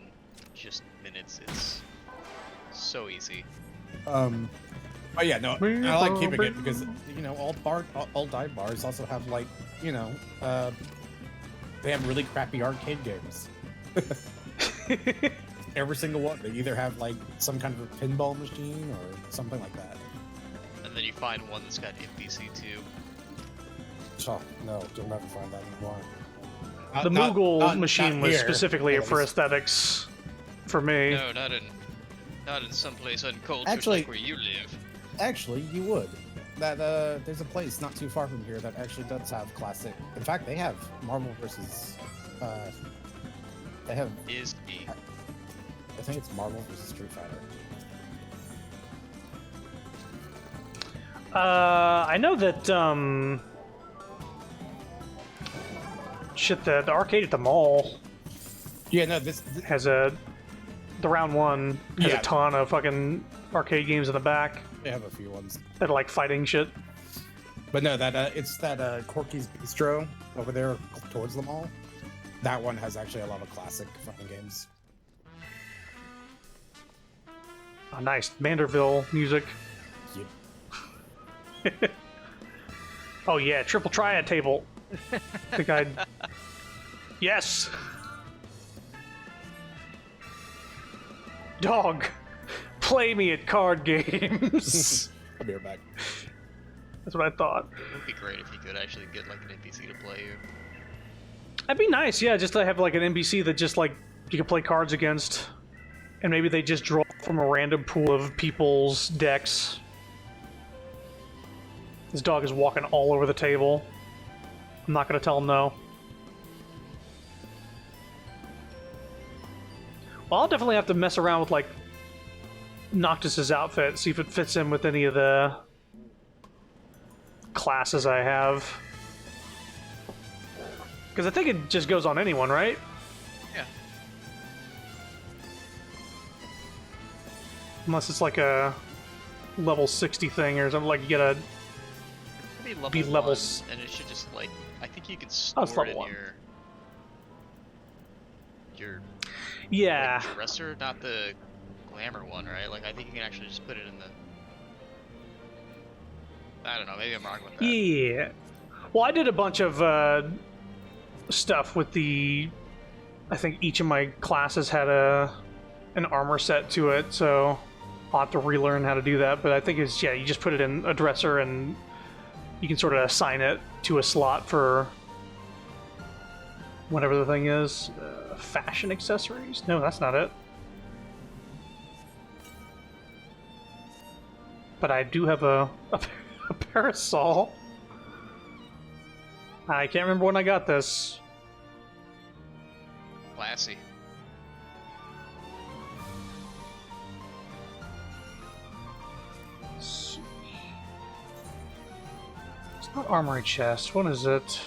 Speaker 2: just minutes. It's so easy.
Speaker 3: But yeah, no, I like keeping it because all dive bars also have like they have really crappy arcade games. Every single one. They either have like some kind of a pinball machine or something like that.
Speaker 2: And then you find one that's got NPC too.
Speaker 3: Oh, no, you'll never find that anymore.
Speaker 1: the Moogle
Speaker 3: not
Speaker 1: machine was
Speaker 3: here,
Speaker 1: specifically
Speaker 3: at
Speaker 1: for
Speaker 3: least.
Speaker 1: aesthetics for me.
Speaker 2: No, not in some place uncultured
Speaker 3: Actually-
Speaker 2: like where you live.
Speaker 3: Actually, you would. That there's a place not too far from here that actually does have classic. In fact, they have Marvel versus. They have.
Speaker 2: Is me.
Speaker 3: I think it's Marvel versus Street Fighter.
Speaker 1: I know that the arcade at the mall
Speaker 3: Yeah, no, this
Speaker 1: has the round one has
Speaker 3: Yeah.
Speaker 1: a ton of fucking arcade games in the back
Speaker 3: they have a few ones.
Speaker 1: that are like fighting shit.
Speaker 3: But no, that it's that Corky's Bistro over there towards the mall. That one has actually a lot of classic fighting games.
Speaker 1: Oh, nice Manderville music.
Speaker 3: Yep.
Speaker 1: Oh yeah, triple triad table. I think I'd. Yes. Dog, play me at card games.
Speaker 3: I'll be right back.
Speaker 1: That's what I thought.
Speaker 2: It would be great if you could actually get like an NPC to play you.
Speaker 1: That'd be nice, yeah, just to have like an NPC that just like you can play cards against, and maybe they just draw from a random pool of people's decks. This dog is walking all over the table. I'm not gonna tell him no. Well, I'll definitely have to mess around with like Noctis's outfit, see if it fits in with any of the classes I have. Because I think it just goes on anyone, right?
Speaker 2: Yeah.
Speaker 1: Unless it's like a level 60 thing or something, like you get a...
Speaker 2: Be level
Speaker 1: level
Speaker 2: 1, and it should just like I think you can
Speaker 1: Oh, it's
Speaker 2: store it
Speaker 1: level
Speaker 2: in
Speaker 1: 1. Yeah.
Speaker 2: your like, dresser, not the glamour one, right? Like I think you can actually just put it in the. I don't know. Maybe I'm wrong with that.
Speaker 1: Yeah. Well, I did a bunch of stuff with the... I think each of my classes had an armor set to it, so I'll have to relearn how to do that. But I think it's, yeah, you just put it in a dresser and you can sort of assign it to a slot for whatever the thing is. Fashion accessories? No, that's not it. But I do have a parasol. I can't remember when I got this.
Speaker 2: Classy.
Speaker 1: Let's see. It's not armory chest. What is it?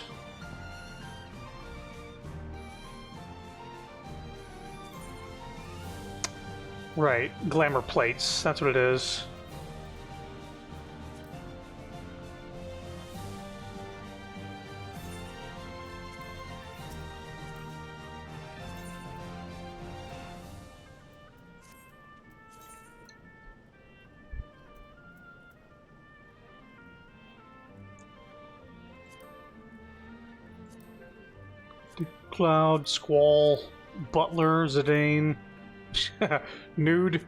Speaker 1: Right, glamour plates. That's what it is. Cloud, Squall, Butler, Zidane, Nude,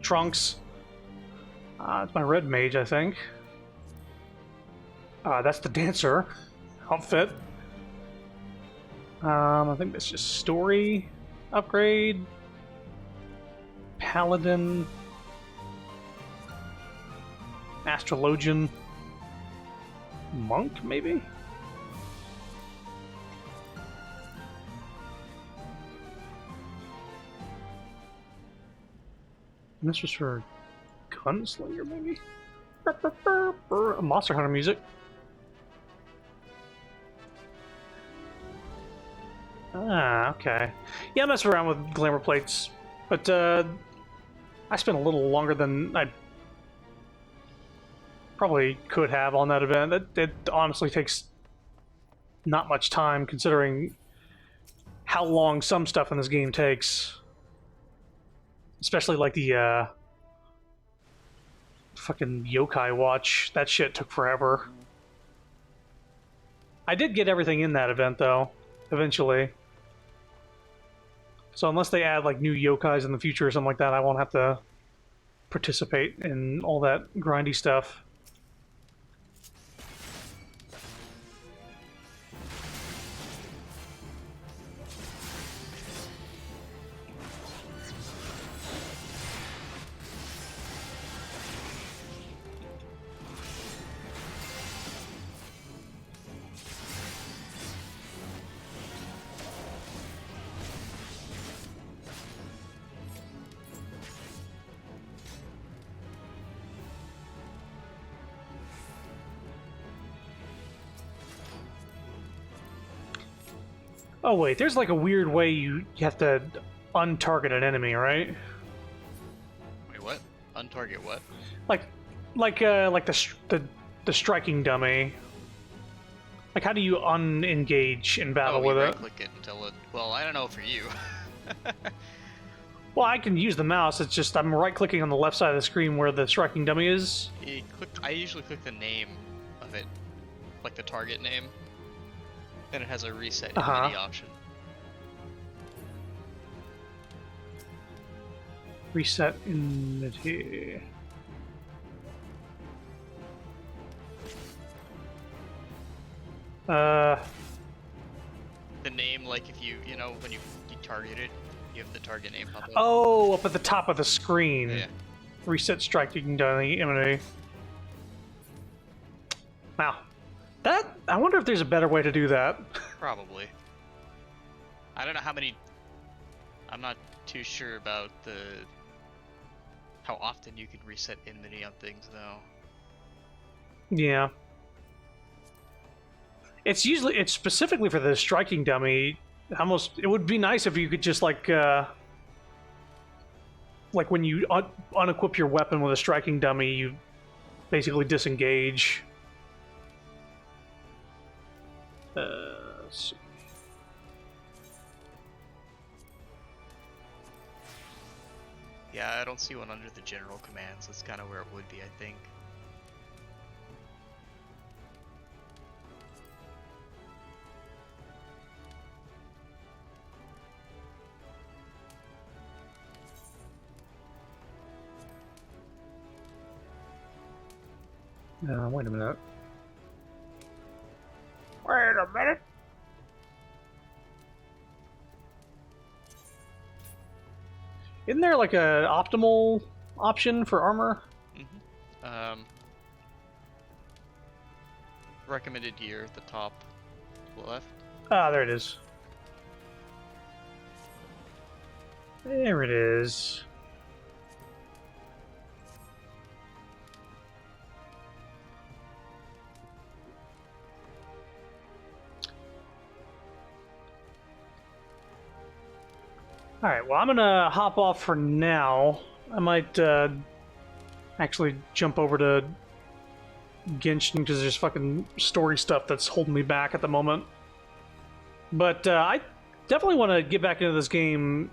Speaker 1: Trunks. It's my red mage, I think. That's the dancer outfit. I think that's just story upgrade. Paladin. Astrologian. Monk, maybe? And this was for Gunslinger, maybe? Monster Hunter music. Okay. Yeah, I mess around with glamour plates, but I spent a little longer than I probably could have on that event. It honestly takes not much time, considering how long some stuff in this game takes. Especially like the fucking yokai watch. That shit took forever. I did get everything in that event, though, eventually. So unless they add like new yokais in the future or something like that, I won't have to participate in all that grindy stuff. Oh wait, there's like a weird way you have to untarget an enemy, right?
Speaker 2: Wait, what? Untarget what?
Speaker 1: Like the striking dummy. Like, how do you unengage in battle with it?
Speaker 2: Right-click it until it. Well, I don't know for you.
Speaker 1: Well, I can use the mouse. It's just I'm right-clicking on the left side of the screen where the striking dummy is.
Speaker 2: I usually click the name of it, like the target name. Then it has a reset enemy option.
Speaker 1: Reset enmity.
Speaker 2: The name, like if you know, when you target it, you have the target name pop up.
Speaker 1: Oh, up at the top of the screen.
Speaker 2: Yeah.
Speaker 1: Reset striking dummy enmity. Wow. I wonder if there's a better way to do that.
Speaker 2: Probably. I don't know how many. I'm not too sure about how often you can reset enmity on things, though.
Speaker 1: Yeah. It's specifically for the striking dummy. It would be nice if you could just like when you unequip your weapon with a striking dummy, you basically disengage. Let's see.
Speaker 2: Yeah, I don't see one under the general commands. That's kind of where it would be, I think.
Speaker 1: Wait a minute. Wait a minute. Isn't there like a optimal option for armor?
Speaker 2: Mm-hmm. Recommended gear at the top left.
Speaker 1: Ah, there it is. There it is. Alright, well, I'm gonna hop off for now. I might actually jump over to Genshin because there's fucking story stuff that's holding me back at the moment. But I definitely want to get back into this game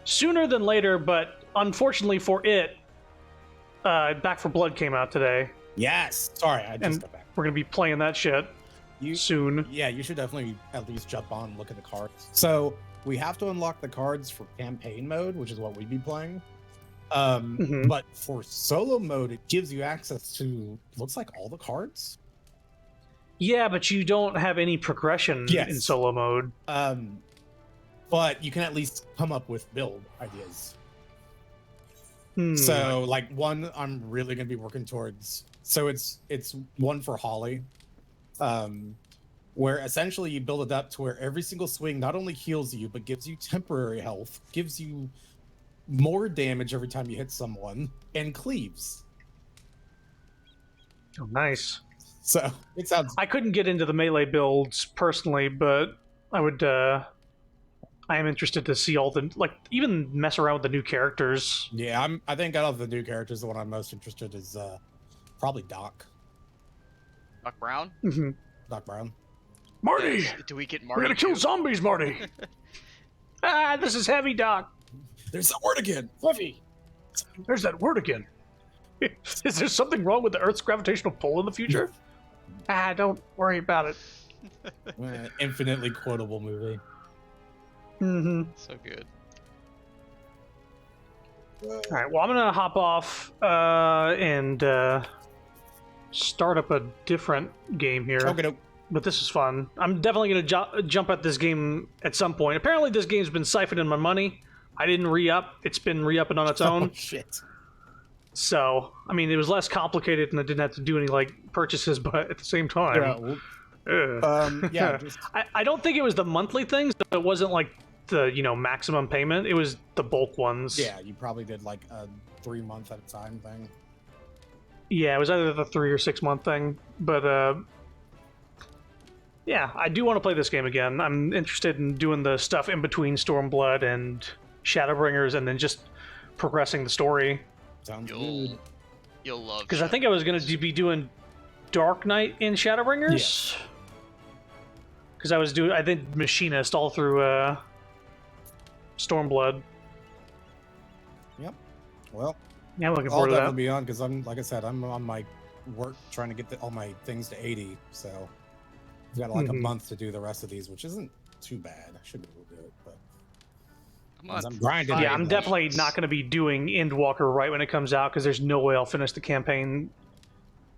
Speaker 1: sooner than later, but unfortunately for it, Back for Blood came out today.
Speaker 3: Yes! Sorry, I just got back.
Speaker 1: We're gonna be playing that shit. soon.
Speaker 3: Yeah, you should definitely at least jump on and look at the cards. So we have to unlock the cards for campaign mode, which is what we'd be playing.
Speaker 1: Mhm.
Speaker 3: But for solo mode, it gives you access to looks like all the cards.
Speaker 1: Yeah, but you don't have any progression in
Speaker 3: Yes.
Speaker 1: solo mode.
Speaker 3: But you can at least come up with build ideas.
Speaker 1: Hmm.
Speaker 3: So like one I'm really gonna be working towards. So it's one for Holly. Where essentially you build it up to where every single swing not only heals you, but gives you temporary health, gives you more damage every time you hit someone, and cleaves.
Speaker 1: Oh, nice.
Speaker 3: So it sounds.
Speaker 1: I couldn't get into the melee builds personally, but I would. I am interested to see all the even mess around with the new characters.
Speaker 3: Yeah, I think out of the new characters, the one I'm most interested is probably Doc.
Speaker 2: Doc Brown?
Speaker 1: Mm-hmm.
Speaker 3: Doc Brown.
Speaker 1: Marty,
Speaker 2: Do we get
Speaker 1: we're
Speaker 2: Marty?
Speaker 1: gonna kill
Speaker 2: too?
Speaker 1: zombies, Marty. This is heavy, Doc.
Speaker 3: There's that word again. Fluffy.
Speaker 1: There's that word again. Is there something wrong with the Earth's gravitational pull in the future? Don't worry about it.
Speaker 3: Infinitely quotable movie.
Speaker 1: Mm-hmm.
Speaker 2: So good.
Speaker 1: All right. Well, I'm gonna hop off and start up a different game here.
Speaker 3: Okay,
Speaker 1: But this is fun. I'm definitely gonna jump at this game at some point. Apparently, this game's been siphoning my money. I didn't re-up. It's been re-upping on its own.
Speaker 3: Oh, shit.
Speaker 1: So, I mean, it was less complicated, and I didn't have to do any purchases. But at the same time,
Speaker 3: Yeah. Just,
Speaker 1: I don't think it was the monthly things. So it wasn't like the maximum payment. It was the bulk ones.
Speaker 3: yeah, you probably did like a 3 month at a time thing.
Speaker 1: Yeah, it was either the 3 or 6 month thing. But yeah, I do want to play this game again. I'm interested in doing the stuff in between Stormblood and Shadowbringers, and then just progressing the story.
Speaker 3: Sounds good.
Speaker 2: You'll love.
Speaker 1: Because I think I was going to be doing Dark Knight in Shadowbringers. Because I did Machinist all through Stormblood.
Speaker 3: Yep. Well,
Speaker 1: Yeah, I'm looking
Speaker 3: I'll
Speaker 1: forward to that.
Speaker 3: definitely be on because like I said, I'm on my work trying to get all my things to 80. So I've got like a month to do the rest of these, which isn't too bad. I should be able to do it, but I'm grinding.
Speaker 1: Yeah, I'm definitely not going to be doing Endwalker right when it comes out because there's no way I'll finish the campaign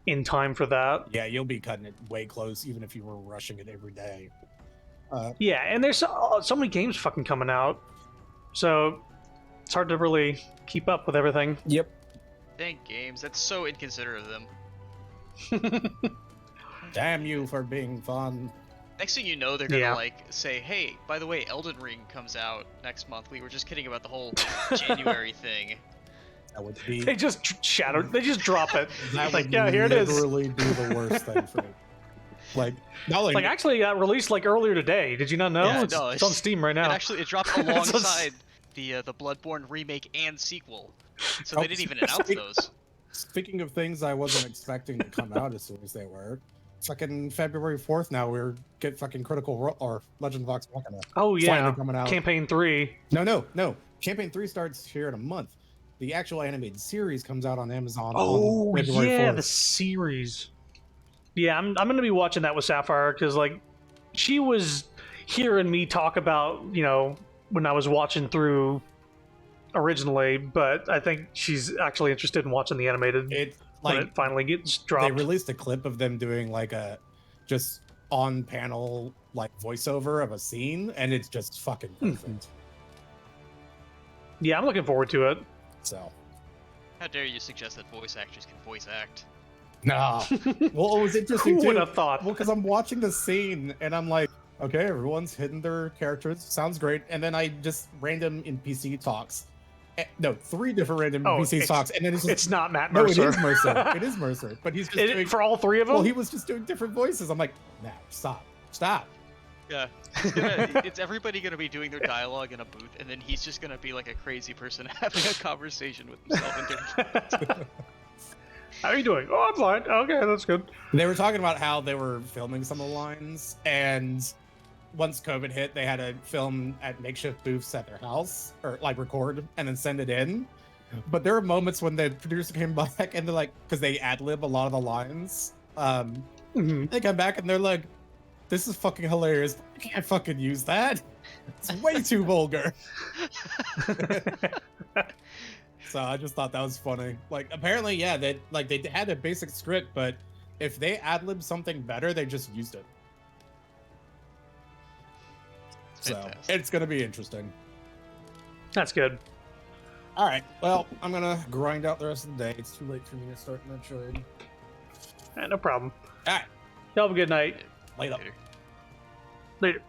Speaker 1: in time for that.
Speaker 3: Yeah, you'll be cutting it way close, even if you were rushing it every day.
Speaker 1: Yeah, and there's so many games fucking coming out, so it's hard to really keep up with everything.
Speaker 3: Yep.
Speaker 2: Dang games. That's so inconsiderate of them.
Speaker 3: Damn you for being fun.
Speaker 2: Next thing you know, they're gonna
Speaker 1: Yeah.
Speaker 2: say, "Hey, by the way, Elden Ring comes out next month. We were just kidding about the whole January thing."
Speaker 3: That would be.
Speaker 1: They just shatter. They just drop it.
Speaker 3: That
Speaker 1: Like,
Speaker 3: would
Speaker 1: yeah, here it is.
Speaker 3: literally be the worst thing for me. Like, not only
Speaker 1: Actually, it got released earlier today. Did you not know?
Speaker 2: Yeah,
Speaker 1: it's,
Speaker 2: no,
Speaker 1: it's on Steam right now.
Speaker 2: It dropped alongside the Bloodborne remake and sequel, so they didn't even announce those.
Speaker 3: Speaking of things I wasn't expecting to come out as soon as they were, fucking February 4th now we're get fucking or Legend of Vox Machina.
Speaker 1: Oh yeah,
Speaker 3: Finally coming out.
Speaker 1: Campaign 3.
Speaker 3: No. Campaign 3 starts here in a month. The actual animated series comes out on Amazon.
Speaker 1: Oh
Speaker 3: on February
Speaker 1: yeah,
Speaker 3: 4th.
Speaker 1: the series. Yeah, I'm gonna be watching that with Sapphire because she was hearing me talk about when I was watching through originally, but I think she's actually interested in watching the animated
Speaker 3: It
Speaker 1: when
Speaker 3: like
Speaker 1: it finally gets dropped.
Speaker 3: they released a clip of them doing like a just on panel voiceover of a scene, and it's just fucking perfect.
Speaker 1: Yeah, I'm looking forward to it.
Speaker 3: So
Speaker 2: How dare you suggest that voice actors can voice act?
Speaker 3: nah. Well, it was interesting
Speaker 1: Who
Speaker 3: too.
Speaker 1: would have thought?
Speaker 3: Well, because I'm watching the scene and I'm like, okay, everyone's hidden their characters. Sounds great. And then I just random NPC talks. No, 3 different random NPC talks, and then it's just,
Speaker 1: It's not Matt
Speaker 3: no,
Speaker 1: Mercer.
Speaker 3: it is Mercer. It is Mercer, but he's just doing,
Speaker 1: for all 3 of them.
Speaker 3: well, he was just doing different voices. I'm like, nah, stop.
Speaker 2: Yeah, it's everybody gonna be doing their dialogue in a booth, and then he's just gonna be like a crazy person having a conversation with himself in different.
Speaker 1: How are you doing? Oh, I'm fine. Okay, that's good.
Speaker 3: They were talking about how they were filming some of the lines, and once COVID hit, they had to film at makeshift booths at their house, or record and then send it in. But there were moments when the producer came back and they're like, because they ad lib a lot of the lines,
Speaker 1: Mm-hmm.
Speaker 3: they come back and they're like, this is fucking hilarious. I can't fucking use that. It's way too vulgar. So I just thought that was funny. Like, apparently, yeah, they had a basic script, but if they ad-lib something better, they just used it. So
Speaker 2: Fantastic.
Speaker 3: it's gonna be interesting.
Speaker 1: That's good.
Speaker 3: All right, well, I'm gonna grind out the rest of the day. It's too late for me to start that trade.
Speaker 1: No problem.
Speaker 3: All right,
Speaker 1: Y'all have a good night.
Speaker 3: later.
Speaker 1: Later.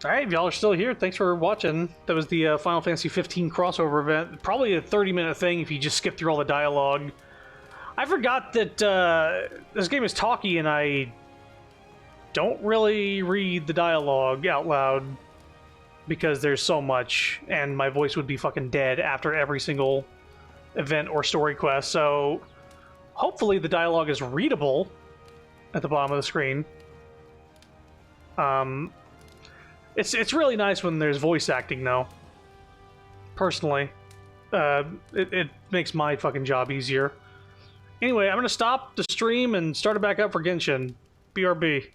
Speaker 1: Alright, if y'all are still here, thanks for watching. That was the Final Fantasy 15 crossover event. Probably a 30-minute thing if you just skip through all the dialogue. I forgot that this game is talky and I don't really read the dialogue out loud because there's so much and my voice would be fucking dead after every single event or story quest. So hopefully the dialogue is readable at the bottom of the screen. It's really nice when there's voice acting, though. Personally. It makes my fucking job easier. Anyway, I'm gonna stop the stream and start it back up for Genshin. BRB.